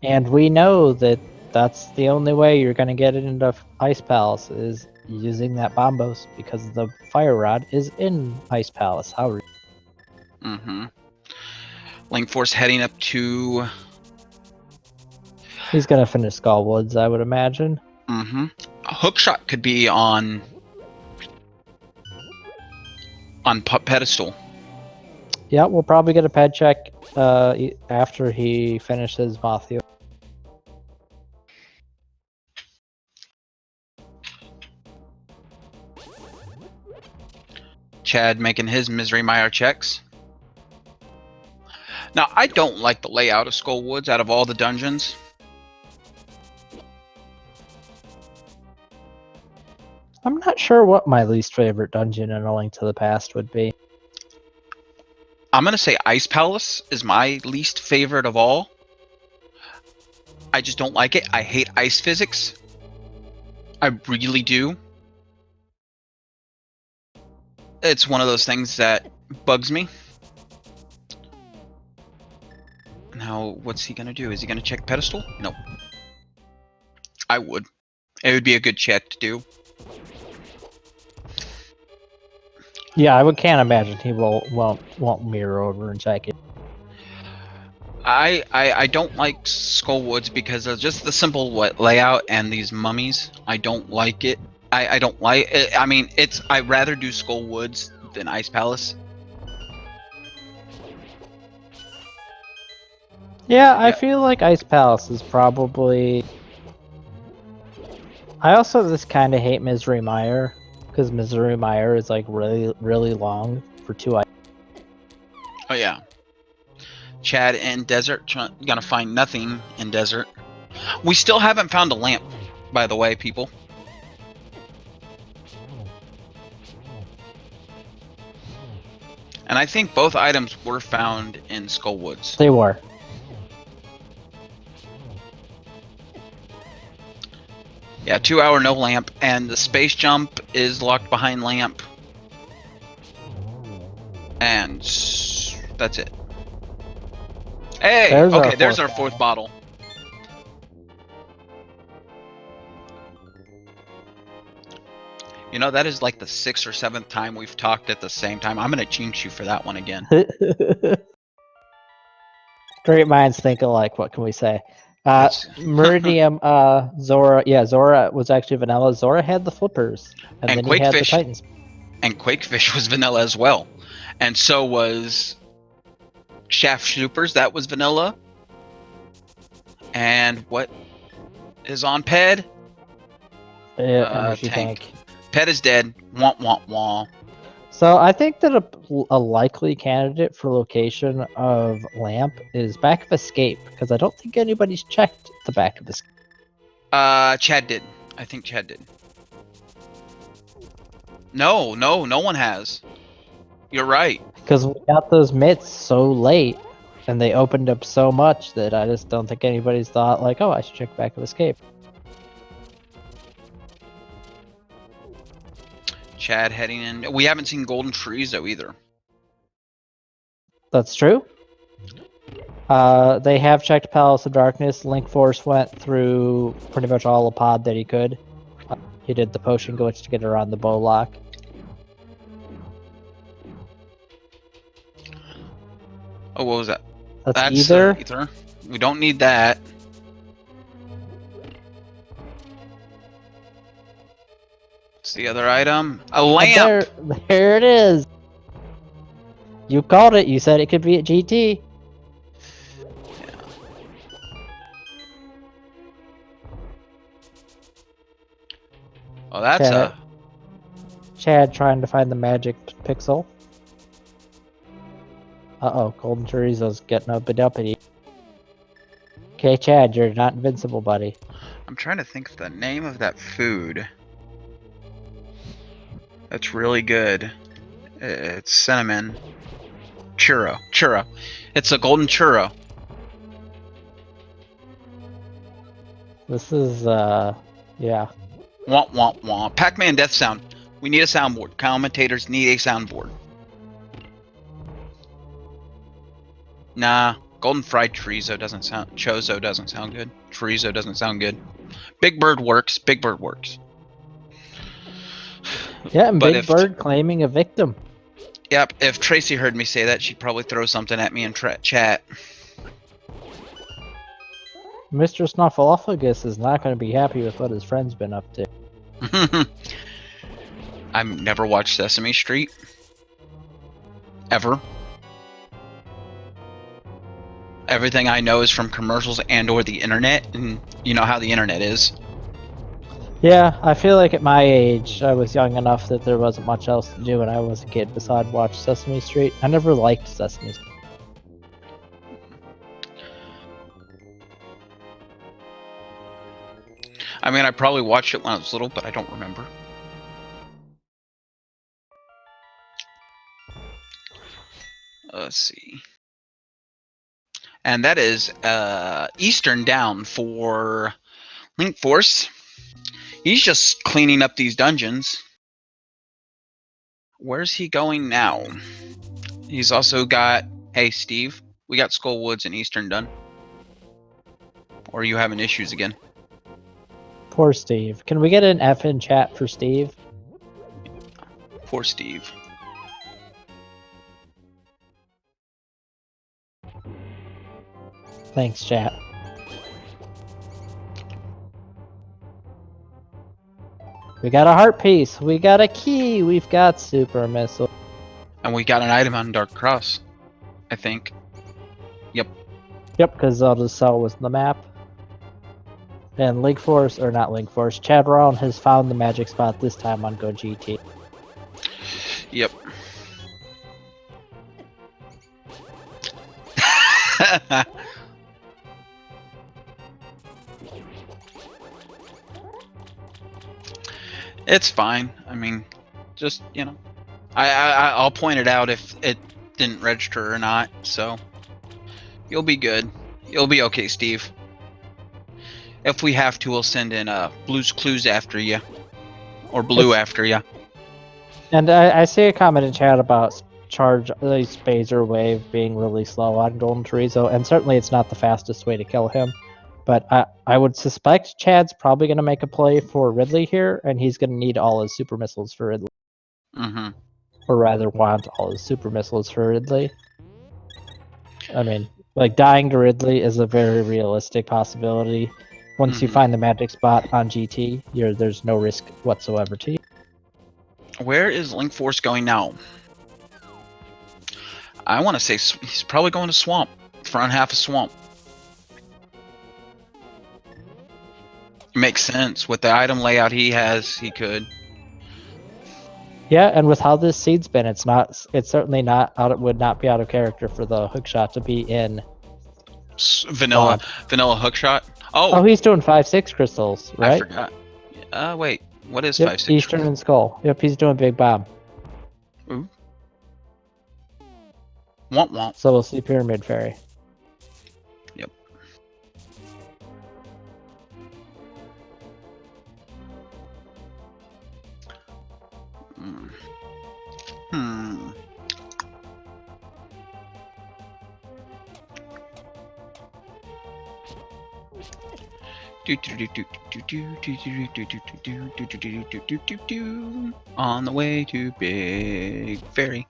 And we know that that's the only way you're gonna get it into Ice Palace is using that Bombos because the fire rod is in Ice Palace. How? Mm-hmm. Linkforce heading up to. He's gonna finish Skull Woods, I would imagine. Mm-hmm. A hookshot could be on on pedestal. Yeah, we'll probably get a ped check after he finishes Mothio. Chad making his Misery Mire checks. Now, I don't like the layout of Skull Woods out of all the dungeons. I'm not sure what my least favorite dungeon in A Link to the Past would be. I'm going to say Ice Palace is my least favorite of all. I just don't like it. I hate ice physics. I really do. It's one of those things that bugs me. Now, what's he going to do? Is he going to check pedestal? No. I would. It would be a good check to do. Yeah, can't imagine he won't mirror over and check it. I don't like Skull Woods because of just the simple layout and these mummies. I don't like it. I don't like it. I mean, I'd rather do Skull Woods than Ice Palace. Yeah, I feel like Ice Palace is probably... I also just kind of hate Misery Mire, because Misery Mire is like really long for 2 items. Oh yeah. Chad in desert, gonna find nothing in desert. We still haven't found a lamp, by the way, people. And I think both items were found in Skull Woods. They were. Yeah, 2 hour no lamp, and the space jump is locked behind lamp. And that's it. Hey! There's our fourth bottle. You know, that is like the 6th or 7th time we've talked at the same time. I'm gonna jinx you for that one again. Great minds think alike, what can we say? Meridium, Zora, yeah, Zora was actually vanilla. Zora had the flippers, and then he had the Titans. And Quakefish was vanilla as well. And so was Shaft Supers, that was vanilla. And what is on Ped? Energy tank. Ped is dead. Wah wah wah. So I think that a likely candidate for location of lamp is back of escape, because I don't think anybody's checked the back of escape. Chad did. I think Chad did. No one has. You're right. Because we got those mitts so late, and they opened up so much that I just don't think anybody's thought like, oh, I should check back of escape. Chad heading in. We haven't seen Golden Trees though either. That's true. They have checked Palace of Darkness. Linkforce went through pretty much all the pod that he could. He did the potion glitch to get around the bow lock. Oh, what was that? That's ether. Ether. We don't need that. What's the other item? A lamp! There it is! You called it. You said it could be at GT. Yeah. Oh, that's Chad trying to find the magic pixel. Uh-oh, Golden Chorizo's getting up and uppity. Okay, Chad, you're not invincible, buddy. I'm trying to think of the name of that food. That's really good. It's cinnamon. Churro. Churro. It's a golden churro. This is, yeah. Womp womp womp. Pac-Man death sound. We need a soundboard. Commentators need a soundboard. Nah. Golden fried chorizo doesn't sound... Chozo doesn't sound good. Chorizo doesn't sound good. Big Bird works. Big Bird works. Yeah, and Big Bird claiming a victim. Yep, if Tracy heard me say that, she'd probably throw something at me in chat. Mr. Snuffleupagus is not going to be happy with what his friend's been up to. I've never watched Sesame Street. ever. Everything I know is from commercials and or the internet, and you know how the internet is. Yeah, I feel like at my age, I was young enough that there wasn't much else to do when I was a kid besides watch Sesame Street. I never liked Sesame Street. I mean, I probably watched it when I was little, but I don't remember. Let's see. And that is Eastern down for Linkforce. He's just cleaning up these dungeons. Where's he going now? He's also got... Hey, Steve, we got Skull Woods and Eastern done. Or are you having issues again? Poor Steve. Can we get an F in chat for Steve? Poor Steve. Thanks, chat. We got a heart piece. We got a key. We've got super missile. And we got an item on Dark Cross, I think. Yep. Yep, because Zelda's cell was in the map. And Linkforce, or not Linkforce, Chadraln has found the magic spot this time on Go GT. Yep. It's fine. I mean, just, you know, I'll point it out if it didn't register or not. So you'll be good. You'll be okay, Steve. If we have to, we'll send in Blue's Clues after you, or Blue after you. And I see a comment in chat about charge Phaser Wave being really slow on Golden Chorizo, and certainly it's not the fastest way to kill him. But I would suspect Chad's probably going to make a play for Ridley here, and he's going to need all his super missiles for Ridley. Mm-hmm. Or rather, want all his super missiles for Ridley. I mean, like, dying to Ridley is a very realistic possibility. Once you find the magic spot on GT, there's no risk whatsoever to you. Where is Linkforce going now? I want to say he's probably going to Swamp. Front half of Swamp. Makes sense. With the item layout he has, he could. Yeah, and with how this seed's been, it's certainly not out. It would not be out of character for the hookshot to be in Vanilla hookshot. Oh, he's doing 5-6 crystals, right? I forgot. Wait. What is 5-6? Eastern and Skull. Yep, he's doing Big Bomb. Ooh. Womp. So we'll see Pyramid Fairy. Yep. On the way to Big Fairy.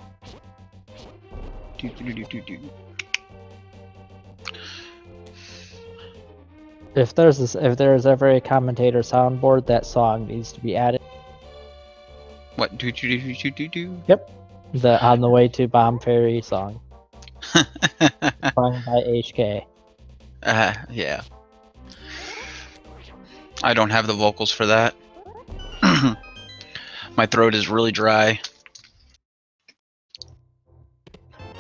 If there's ever a commentator soundboard, that song needs to be added. What? Yep. The On the Way to Bomb Fairy song. Sung by HK. Yeah. I don't have the vocals for that. My throat is really dry.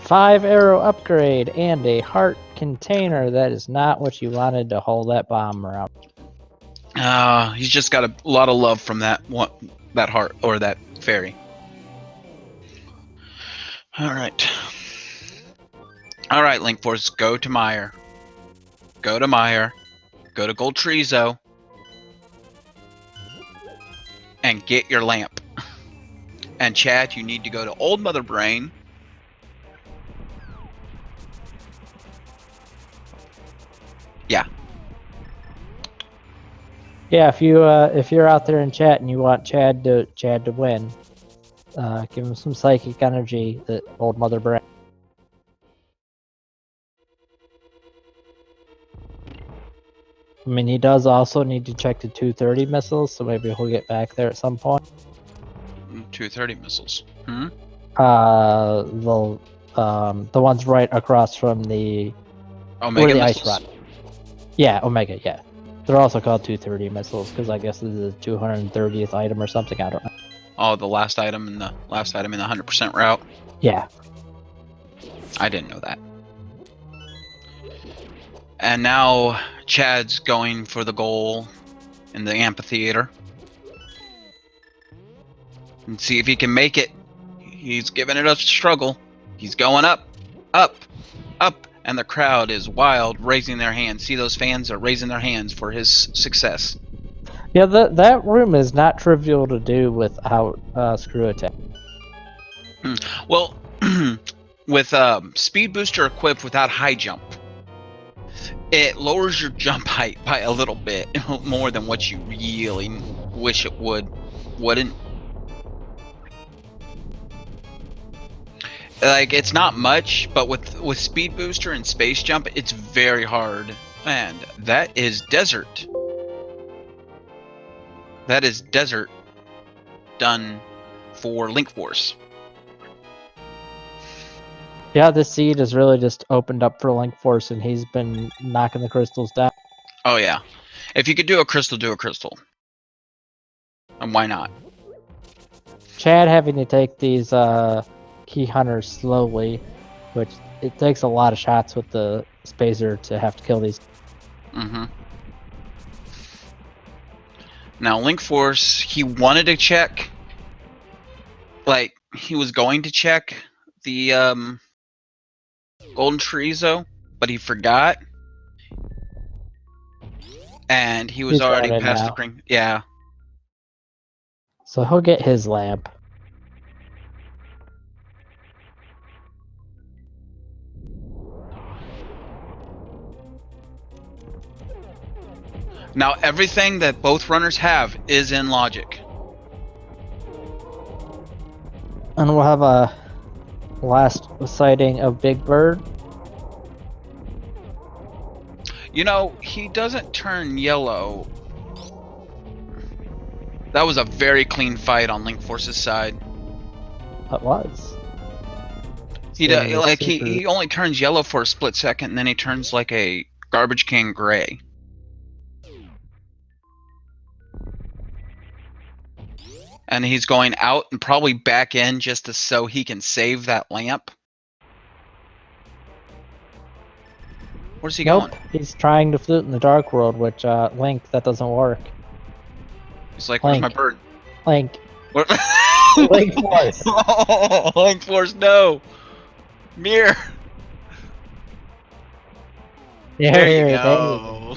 5-arrow upgrade and a heart container. That is not what you wanted to hold that bomb around. He's just got a lot of love from that heart or that fairy. All right, Linkforce, go to Meyer. Go to Gold Chorizo. And get your lamp. And Chad, you need to go to Old Mother Brain. Yeah. Yeah, if you're out there in chat and you want Chad to win, give him some psychic energy that Old Mother Brain. I mean, he does also need to check the 230 missiles, so maybe he'll get back there at some point. 230 missiles. The ones right across from the Omega where the ice missiles? rock. Yeah, Omega. Yeah, they're also called 230 missiles because I guess this is the 230th item or something. I don't know. Oh, the last item in the 100% route. Yeah. I didn't know that. And now Chad's going for the goal in the amphitheater. And see if he can make it. He's giving it a struggle. He's going up, up, up, and the crowd is wild, raising their hands. See, those fans are raising their hands for his success. Yeah, that room is not trivial to do without screw attack. Well, with speed booster equipped without high jump, it lowers your jump height by a little bit more than what you really wish it wouldn't. Like, it's not much, but with speed booster and space jump, it's very hard. And that is desert. That is desert done for Linkforce. Yeah, this seed has really just opened up for Linkforce, and he's been knocking the crystals down. Oh yeah, if you could do a crystal, do a crystal. And why not? Chad having to take these key hunters slowly, which it takes a lot of shots with the spacer to have to kill these. Mm-hmm. Now Linkforce, he wanted to check, like he was going to check the golden chorizo, but he forgot, and he was He's already running past now. the green. Yeah. So he'll get his lamp. Now everything that both runners have is in logic. And we'll have a last sighting of Big Bird. You know, he doesn't turn yellow. That was a very clean fight on Linkforce's side. It was. He only turns yellow for a split second, and then he turns like a garbage can gray. And he's going out and probably back in just so he can save that lamp. Where's he going? He's trying to flute in the dark world, which Link, that doesn't work. He's like, where's my bird? Link. What? Linkforce. Oh, Linkforce, no. Mirror. There you go.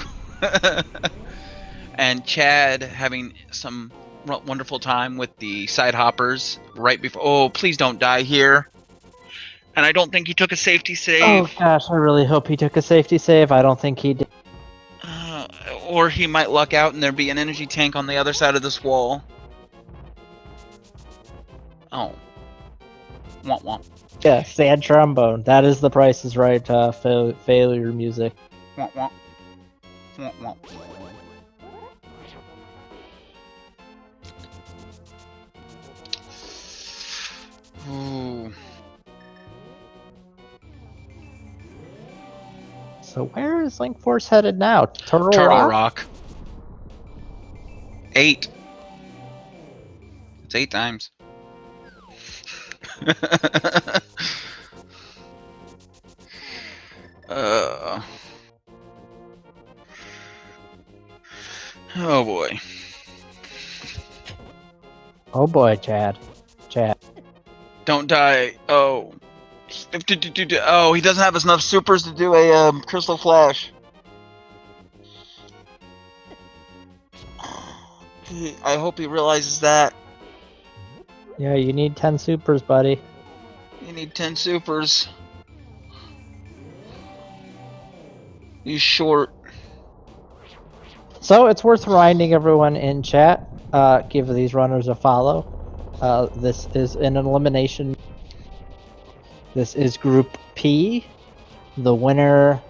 And Chad having some wonderful time with the side hoppers right before. Oh, please don't die here. And I don't think he took a safety save. Oh gosh, I really hope he took a safety save. I don't think he did. Or he might luck out and there be an energy tank on the other side of this wall. Oh. Womp womp. Yeah, sad trombone. That is the Price is Right failure music. Womp womp. Womp womp. Ooh. So where is Linkforce headed now? Turtle Rock? 8. It's 8 times. Oh boy. Oh boy, Chad. Don't die. Oh. Oh, he doesn't have enough supers to do a crystal flash. I hope he realizes that. Yeah, you need 10 supers, buddy. You need 10 supers. He's short. So it's worth reminding everyone in chat, give these runners a follow. This is an elimination. This is Group P. The winner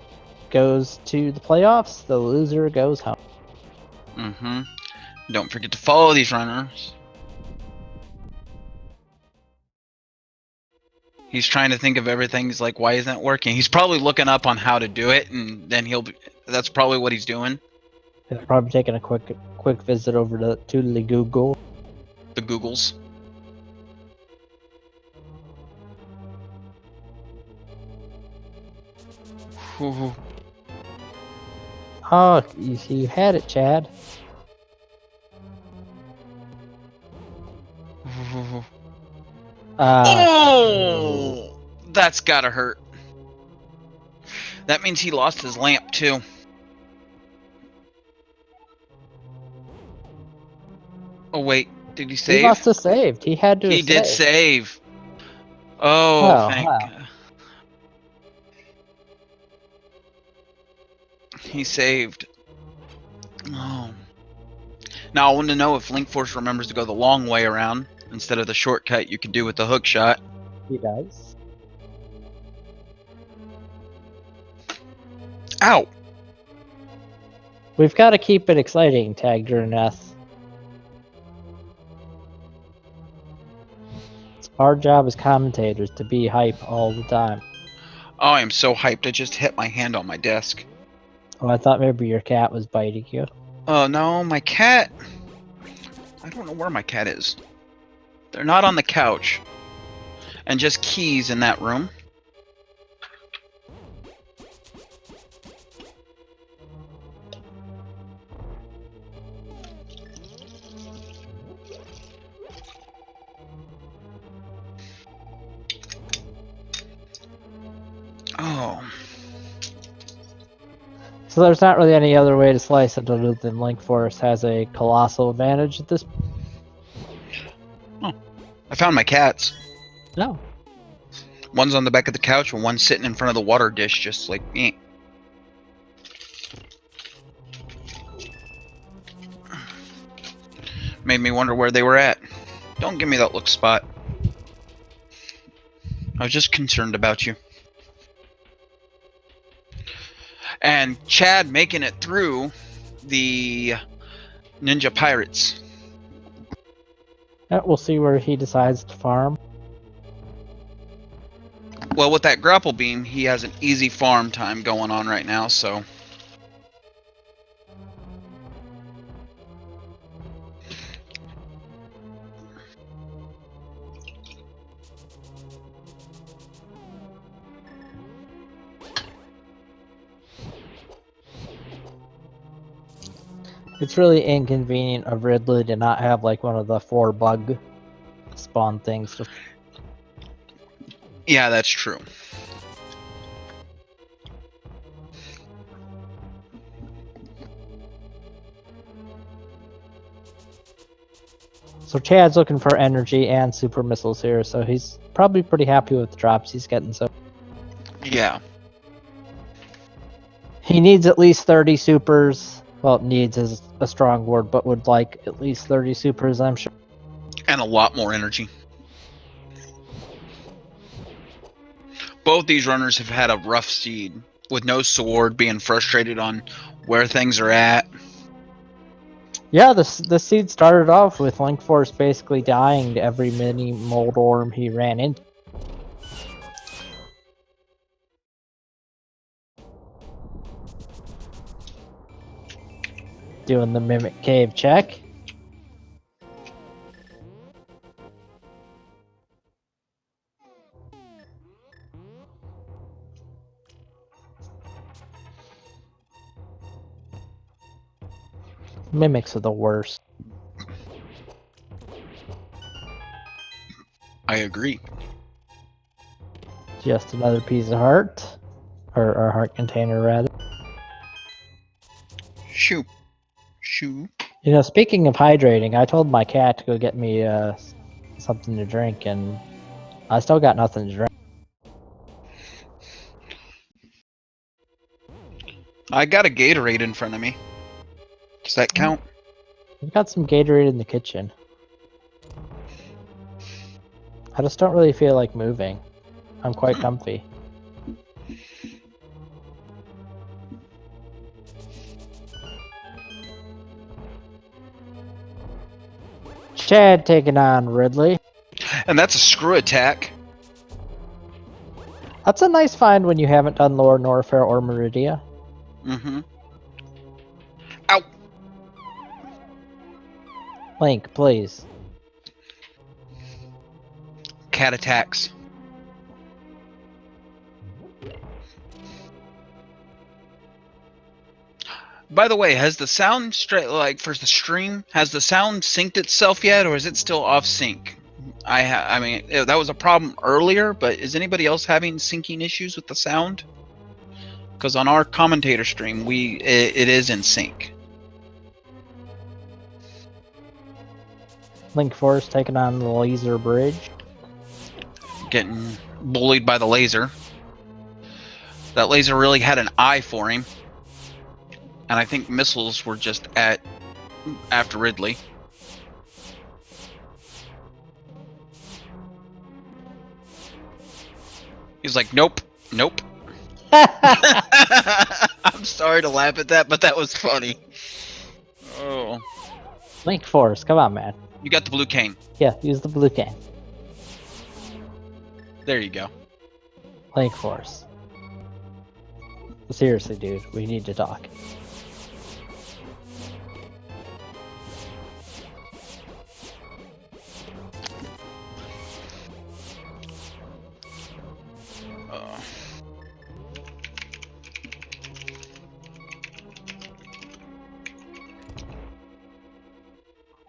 goes to the playoffs. The loser goes home. Mm-hmm. Don't forget to follow these runners. He's trying to think of everything. He's like, why isn't it working? He's probably looking up on how to do it, and then that's probably what he's doing. He's probably taking a quick visit over to the Google. The Googles. Whew. Oh, you had it, Chad. Oh, that's gotta hurt. That means he lost his lamp too. Oh wait, did he save? He must have saved. He had to. He did save. Oh, thank God. He saved. Oh. Now I want to know if Linkforce remembers to go the long way around instead of the shortcut you can do with the hook shot. He does. Ow! We've got to keep it exciting, Chadraln. It's our job as commentators to be hype all the time. Oh, I am so hyped. I just hit my hand on my desk. Oh, I thought maybe your cat was biting you. Oh no, my cat. I don't know where my cat is. They're not on the couch. And just keys in that room. Oh. So there's not really any other way to slice it other than Linkforce has a colossal advantage at this. Oh. I found my cats. No. One's on the back of the couch and one's sitting in front of the water dish just like me. Made me wonder where they were at. Don't give me that look, Spot. I was just concerned about you. And Chad making it through the Ninja Pirates. Yeah, we'll see where he decides to farm. Well, with that grapple beam, he has an easy farm time going on right now, so... It's really inconvenient of Ridley to not have like one of the 4 bug spawn things. Yeah, that's true. So Chad's looking for energy and super missiles here, so he's probably pretty happy with the drops he's getting. So Yeah. he needs at least 30 supers. Well, needs is a strong word, but would like at least 30 supers, I'm sure. And a lot more energy. Both these runners have had a rough seed, with no sword, being frustrated on where things are at. Yeah, the seed started off with Linkforce basically dying to every mini mold orm he ran into. Doing the Mimic Cave check. Mimics are the worst. I agree. Just another piece of heart. Or heart container, rather. Shoo. Shoo. You know, speaking of hydrating, I told my cat to go get me something to drink, and I still got nothing to drink. I got a Gatorade in front of me. Does that count? We've got some Gatorade in the kitchen. I just don't really feel like moving. I'm quite comfy. Chad taking on Ridley. And that's a screw attack. That's a nice find when you haven't done Lower Norfair or Meridia. Mm-hmm. Ow! Link, please. Cat attacks. By the way, has the sound like for the stream, has the sound synced itself yet, or is it still off sync? I mean, that was a problem earlier, but is anybody else having syncing issues with the sound? Because on our commentator stream, it is in sync. Linkforce taking on the laser bridge. Getting bullied by the laser. That laser really had an eye for him. And I think missiles were just after Ridley. He's like, nope, nope. I'm sorry to laugh at that, but that was funny. Oh. Linkforce, come on, man. You got the blue cane. Yeah, use the blue cane. There you go. Linkforce. Seriously, dude, we need to talk.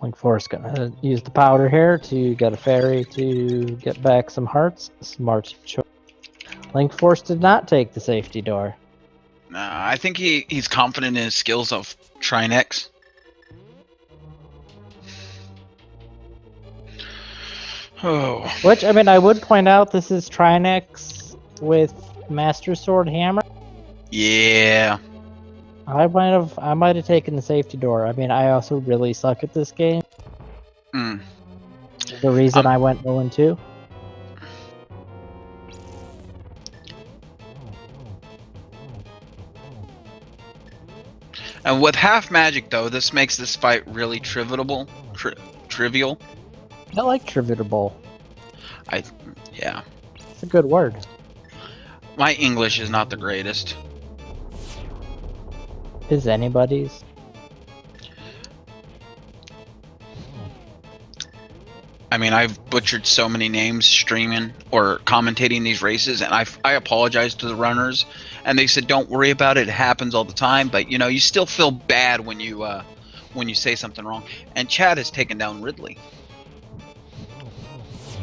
Linkforce gonna use the powder here to get a fairy to get back some hearts. Smart choice. Linkforce did not take the safety door. I think he's confident in his skills of Trinex. Oh. Which, I mean, I would point out this is Trinex with Master Sword Hammer. Yeah. I might have taken the safety door. I mean, I also really suck at this game. Mm. The reason I went 0-2. And with half magic, though, this makes this fight really trivial. Trivial. I like trivial. Yeah. It's a good word. My English is not the greatest. Is anybody's? I mean, I've butchered so many names streaming or commentating these races, and I apologize to the runners, and they said don't worry about it. It happens all the time, but you know, you still feel bad when you say something wrong. And Chad has taken down Ridley.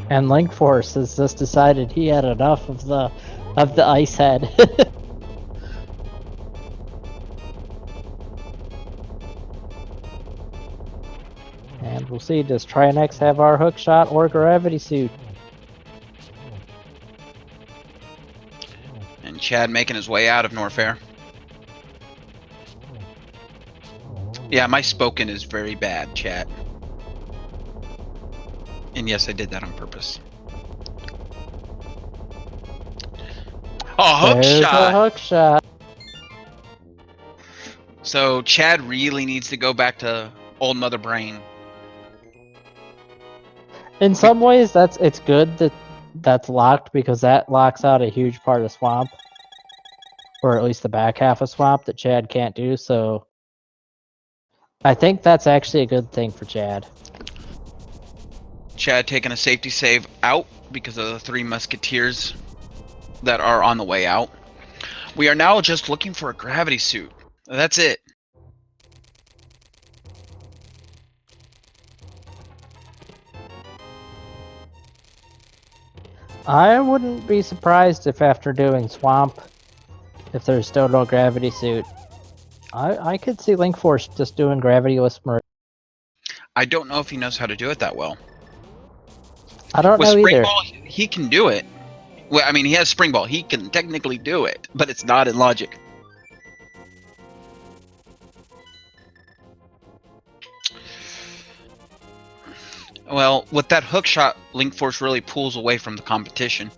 And Linkforce has just decided he had enough of the ice head. And we'll see, does Trinex have our hook shot or gravity suit? And Chad making his way out of Norfair. Yeah, my spoken is very bad, chat. And yes, I did that on purpose. Oh, hook There's shot! a hook shot. So Chad really needs to go back to old Mother Brain. In some ways, it's good that that's locked, because that locks out a huge part of Swamp. Or at least the back half of Swamp that Chad can't do, so I think that's actually a good thing for Chad. Chad taking a safety save out because of the 3 musketeers that are on the way out. We are now just looking for a gravity suit. That's it. I wouldn't be surprised if after doing Swamp, if there's still no gravity suit, I could see Linkforce just doing gravity-less Meridia. I don't know if he knows how to do it that well. I don't With know Spring either. Ball, he can do it. Well, I mean, he has Spring Ball. He can technically do it, but it's not in logic. Well, with that hook shot, Linkforce really pulls away from the competition.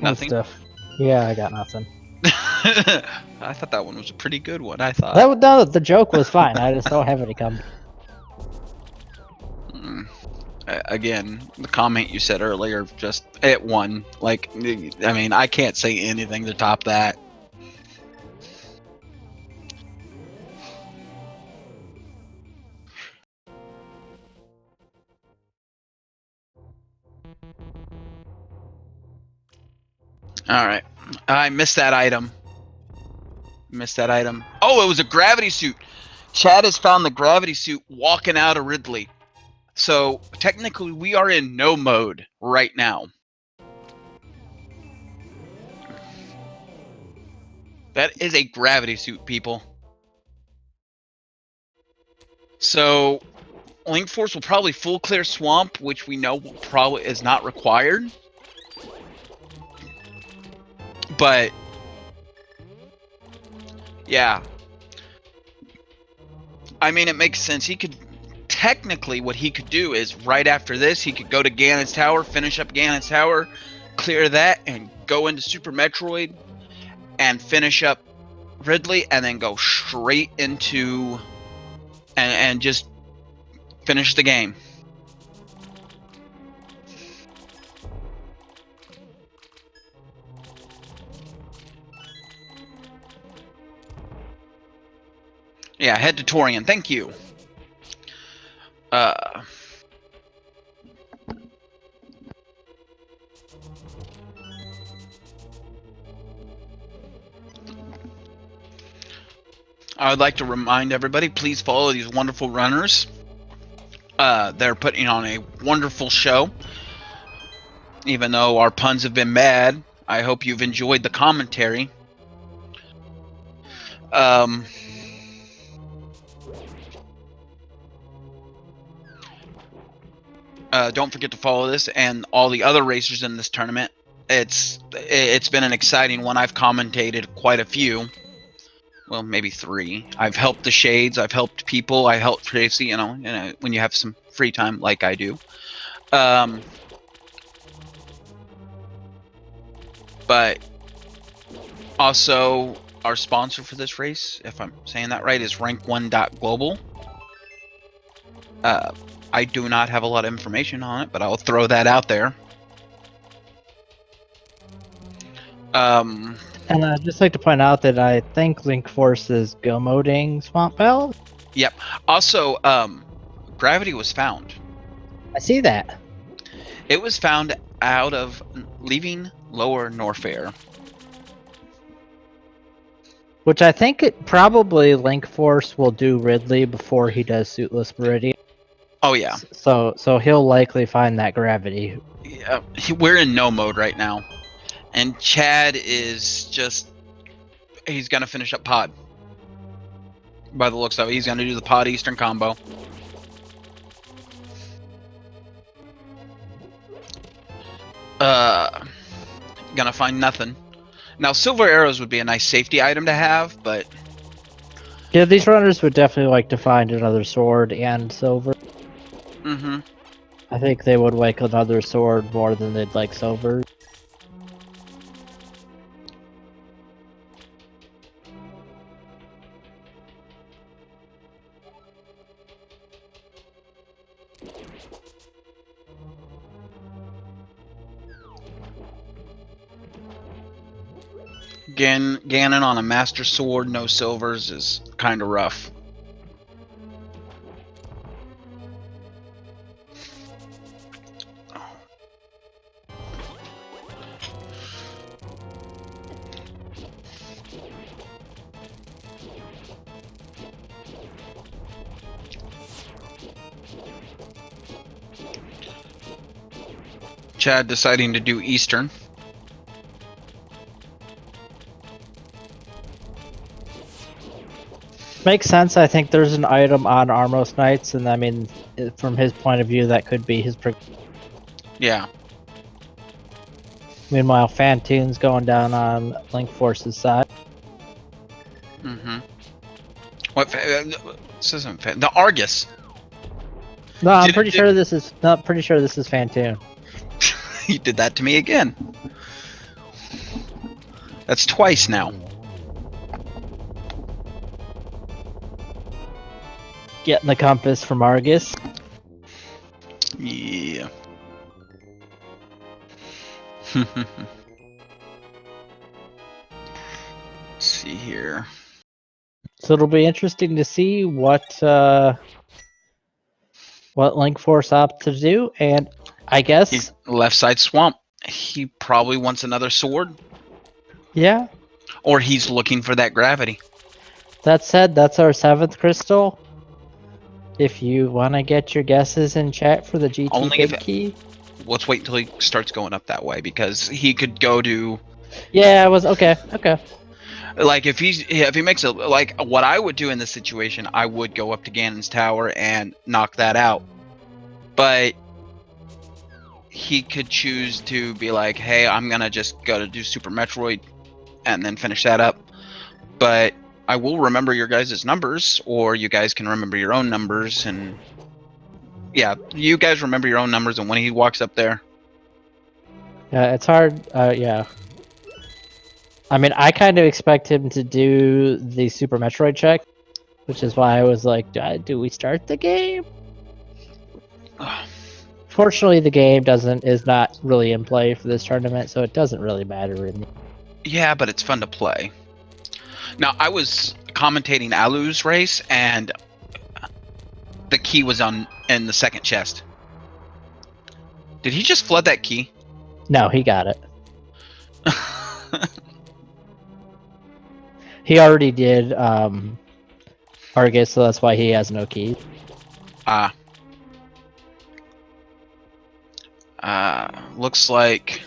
Nothing? Stuff. Yeah, I got nothing. I thought that one was a pretty good one. I thought. No, the joke was fine. I just don't have any come. again, the comment you said earlier, just it won. Like, I mean, I can't say anything to top that. All right, I missed that item. Oh, it was a gravity suit. Chad has found the gravity suit walking out of Ridley. So technically, we are in no mode right now. That is a gravity suit, people. So Linkforce will probably full clear swamp, which we know probably is not required. But yeah, I mean, it makes sense. He could technically, what he could do is right after this, he could go to Ganon's Tower, finish up Ganon's Tower, clear that, and go into Super Metroid and finish up Ridley, and then go straight into and just finish the game. Yeah, head to Torian. Thank you. I would like to remind everybody, please follow these wonderful runners. They're putting on a wonderful show. Even though our puns have been bad, I hope you've enjoyed the commentary. Don't forget to follow this and all the other racers in this tournament. It's been an exciting one. I've commentated quite a few. Well, maybe 3. I've helped the Shades. I've helped people. I helped Tracy. You know, when you have some free time, like I do. But also, our sponsor for this race, if I'm saying that right, is rank1.global. I do not have a lot of information on it, but I'll throw that out there. And I'd just like to point out that I think Linkforce is go moding Swamp Bell. Yep. Also, gravity was found. I see that. It was found out of leaving Lower Norfair. Which I think it probably Linkforce will do Ridley before he does Suitless Meridian. Oh yeah. So he'll likely find that gravity. Yeah, we're in no mode right now. And Chad is just... he's going to finish up Pod. By the looks of it, he's going to do the Pod Eastern combo. Gonna find nothing. Now, silver arrows would be a nice safety item to have, but... yeah, these runners would definitely like to find another sword and silver. Mm-hmm. I think they would like another sword more than they'd like silver. Ganon on a Master Sword, no silvers, is kind of rough. Chad deciding to do Eastern. Makes sense. I think there's an item on Armos Knights, and I mean, from his point of view, that could be his. Yeah. Meanwhile, Fantoon's going down on Linkforce's side. Mm-hmm. What? This isn't the Argus. No, I'm pretty sure this is. Not pretty sure this is Fantoon. You did that to me again. That's twice now. Getting the compass from Argus. Yeah. Let's see here. So it'll be interesting to see what Linkforce opts to do, and I guess He's left side swamp. He probably wants another sword, yeah. or he's looking for that gravity. That said, that's our 7th crystal. If you want to get your guesses in chat for the GT Only big if key. Let's wait until he starts going up that way, because he could go to, Yeah, it was okay. Okay. like, if he makes a, like, what I would do in this situation, I would go up to Ganon's tower and knock that out. But he could choose to be like, hey, I'm gonna just go to do Super Metroid and then finish that up. But I will remember your guys' numbers, or you guys can remember your own numbers, and yeah, you guys remember your own numbers, and when he walks up there. Yeah, it's hard. Yeah. I mean, I kind of expect him to do the Super Metroid check, which is why I was like, do we start the game? Fortunately, the game is not really in play for this tournament, so it doesn't really matter. Yeah, but it's fun to play. Now, I was commentating Alu's race, and the key was in the second chest. Did he just flood that key? No, he got it. He already did Argus, so that's why he has no key. Looks like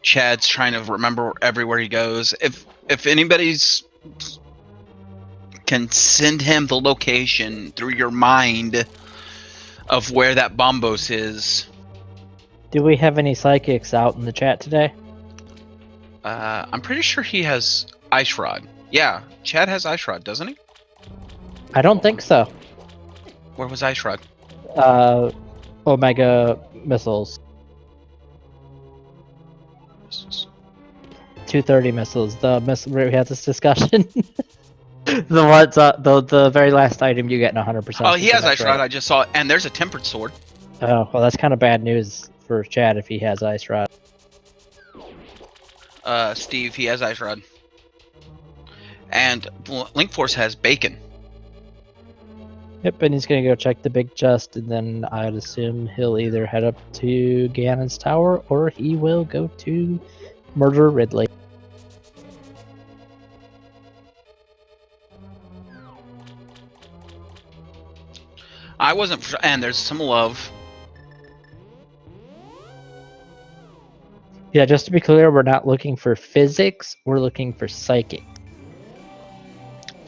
Chad's trying to remember everywhere he goes. If anybody's can send him the location through your mind of where that Bombos is. Do we have any psychics out in the chat today? I'm pretty sure he has Ice Rod. Yeah, Chad has Ice Rod, doesn't he? I don't think so. Where was Ice Rod? Omega missiles. 230 missiles. The missile we had this discussion. The ones, the very last item you get in 100%. Oh, he has Ice Rod. I just saw it. And there's a tempered sword. Oh, well, that's kind of bad news for Chad if he has Ice Rod. Steve, he has Ice Rod. And Linkforce has bacon. Yep, and he's gonna go check the big chest, and then I'd assume he'll either head up to Ganon's tower or he will go to murder Ridley. I wasn't, and there's some love. Yeah, just to be clear, we're not looking for physics, we're looking for psychic.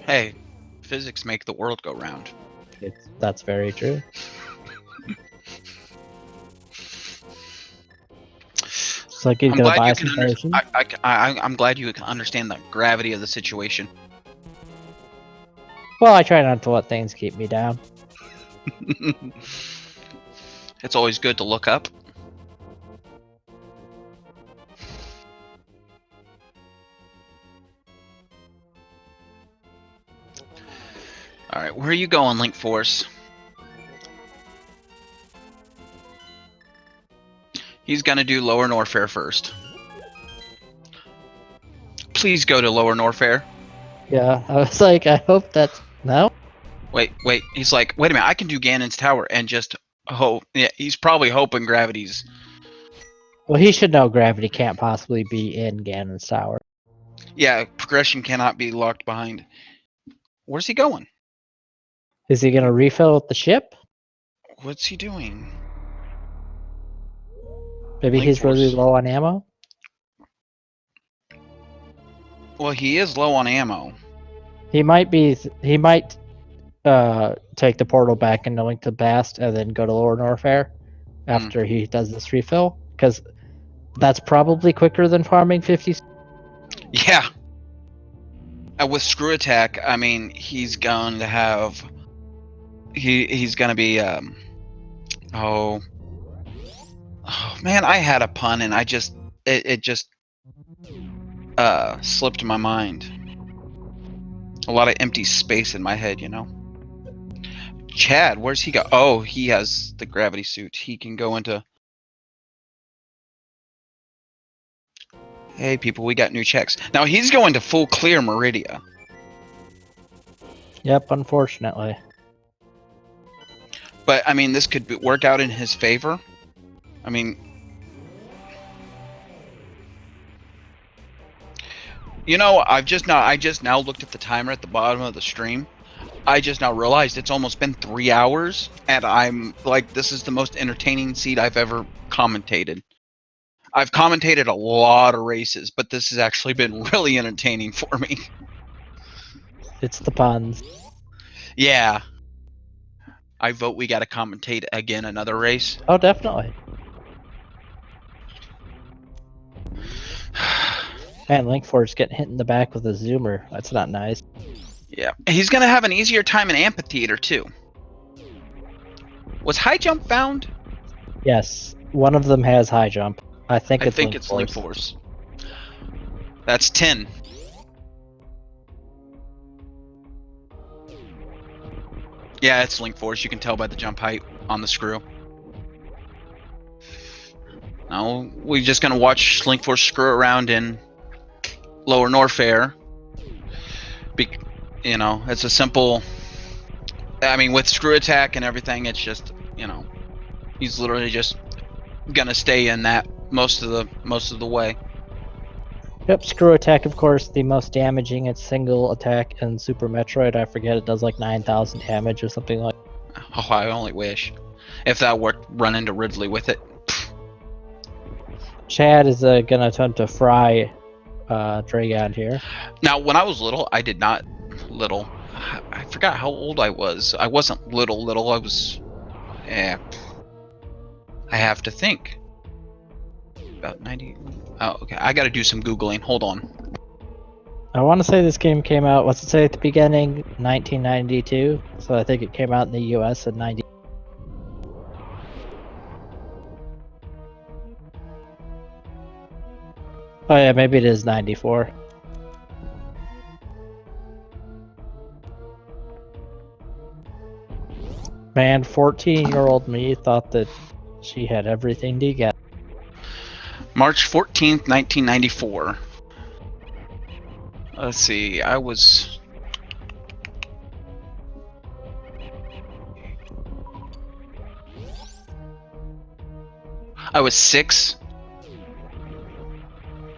Hey, physics make the world go round. That's very true. So like he's gonna buy some potions. I'm glad you can understand the gravity of the situation. Well, I try not to let things keep me down. It's always good to look up. Alright, where are you going, Linkforce? He's gonna do Lower Norfair first. Please go to Lower Norfair. Yeah, I was like, I hope that's... No? Wait. He's like, wait a minute, I can do Ganon's tower and just hope. Yeah, he's probably hoping gravity's... Well, he should know gravity can't possibly be in Ganon's tower. Yeah, progression cannot be locked behind. Where's he going? Is he gonna refill the ship? What's he doing? Maybe he's really Linkforce. low on ammo? Well, he is low on ammo. He might be... He might take the portal back into Link to Bast and then go to Lower Norfair after he does this refill, because that's probably quicker than farming 50. Yeah. With Screw Attack, I mean, he's going to have... He's going to be... Oh, man, I had a pun and I just... It just... slipped my mind. A lot of empty space in my head, you know? Chad, where's he go? Oh, he has the gravity suit. He can go into... Hey, people, we got new checks. Now he's going to full clear Meridia. Yep, unfortunately. But, I mean, this could work out in his favor. I mean... You know, I just now looked at the timer at the bottom of the stream. I just now realized it's almost been 3 hours, and I'm like, this is the most entertaining seed I've ever commentated. I've commentated a lot of races, but this has actually been really entertaining for me. It's the puns. Yeah. I vote we gotta commentate again another race. Oh, definitely. Man, Linkforce getting hit in the back with a zoomer. That's not nice. Yeah. He's gonna have an easier time in amphitheater too. Was high jump found? Yes, one of them has high jump. I think it's Linkforce. That's 10. Yeah, it's Linkforce. You can tell by the jump height on the screw. Now we're just gonna watch Linkforce screw around in Lower Norfair. You know, it's a simple. I mean, with screw attack and everything, it's just, you know, he's literally just gonna stay in that most of the way. Yep, screw attack, of course, the most damaging. It's single attack in Super Metroid. I forget, it does like 9,000 damage or something like. Oh, I only wish. If that worked, run into Ridley with it. Chad is gonna attempt to fry Dragon here. Now, when I was little, I did not little. I forgot how old I was. I wasn't little. I was. I have to think. About 90. Oh, okay. I gotta do some Googling. Hold on. I want to say this game came out, what's it say at the beginning? 1992. So I think it came out in the US in 90. Oh yeah, maybe it is 94. Man, 14-year-old me thought that she had everything to get. March 14th, 1994. Let's see. I was 6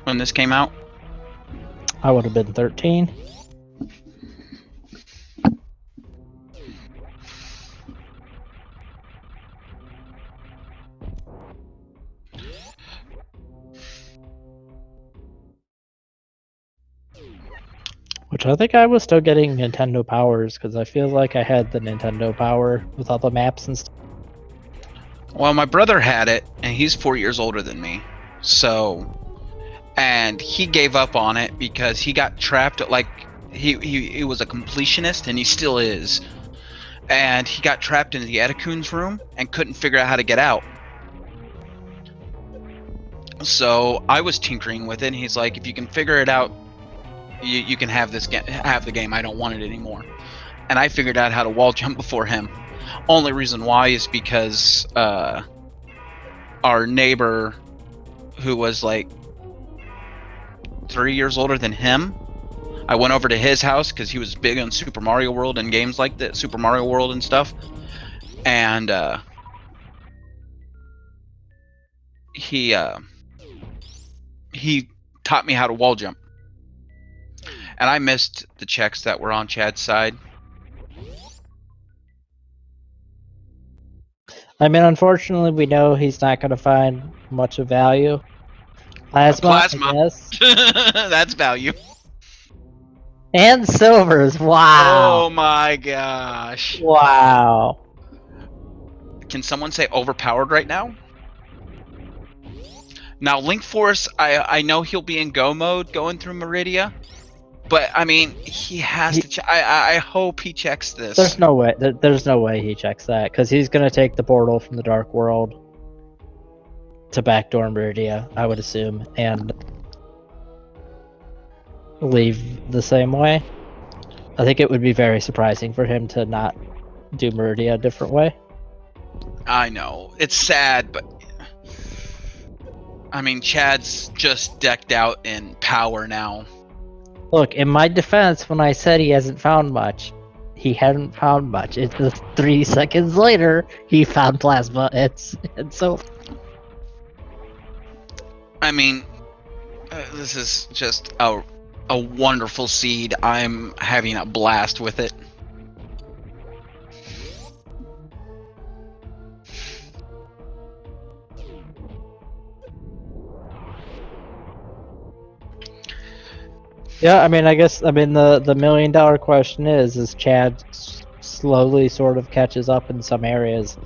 when this came out. I would have been 13. Which I think I was still getting Nintendo powers, because I feel like I had the Nintendo power with all the maps and stuff. Well, my brother had it, and he's 4 years older than me. So, and he gave up on it because he got trapped at, like, he was a completionist, and he still is. And he got trapped in the Edekun's room and couldn't figure out how to get out. So I was tinkering with it, and he's like, if you can figure it out, you can have the game. I don't want it anymore. And I figured out how to wall jump before him. Only reason why is because our neighbor, who was like 3 years older than him, I went over to his house because he was big on Super Mario World and games like that, Super Mario World and stuff. And he taught me how to wall jump. And I missed the checks that were on Chad's side. I mean, unfortunately, we know he's not going to find much of value. Plasma. I guess. That's value. And silvers, wow. Oh my gosh. Wow. Can someone say overpowered right now? Now, Linkforce, I know he'll be in go mode going through Meridia. But I mean, he has to. I hope he checks this. There's no way. There's no way he checks that, because he's gonna take the portal from the Dark World to backdoor Meridia, I would assume, and leave the same way. I think it would be very surprising for him to not do Meridia a different way. I know it's sad, but I mean, Chad's just decked out in power now. Look, in my defense, when I said he hasn't found much, he hadn't found much. It's just 3 seconds later he found plasma. And so I mean, this is just a wonderful seed. I'm having a blast with it. yeah, I mean, I guess the $1 million question is Chad slowly sort of catches up in some areas.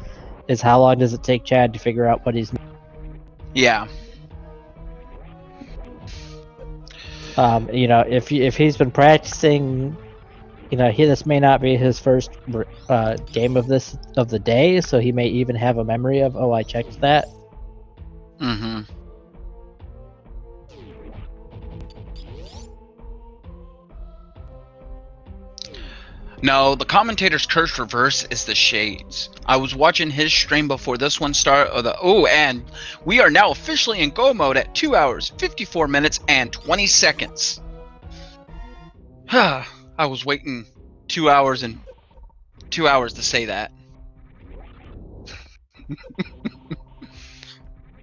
Is how long does it take Chad to figure out what he's Yeah. you know, if he's been practicing, you know, this may not be his first game of the day, so he may even have a memory of, oh, I checked that. Mm-hmm. No, the commentator's curse reverse is the Shades. I was watching his stream before this one started. And we are now officially in go mode at 2 hours, 54 minutes, and 20 seconds. I was waiting 2 hours to say that.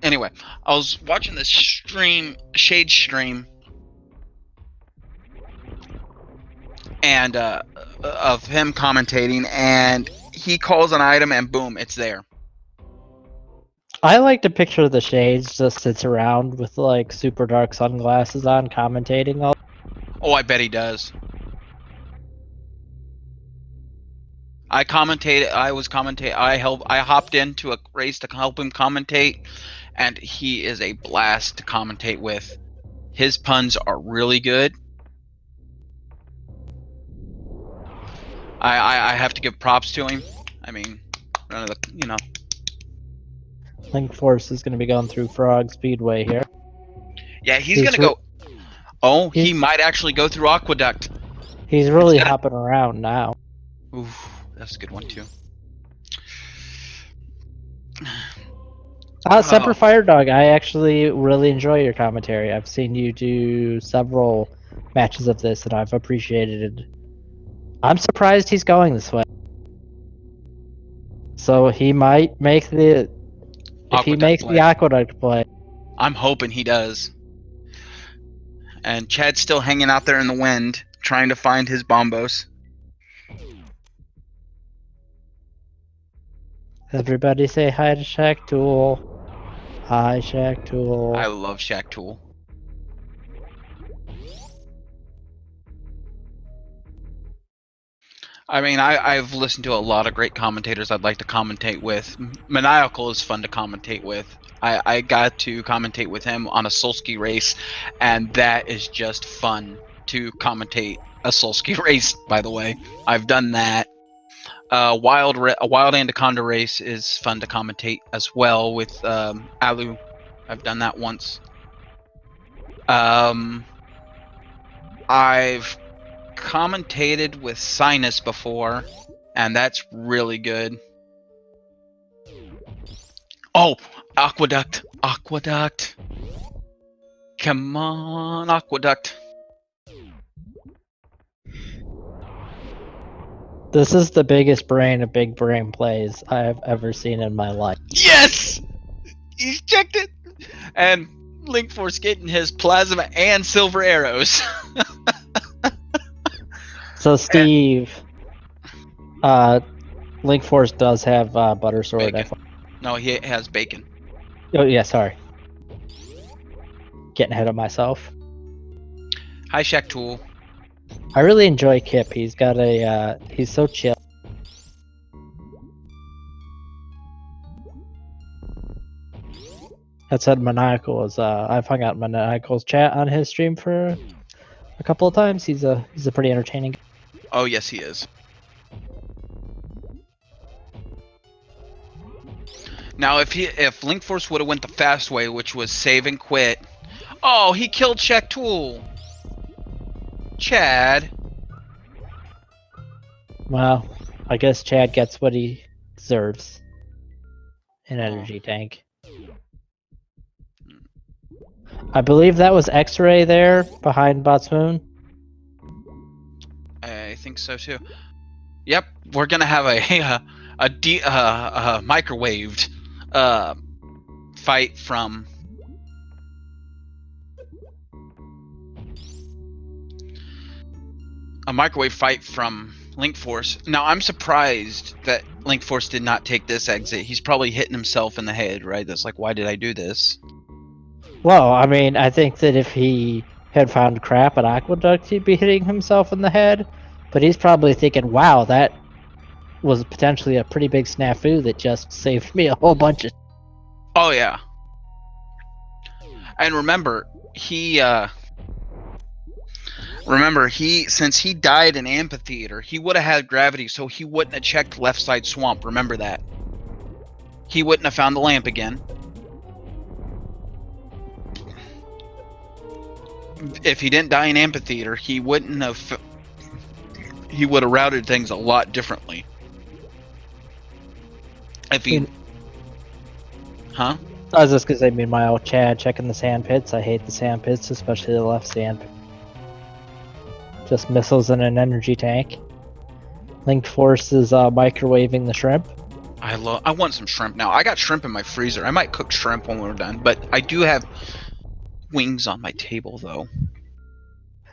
Anyway, I was watching this stream, Shade stream, and of him commentating, and he calls an item, and boom, it's there. I like to picture the Shades just sits around with like super dark sunglasses on, commentating all. Oh, I bet he does. I hopped into a race to help him commentate, and he is a blast to commentate with. His puns are really good. I have to give props to him. I mean, you know. Linkforce is going to be going through Frog Speedway here. Yeah, he's gonna go. Oh, he might actually go through Aqueduct. He's really hopping around now. Oof, that's a good one too. Semper Fire Dog, I actually really enjoy your commentary. I've seen you do several matches of this, and I've appreciated it. I'm surprised he's going this way. So he might make the... If he makes the Aqueduct play. I'm hoping he does. And Chad's still hanging out there in the wind, trying to find his bombos. Everybody say hi to Shack Tool. Hi, Shack Tool. I love Shack Tool. I mean, I've listened to a lot of great commentators I'd like to commentate with. Maniacal is fun to commentate with. I got to commentate with him on a Solski race, and that is just fun to commentate a Solski race, by the way. I've done that. A Wild Anaconda race is fun to commentate as well with Alu. I've done that once. I've commentated with Sinus before, and that's really good. Oh, Aqueduct. Come on, Aqueduct. This is the biggest brain of big brain plays I have ever seen in my life. Yes! He's checked it! And Linkforce getting his plasma and silver arrows. So Steve, Linkforce does have butter sword. No, he has bacon. Oh yeah, sorry. Getting ahead of myself. Hi, Shack Tool. I really enjoy Kip. He's got he's so chill. That said, Maniacal is I've hung out in Maniacal's chat on his stream for a couple of times. He's a pretty entertaining. Oh yes, he is. Now, if Linkforce would have went the fast way, which was save and quit. Oh, he killed Shack Tool. Chad. Well, I guess Chad gets what he deserves. An energy tank. I believe that was X-Ray there behind Botsmoon. I think so too. Yep, we're gonna have a microwaved fight from Linkforce. Now I'm surprised that Linkforce did not take this exit. He's probably hitting himself in the head, right? That's like, why did I do this? Well, I mean, I think that if he had found crap at Aqueduct, he'd be hitting himself in the head. But he's probably thinking, wow, that was potentially a pretty big snafu that just saved me a whole bunch of... Oh yeah. And remember, since he died in amphitheater, he would have had gravity, so he wouldn't have checked left side swamp. Remember that. He wouldn't have found the lamp again. If he didn't die in amphitheater, he wouldn't have. He would have routed things a lot differently. If he, huh? I was just gonna say, meanwhile, Chad checking the sand pits. I hate the sand pits, especially the left sand pit. Just missiles in an energy tank. Linkforce is microwaving the shrimp. I want some shrimp now. I got shrimp in my freezer. I might cook shrimp when we're done, but I do have wings on my table though.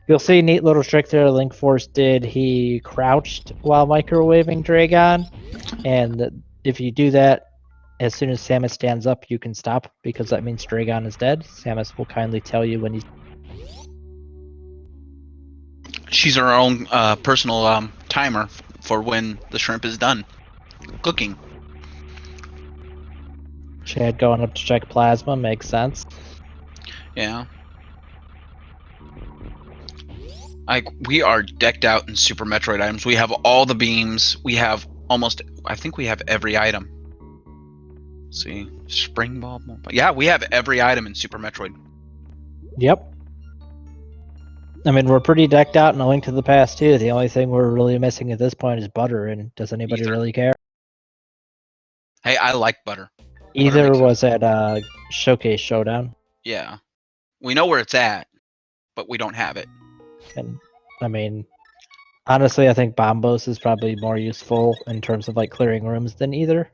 You'll see a neat little trick there Linkforce did. He crouched while microwaving Dragon, and if you do that, as soon as Samus stands up, you can stop, because that means Dragon is dead. Samus will kindly tell you when he's... She's her own personal timer for when the shrimp is done cooking. Chad going up to check plasma makes sense. Yeah. We are decked out in Super Metroid items. We have all the beams. We have I think we have every item. Let's see, spring ball. Yeah, we have every item in Super Metroid. Yep. I mean, we're pretty decked out in A Link to the Past too. The only thing we're really missing at this point is butter, and does anybody really care? Hey, I like butter. Either was at Showcase Showdown. Yeah. We know where it's at, but we don't have it. And, I mean, honestly, I think Bombos is probably more useful in terms of, like, clearing rooms than either.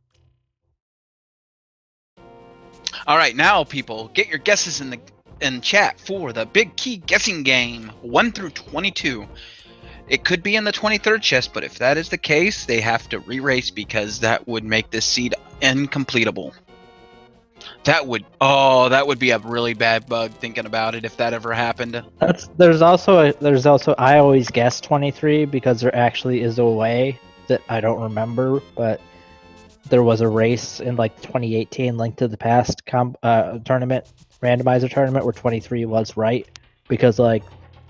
Alright, now, people, get your guesses in chat for the Big Key Guessing Game, 1 through 22. It could be in the 23rd chest, but if that is the case, they have to re-race, because that would make this seed incompletable. That would be a really bad bug thinking about it if that ever happened. There's also I always guess 23 because there actually is a way that I don't remember, but there was a race in like 2018 Link to the Past tournament, randomizer tournament, where 23 was right, because like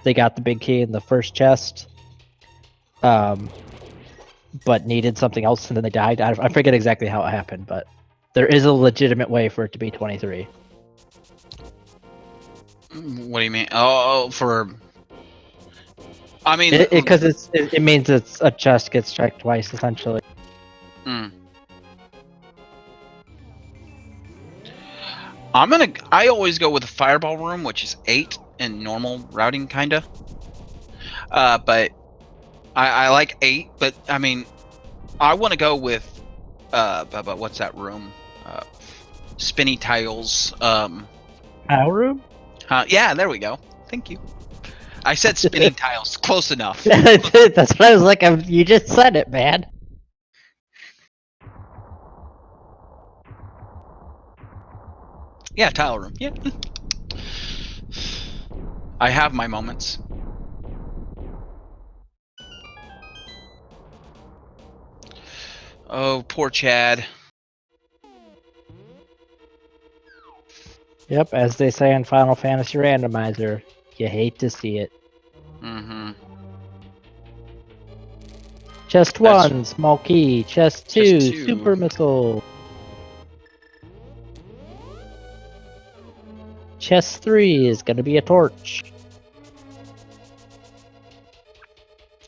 they got the big key in the first chest, but needed something else and then they died. I forget exactly how it happened, but there is a legitimate way for it to be 23. What do you mean? Oh, I mean, because it means it's a chest gets checked twice essentially. I always go with a fireball room, which is 8 in normal routing, kinda. But I like 8, but I mean, I want to go with what's that room? Spinny tiles. Tile room? Yeah, there we go. Thank you. I said spinning tiles. Close enough. That's what I was like. You just said it, man. Yeah, tile room. Yeah. I have my moments. Oh, poor Chad. Yep, as they say in Final Fantasy Randomizer, you hate to see it. Chest 1, small key. Chest 2, super missile. Chest 3 is gonna be a torch.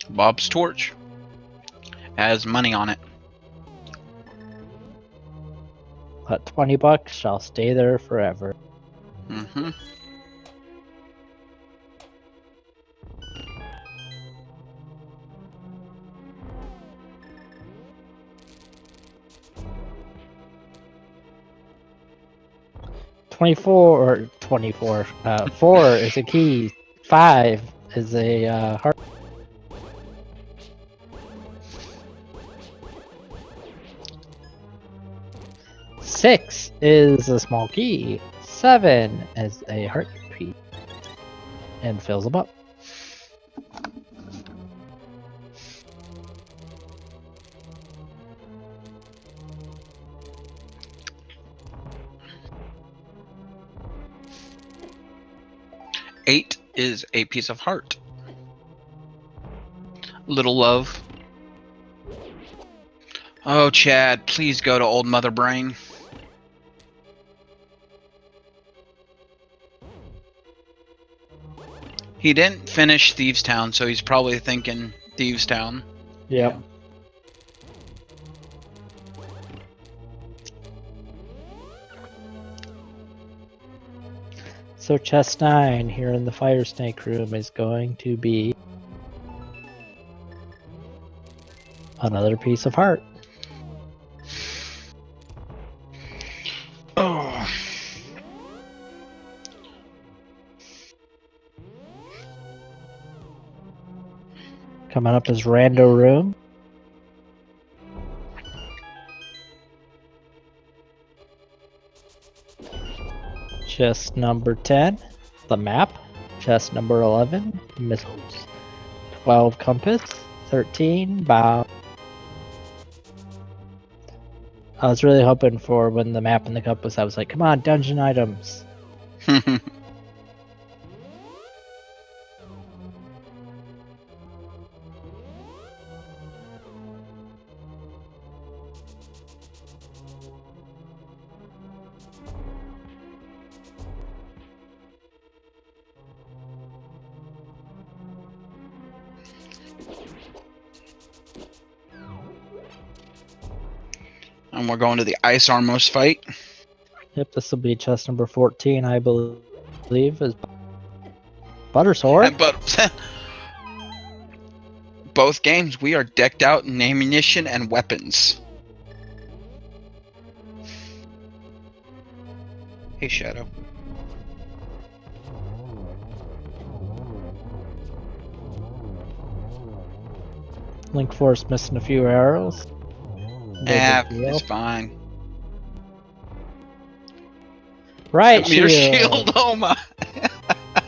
Bob's torch has money on it. At $20, I'll stay there forever. 24 or 24. 4 is a key. 5 is a heart. 6 is a small key. 7 is a heartbeat. And fills them up. Eight is a piece of heart. Little love. Oh, Chad, please go to old Mother Brain. He didn't finish Thieves Town, so he's probably thinking Thieves Town. Yep. So chest 9 here in the fire snake room is going to be another piece of heart. Oh. Coming up is Rando Room. Chest number 10, the map. Chest number 11, missiles. 12, compass. 13, bow. I was really hoping for when the map and the compass, I was like, come on, dungeon items. And we're going to the Ice Armos fight. Yep, this will be chest number 14, I believe, is Buttersword. But both games, we are decked out in ammunition and weapons. Hey, Shadow. Linkforce missing a few arrows. It's fine. Right Meter shield. shield, oh my.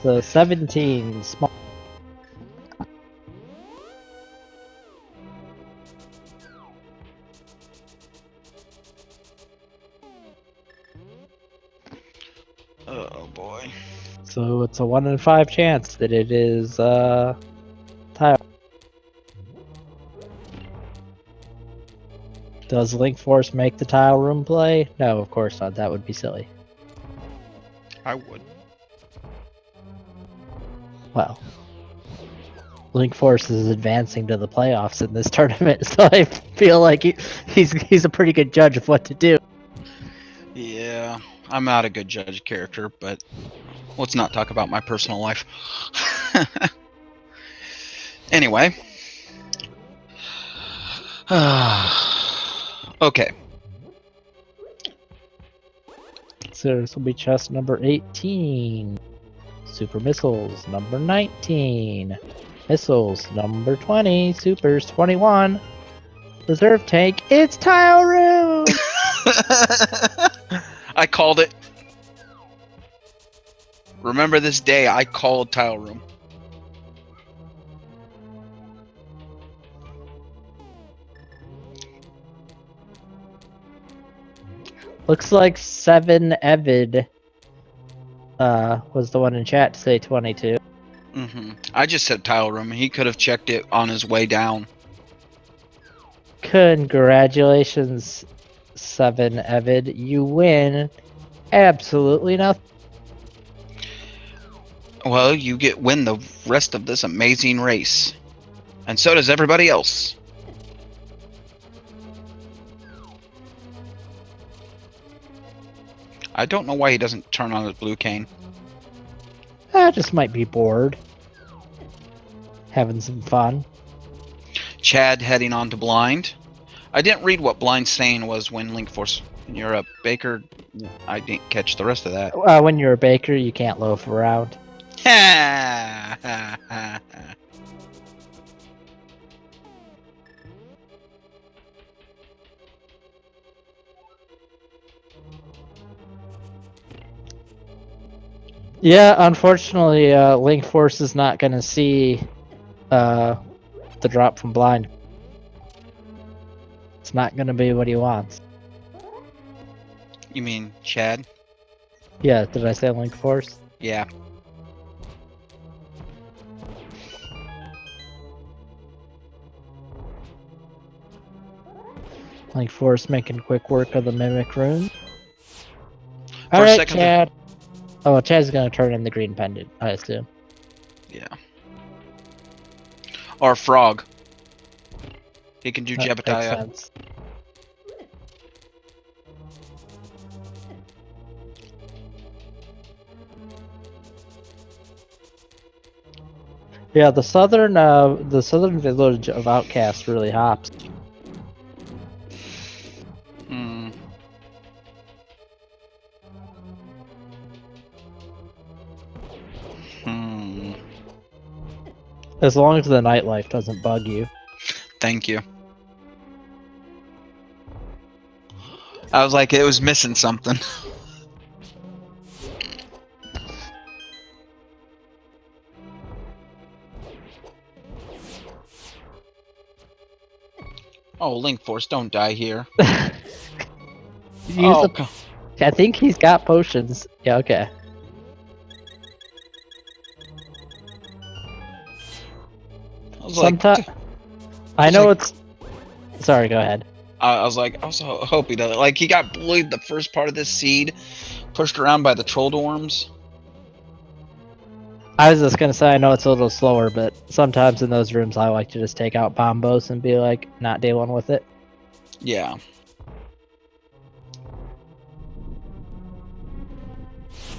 So 17, small. Oh boy. So it's a 1 in 5 chance that it is tile. Does Linkforce make the tile room play? No, of course not. That would be silly. I would. Well, Linkforce is advancing to the playoffs in this tournament, so I feel like he's a pretty good judge of what to do. Yeah, I'm not a good judge character, but let's not talk about my personal life. Anyway. Okay. So this will be chest number 18. Super missiles number 19. Missiles number 20. Supers 21. Reserve tank. It's tile room. I called it. Remember this day, I called tile room. Looks like 7 Evid was the one in chat to say 22. I just said tile room. He could have checked it on his way down. Congratulations, 7 Evid. You win absolutely nothing. Well, you win the rest of this amazing race. And so does everybody else. I don't know why he doesn't turn on his blue cane. I just might be bored. Having some fun. Chad heading on to blind. I didn't read what blind saying was when Linkforce You're a baker. I didn't catch the rest of that. When you're a baker, you can't loaf around. Ha, ha, ha, ha. Yeah, unfortunately, Linkforce is not going to see the drop from blind. It's not going to be what he wants. You mean Chad? Yeah, did I say Linkforce? Yeah. Linkforce making quick work of the Mimic Rune. For a Alright, second Chad. Oh, Chad's going to turn in the green pendant, I assume. Yeah. Or Frog. He can do That makes Jebediah. sense. Yeah, the southern village of Outcast really hops. Hmm. Hmm. As long as the nightlife doesn't bug you. Thank you. I was like, it was missing something. Oh, Linkforce, don't die here. Use Oh, I think he's got potions. Yeah, okay. I was like, Sometimes I was know like- it's. Sorry, go ahead. I was like, I was hoping that, like, he got bullied the first part of this seed, pushed around by the troll dorms. I was just gonna say I know it's a little slower, but sometimes in those rooms I like to just take out bombos and be like, not dealing with it. Yeah.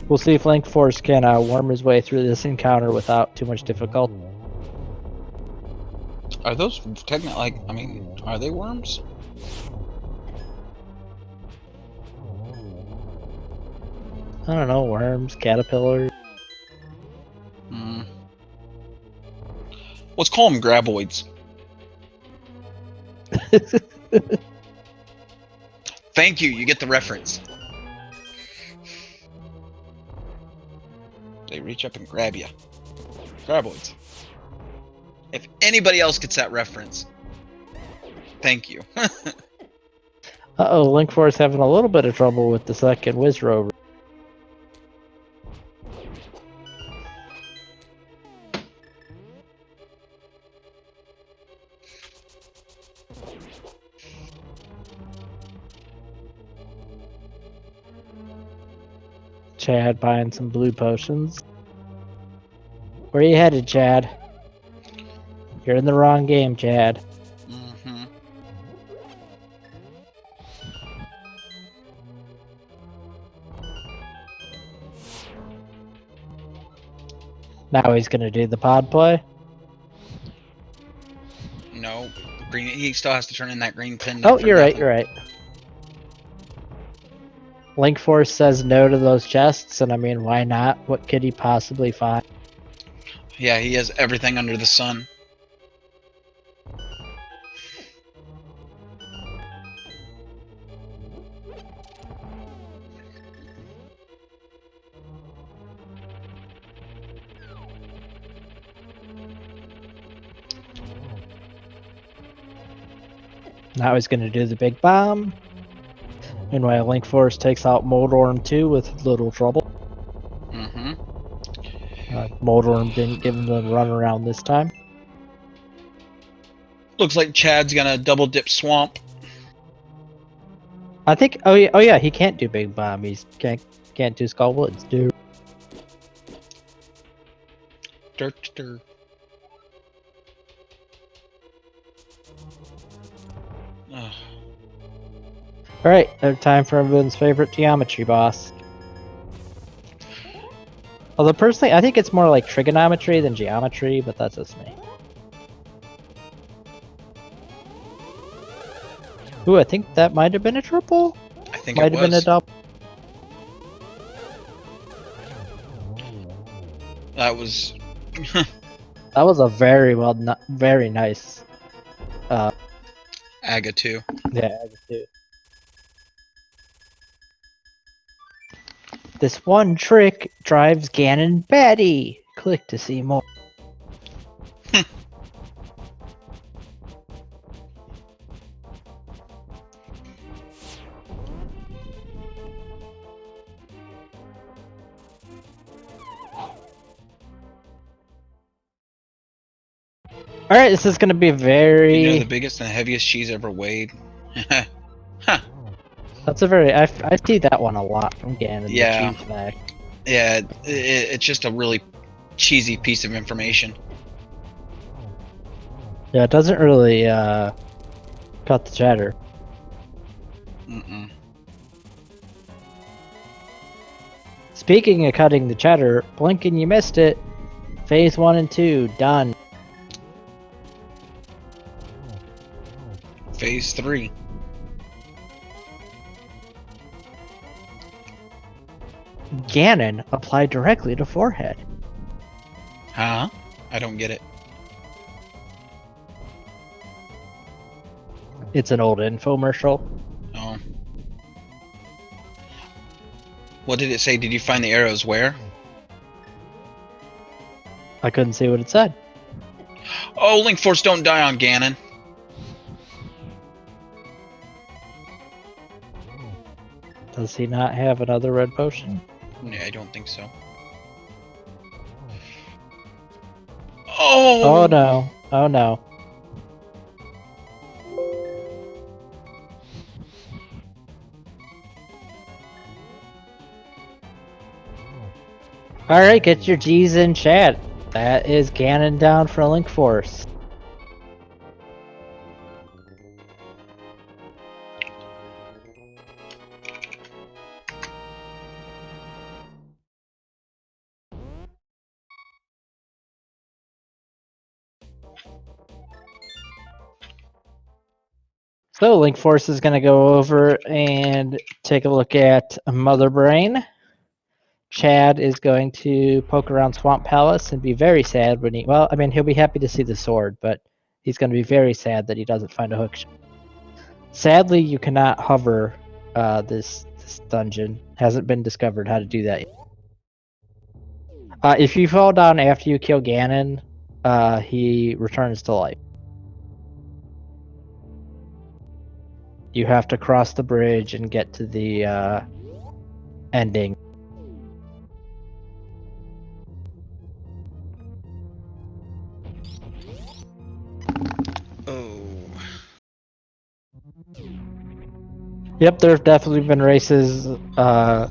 We'll see if Linkforce can worm his way through this encounter without too much difficulty. Are those technically, like, I mean, are they worms? I don't know, worms, caterpillars. Hmm. Let's call them graboids. Thank you, you get the reference. They reach up and grab you. Graboids. If anybody else gets that reference, thank you. Uh-oh, Linkforce having a little bit of trouble with the second Wizrow. Chad buying some blue potions. Where you headed, Chad? You're in the wrong game, Chad. Mm-hmm. Now he's gonna do the pod play. No, green. He still has to turn in that green pendant. Oh, for you're right, nothing. you're right. Linkforce says no to those chests, and I mean, why not? What could he possibly find? Yeah, he has everything under the sun. Now he's gonna do the big bomb. Meanwhile, Linkforce takes out Moldorm 2 with little trouble. Mm-hmm. Moldorm didn't give him the run around this time. Looks like Chad's gonna double dip swamp. I think. Oh yeah. He can't do big bomb. He can't do Skull Woods, dude. Dirt, dirt. Ugh. All right, time for everyone's favorite geometry boss. Although personally, I think it's more like trigonometry than geometry, but that's just me. Ooh, I think that might have been a triple. think Might it have been a was. double. That was. That was a very very nice. Aga 2. Yeah, I do. This one trick drives Ganon batty. Click to see more. Alright, this is gonna be very... You know the biggest and heaviest cheese ever weighed? Huh. That's a very... I see that one a lot from Ganon, Yeah. the cheese fact. Yeah, it's just a really cheesy piece of information. Yeah, it doesn't really, cut the chatter. Mm-mm. Speaking of cutting the chatter, blinking you missed it. Phase 1 and 2, done. Phase 3. Ganon applied directly to forehead. Huh? I don't get it. It's an old infomercial. Oh. What did it say? Did you find the arrows where? I couldn't see what it said. Oh, Linkforce don't die on Ganon. Does he not have another red potion? Yeah, I don't think so. Oh! Oh no. Oh no. Alright, get your G's in chat. That is Ganon down for Linkforce. So Linkforce is going to go over and take a look at Mother Brain. Chad is going to poke around Swamp Palace and be very sad when he... Well, I mean, he'll be happy to see the sword, but he's going to be very sad that he doesn't find a hook. Sadly, you cannot hover this dungeon. Hasn't been discovered how to do that yet. If you fall down after you kill Ganon, he returns to life. You have to cross the bridge and get to the ending. Oh. Yep, there have definitely been races that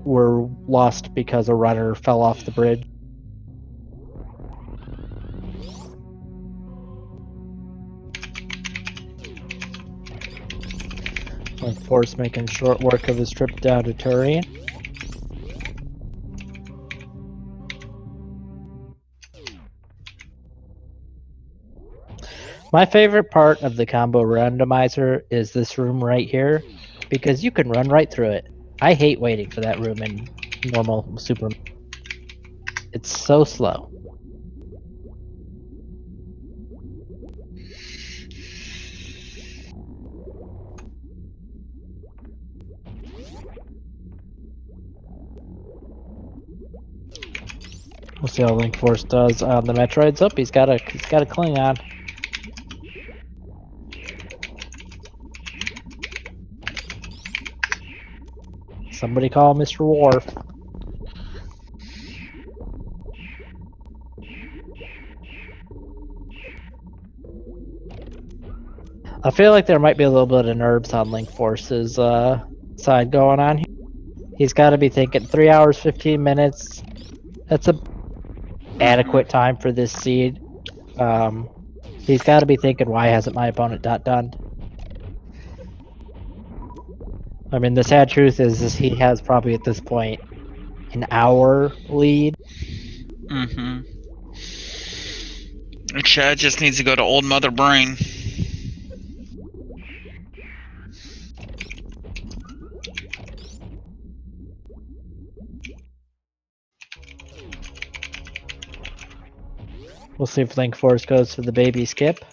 were lost because a runner fell off the bridge. Force making short work of his trip down to Turin. My favorite part of the combo randomizer is this room right here, because you can run right through it. I hate waiting for that room in normal Super. It's so slow. We'll see how Linkforce does on the Metroids. Up, he's got a Klingon. Somebody call Mr. Worf. I feel like there might be a little bit of nerves on Linkforce's side going on here. He's got to be thinking 3 hours, 15 minutes. That's a adequate time for this seed. He's got to be thinking, why hasn't my opponent done? I mean, the sad truth is he has probably at this point an hour lead. Mm-hmm. Chad just needs to go to Old Mother Brain. We'll see if Linkforce goes for the baby skip.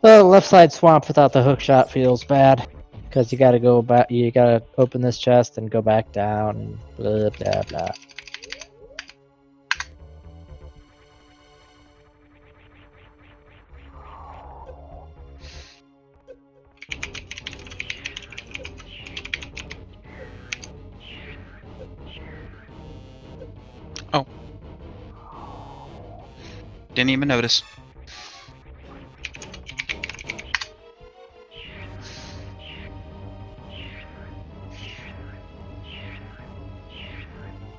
The left side swamp without the hook shot feels bad. Because you gotta go back, you gotta open this chest and go back down, blah blah blah. Oh. Didn't even notice.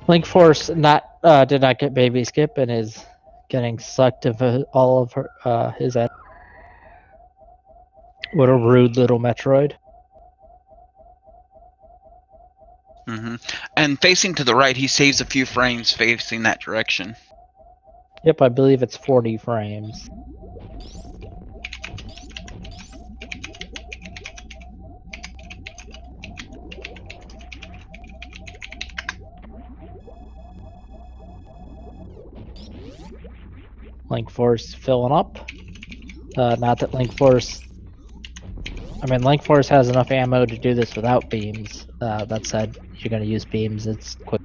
Linkforce did not get baby skip and is getting sucked of all of her his end. What a rude little Metroid. And facing to the right, he saves a few frames facing that direction. Yep, I believe it's 40 frames. Linkforce filling up. Not that Linkforce... I mean, Linkforce has enough ammo to do this without beams. That said, if you're going to use beams, it's quick.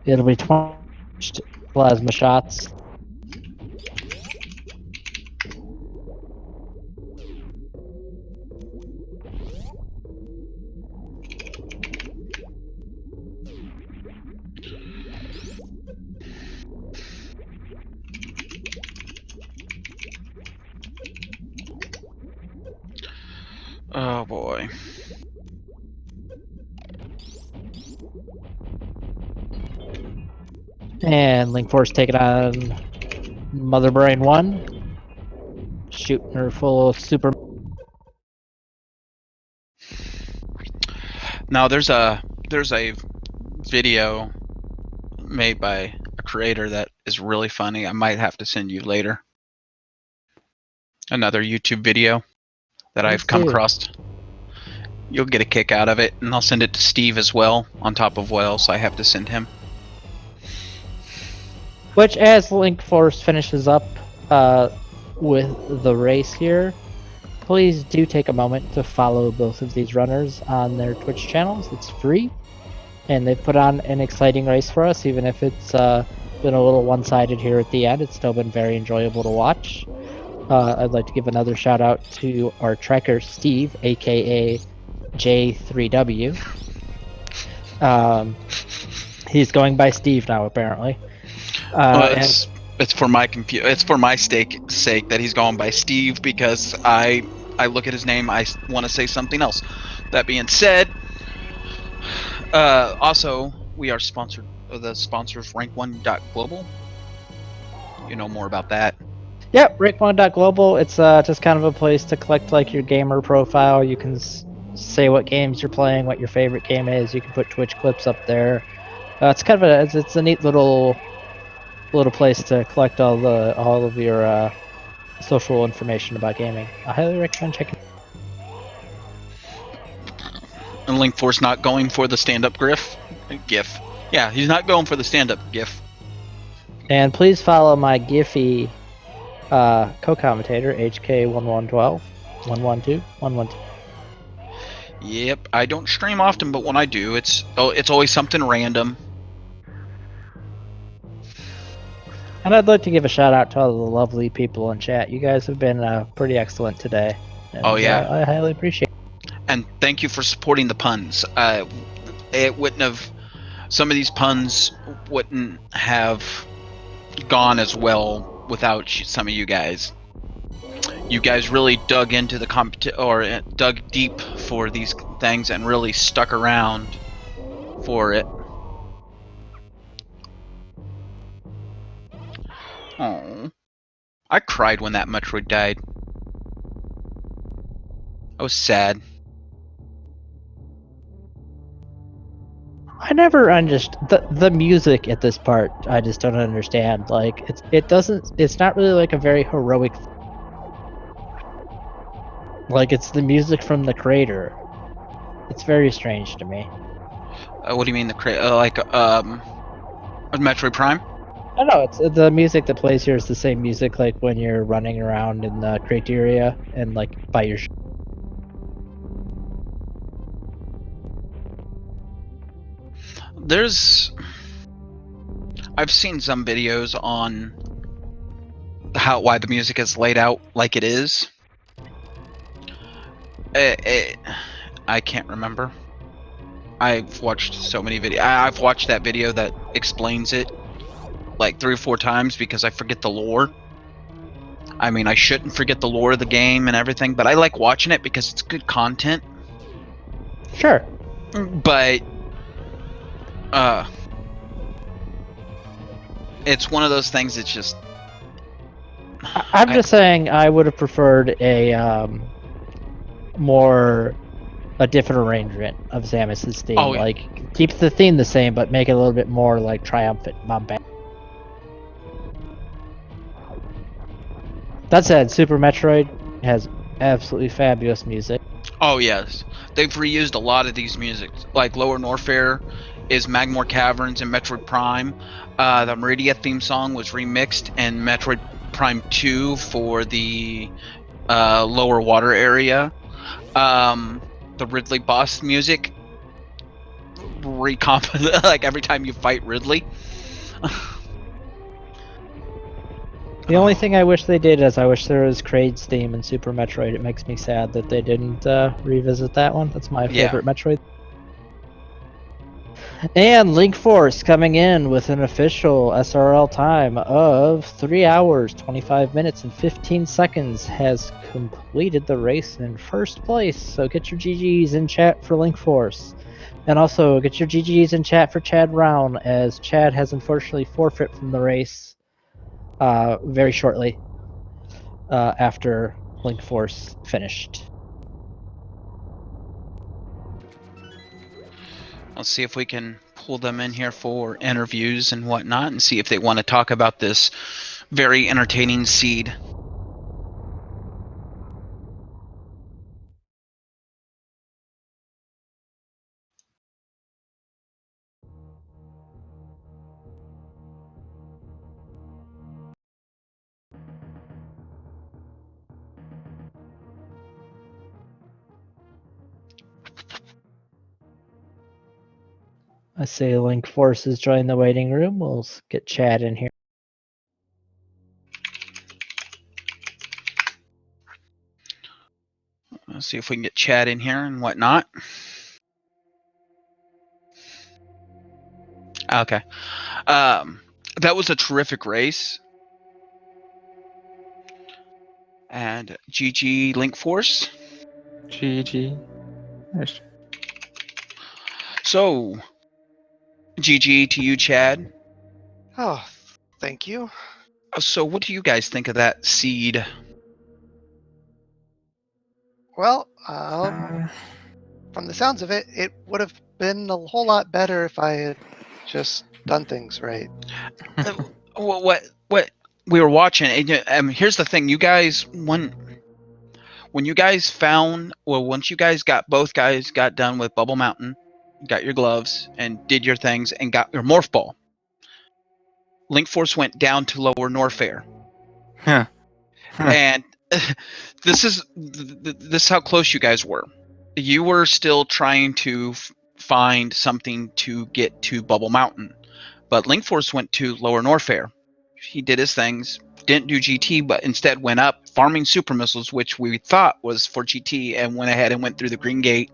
It'll be 20 plasma shots. Oh boy. And Linkforce taking on Mother Brain 1. Shooting her full of super... Now there's a video made by a creator that is really funny. I might have to send you later. Another YouTube video that I've come across. You'll get a kick out of it, and I'll send it to Steve as well, on top of what else I have to send him. Which, as Linkforce finishes up with the race here, please do take a moment to follow both of these runners on their Twitch channels. It's free, and they've put on an exciting race for us, even if it's been a little one-sided here at the end. It's still been very enjoyable to watch. I'd like to give another shout out to our tracker, Steve, aka J3W. He's going by Steve now, apparently. Well, it's for my it's for my sake that he's going by Steve, because I look at his name, I want to say something else. That being said, also we are sponsored. The sponsors rank1.global. You know more about that. Yep, rank1.global. It's just kind of a place to collect like your gamer profile. You can say what games you're playing, what your favorite game is. You can put Twitch clips up there. It's kind of it's a neat little place to collect all of your social information about gaming. I highly recommend checking. And Linkforce not going for the stand-up GIF. Yeah, he's not going for the stand-up GIF. And please follow my Giphy co-commentator, HK1112, 112, 112. Yep, I don't stream often, but when I do, it's always something random. And I'd like to give a shout out to all the lovely people in chat. You guys have been pretty excellent today. And, oh yeah, I highly appreciate it. And thank you for supporting the puns. It wouldn't have, some of these puns wouldn't have gone as well without some of you guys. You guys really dug into the dug deep for these things and really stuck around for it. Oh, I cried when that Metroid died. I was sad. I never understood the music at this part. I just don't understand. Like it's not really like a very heroic. Like it's the music from the creator. It's very strange to me. What do you mean the creator? Metroid Prime. I don't know. It's the music that plays here is the same music like when you're running around in the Crateria and like by your. I've seen some videos on why the music is laid out like it is. I can't remember. I've watched so many videos. I've watched that video that explains it like 3 or 4 times because I forget the lore. I mean, I shouldn't forget the lore of the game and everything, but I like watching it because it's good content. Sure. But it's one of those things that's just. I'm just saying I would have preferred a different arrangement of Samus's theme. Oh, yeah. Like keep the theme the same, but make it a little bit more like triumphant, bombastic. That said, Super Metroid has absolutely fabulous music. Oh yes, they've reused a lot of these musics. Like Lower Norfair is Magmore Caverns and Metroid Prime. The Meridia theme song was remixed in Metroid Prime 2 for the lower water area. The Ridley boss music like every time you fight Ridley. The only thing I wish they did is I wish there was Kraid's theme in Super Metroid. It makes me sad that they didn't revisit that one. That's my favorite Metroid. And Linkforce coming in with an official SRL time of 3 hours, 25 minutes, and 15 seconds has completed the race in first place. So get your GGs in chat for Linkforce. And also get your GGs in chat for Chadraln, as Chad has unfortunately forfeit from the race very shortly after Linkforce finished. Let's see if we can pull them in here for interviews and whatnot and see if they want to talk about this very entertaining seed. I say Linkforce has joined the waiting room. We'll get Chad in here. Let's see if we can get Chad in here and whatnot. Okay. That was a terrific race. And GG Linkforce. GG. Nice. So, GG to you, Chad. Oh, thank you. So, what do you guys think of that seed? Well, from the sounds of it, it would have been a whole lot better if I had just done things right. What we were watching, and here's the thing: you guys, when you guys once you guys got done with Bubble Mountain, got your gloves and did your things and got your morph ball, Linkforce went down to Lower Norfair. Huh. And this is how close you guys were. You were still trying to find something to get to Bubble Mountain, but Linkforce went to Lower Norfair. He did his things, didn't do GT, but instead went up farming super missiles, which we thought was for GT, and went ahead and went through the green gate.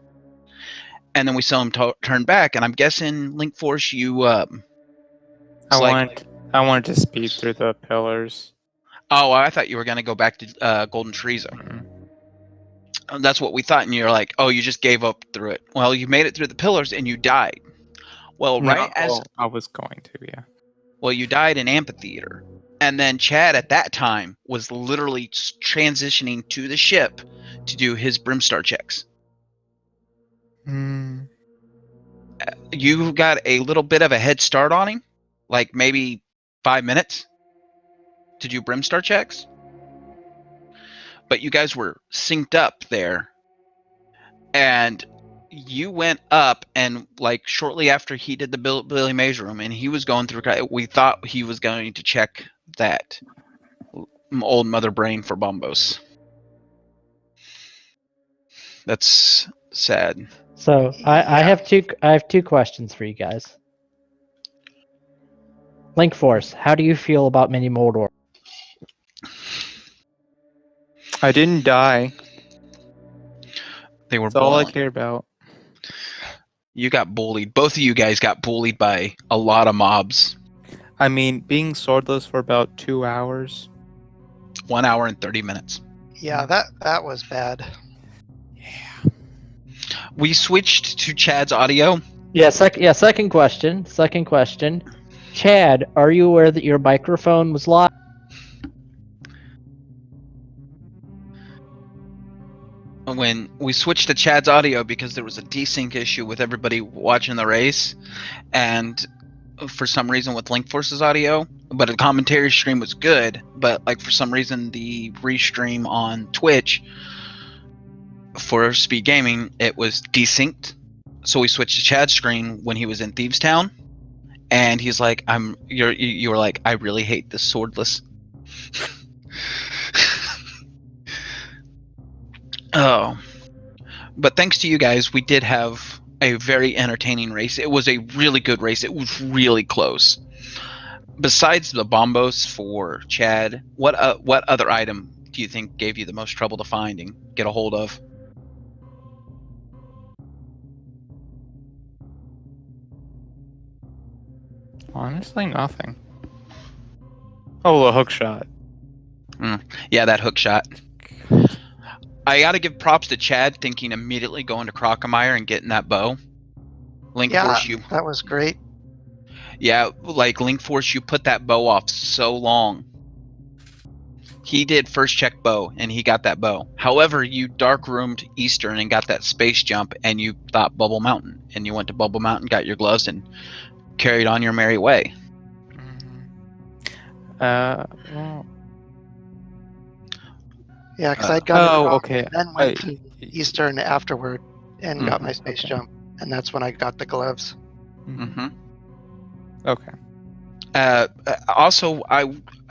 And then we saw him turn back, and I'm guessing Linkforce, you I wanted to speed through the pillars. Oh, I thought you were gonna go back to Golden Trees. That's what we thought, and you're like, oh, you just gave up through it. Well, you made it through the pillars and you died. Well, I was going to, yeah. Well, you died in Amphitheater. And then Chad at that time was literally transitioning to the ship to do his Brimstar checks. You got a little bit of a head start on him, like maybe 5 minutes to do Brimstar checks. But you guys were synced up there. And you went up, and like shortly after he did the Billy Mays room, and he was going through. We thought he was going to check that old mother brain for bombos. That's sad. So I Yeah. have two questions for you guys. Linkforce, how do you feel about Mini Moldor? I didn't die. They were That's all I boiling. care about. You got bullied. Both of you guys got bullied by a lot of mobs. I mean, being swordless for about 2 hours. 1 hour and 30 minutes. Yeah, that was bad. We switched to Chad's audio. Yeah, second question. Second question. Chad, are you aware that your microphone was live? When we switched to Chad's audio because there was a desync issue with everybody watching the race, and for some reason with Linkforce's audio, but the commentary stream was good, but like for some reason the restream on Twitch for SpeedGaming, it was desynced. So we switched to Chad's screen when he was in Thieves Town, and he's like, you were like, I really hate this swordless. Oh, but thanks to you guys, we did have a very entertaining race. It was a really good race. It was really close. Besides the bombos for Chad, what other item do you think gave you the most trouble to find and get a hold of? Honestly, nothing. Oh, a hook shot. Yeah, that hook shot. I gotta give props to Chad thinking immediately going to Crocomire and getting that bow. Linkforce, That was great. Yeah, like Linkforce, you put that bow off so long. He did first check bow, and he got that bow. However, you dark roomed Eastern and got that space jump, and you thought Bubble Mountain, and you went to Bubble Mountain, got your gloves, and carried on your merry way. Well, Yeah, because I'd gone to Rock okay. and then went to Eastern afterward and got my space jump, and that's when I got the gloves. Mm-hmm. Okay. Also,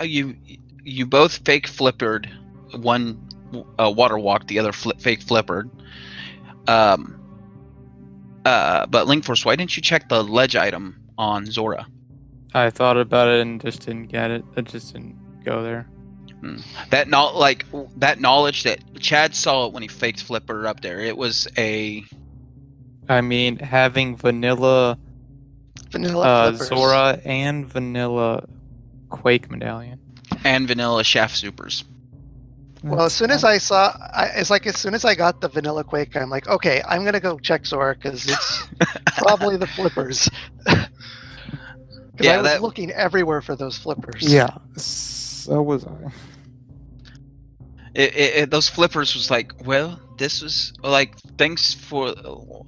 you both fake flippered. One water walked, the other fake flippered. But Linkforce, why didn't you check the ledge item on Zora? I thought about it and just didn't get it. I just didn't go there. That knowledge that Chad saw it when he faked flipper up there. It was a. I mean, having vanilla Flippers. Zora and vanilla Quake medallion. And vanilla Shaft Supers. Well, as soon as I saw, as soon as I got the vanilla Quake, I'm like, okay, I'm gonna go check Zora because it's probably the flippers. Because I was looking everywhere for those flippers. Yeah, so was I. Those flippers was like, well, this was like, thanks for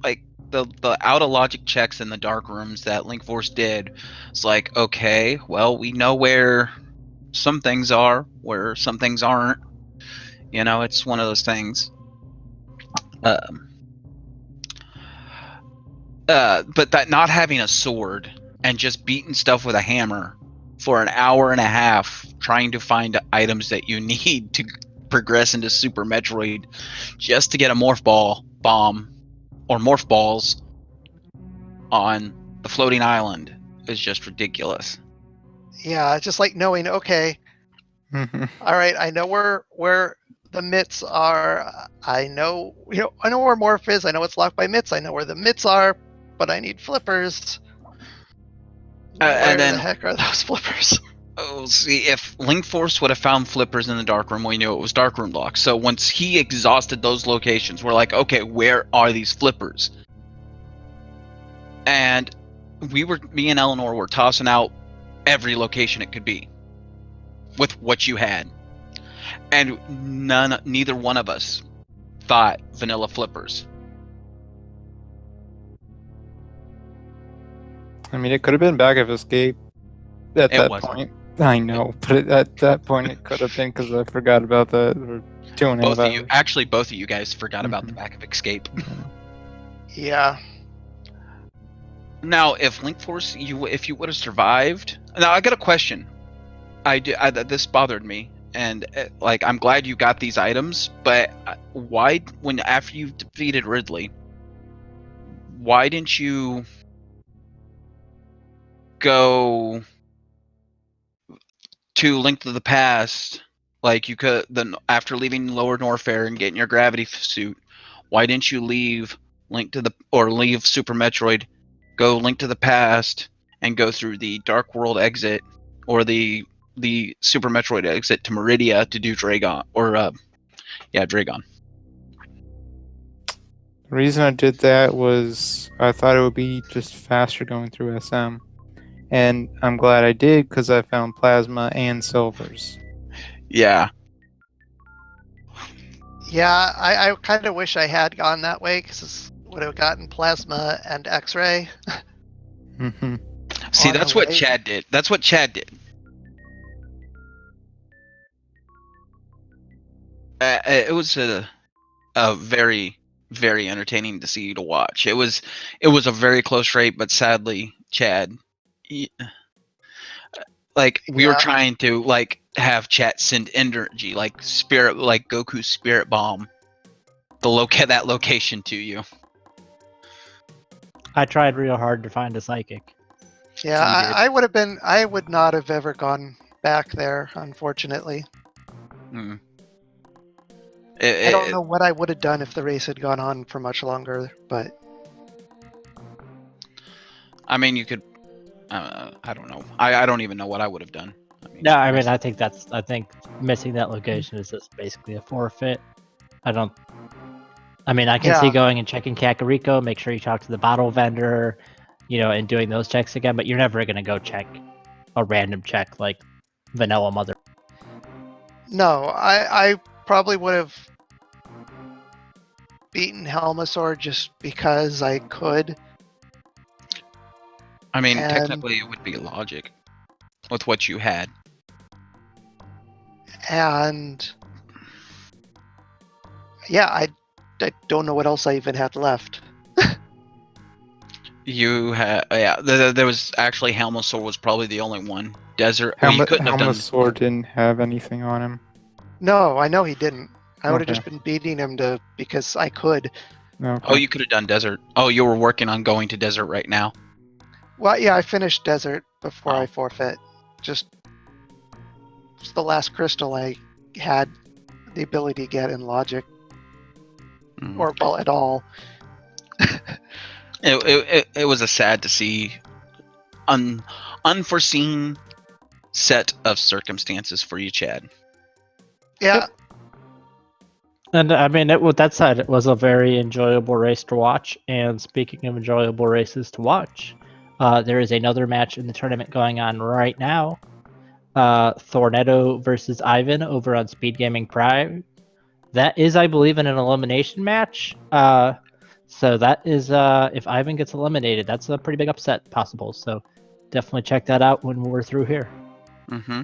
like the out of logic checks in the dark rooms that Linkforce did. It's like, okay, well, we know where some things are, where some things aren't. You know, it's one of those things. But that not having a sword and just beating stuff with a hammer for an hour and a half trying to find items that you need to progress into Super Metroid just to get a morph ball bomb or morph balls on the floating island is just ridiculous. Yeah, just like knowing, okay, all right, I know where the mitts are. I know where morph is. I know it's locked by mitts. I know where the mitts are, but I need flippers. Where the heck are those flippers? Oh, see, if Linkforce would have found flippers in the dark room, we knew it was dark room locked. So once he exhausted those locations, we're like, okay, where are these flippers? And me and Eleanor were tossing out every location it could be with what you had. And neither one of us thought vanilla flippers. I mean, it could have been Bag of Escape at that point. I know, but at that point it could have been because I forgot about that. Or 2.5 hours. Both of you guys forgot about the Back of Escape. Yeah. Now, if Linkforce, if you would have survived. Now, I got a question. This bothered me, and like I'm glad you got these items, but why, when after you defeated Ridley, why didn't you go to Link to the Past? Like you could then after leaving Lower Norfair and getting your gravity suit, why didn't you leave leave Super Metroid, go Link to the Past, and go through the Dark World exit or the Super Metroid exit to Meridia to do Dragon Dragon. The reason I did that was I thought it would be just faster going through SM. And I'm glad I did because I found Plasma and Silvers. Yeah. Yeah, I kind of wish I had gone that way because would have gotten Plasma and X-Ray. Mm-hmm. See, On that's the what way. Chad did. That's what Chad did. It was a very, very entertaining to see, to watch. It was a very close rate, but sadly, Chad, like we were Yeah. trying to like have chat send energy, like spirit, like Goku's spirit bomb, that location to you. I tried real hard to find a psychic. Yeah, You did. I would not have ever gone back there, unfortunately. Mm. I don't know what I would have done if the race had gone on for much longer, but I mean, you could. I don't know. I don't even know what I would have done. I think missing that location is just basically a forfeit. I can see yeah, going and checking Kakariko, make sure you talk to the bottle vendor, and doing those checks again, but you're never going to go check a random check like Vanilla Mother. no, I probably would have beaten Helmasaur just because I could. I mean, And- technically, it would be logic with what you had. And yeah, I don't know what else I even had left. You had, yeah. There was actually Helmasaur was probably the only one. Desert. Well, you couldn't have done. Helmasaur didn't have anything on him. No, I know he didn't. I would have Okay. just been beating him because I could. Okay. Oh, you could have done Desert. Oh, you were working on going to Desert right now. Well, yeah, I finished Desert before Oh. I forfeit. Just it's the last crystal I had the ability to get in Logic, Mm. or well, at all. It was a sad to see unforeseen set of circumstances for you, Chad. Yeah, And with that said, it was a very enjoyable race to watch. And speaking of enjoyable races to watch, there is another match in the tournament going on right now. Thornetto versus Ivan over on SpeedGaming Prime. That is, I believe, in an elimination match. So that is, if Ivan gets eliminated, that's a pretty big upset possible. So definitely check that out when we're through here. Mm-hmm.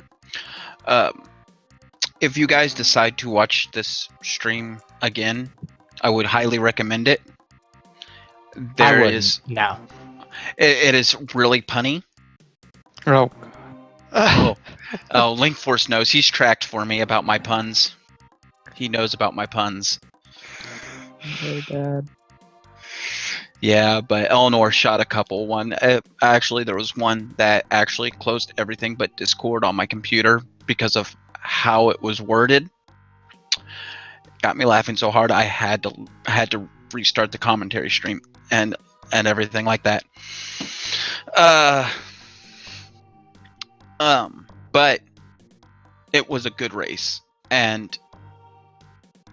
If you guys decide to watch this stream again, I would highly recommend it. No. It is really punny. Oh, Oh, Linkforce knows. He's tracked for me about my puns. He knows about my puns. very bad. Yeah, but Eleanor shot a couple. Actually, there was one that actually closed everything but Discord on my computer because of how it was worded. Got me laughing so hard I had to restart the commentary stream and everything like that. But it was a good race and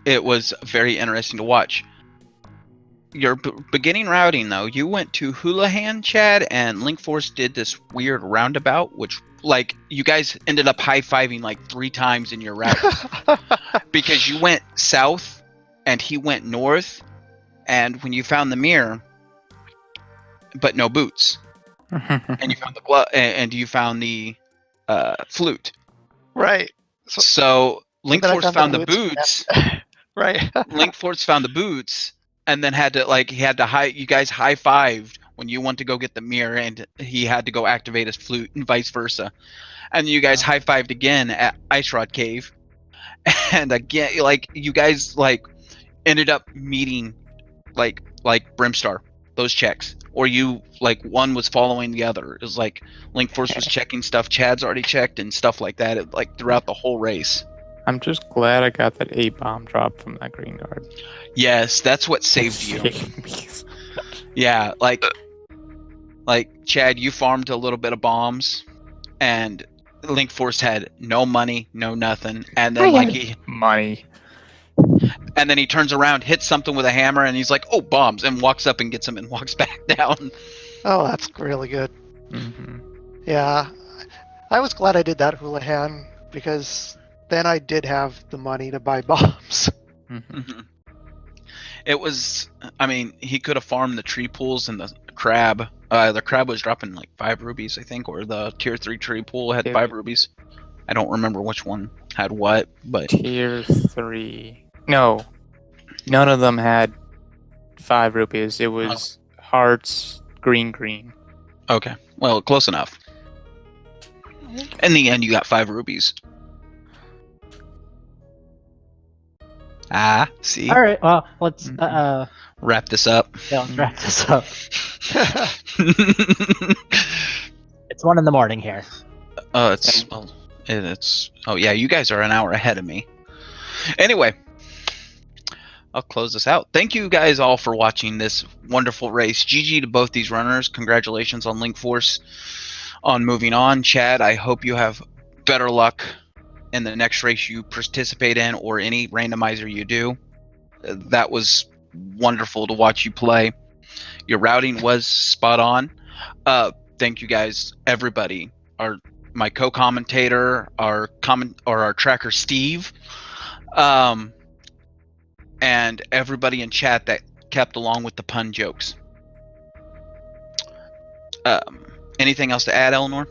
it was very interesting to watch. Your beginning routing, though, you went to Houlihan, Chad, and Linkforce did this weird roundabout, which, like, you guys ended up high-fiving like 3 times in your route because you went south and he went north, and when you found the mirror, but no boots, and you found the glove, and you found the flute. right. So then I Linkforce found the boots. boots. Right. Linkforce found the boots, and then he had to you guys high-fived when you went to go get the mirror, and he had to go activate his flute, and vice versa. And you guys high-fived again at Ice Rod Cave, and again, like, you guys like ended up meeting like Brimstar, those checks, or you like one was following the other. It was like Linkforce was checking stuff Chad's already checked and stuff like that. It, like throughout the whole race. I'm just glad I got that 8-bomb drop from that green guard. Yes, that's what saved you. Yeah, like Chad, you farmed a little bit of bombs, and Linkforce had no money, no nothing, and then money. And then he turns around, hits something with a hammer, and he's like, "Oh, bombs!" and walks up and gets him and walks back down. Oh, that's really good. Mm-hmm. Yeah, I was glad I did that Houlihan because then I did have the money to buy bombs. Mm-hmm. It was, I mean, he could have farmed the tree pools and the crab. The crab was dropping like 5 rubies, I think, or the tier 3 tree pool had 5 rubies. I don't remember which one had what, but tier 3. No, none of them had 5 rupees. It was hearts, green. Okay, well, close enough. In the end, you got 5 rubies. Ah, see? All right, well, let's wrap this up. Yeah, let's wrap this up. It's 1 a.m. here. It's oh yeah, you guys are an hour ahead of me. Anyway, I'll close this out. Thank you guys all for watching this wonderful race. GG to both these runners. Congratulations on Linkforce on moving on. Chad, I hope you have better luck in the next race you participate in, or any randomizer you do. That was wonderful to watch you play. Your routing was spot on. Thank you guys, everybody. My co-commentator, our tracker Steve, and everybody in chat that kept along with the pun jokes. Anything else to add, Eleanor?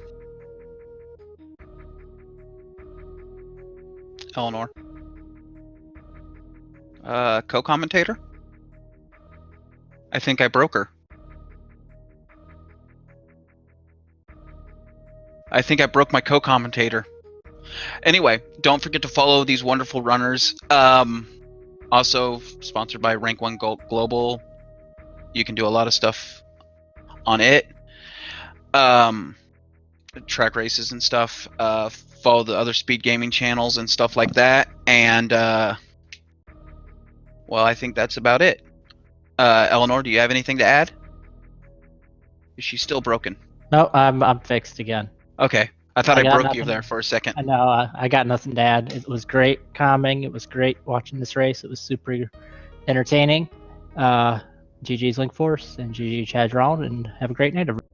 Co-commentator? I think I broke her. I think I broke my co-commentator. Anyway, don't forget to follow these wonderful runners. Also sponsored by Rank 1 Global. You can do a lot of stuff on it. Track races and stuff. Follow the other SpeedGaming channels and stuff like that. And well, I think that's about it. Eleanor, do you have anything to add? Is she still broken? No, I'm fixed again. Okay. I thought I broke nothing. you there for a second. I know. I got nothing to add. It was great calming. It was great watching this race. It was super entertaining. GG's Linkforce and GG Chadraln, and have a great night, everyone.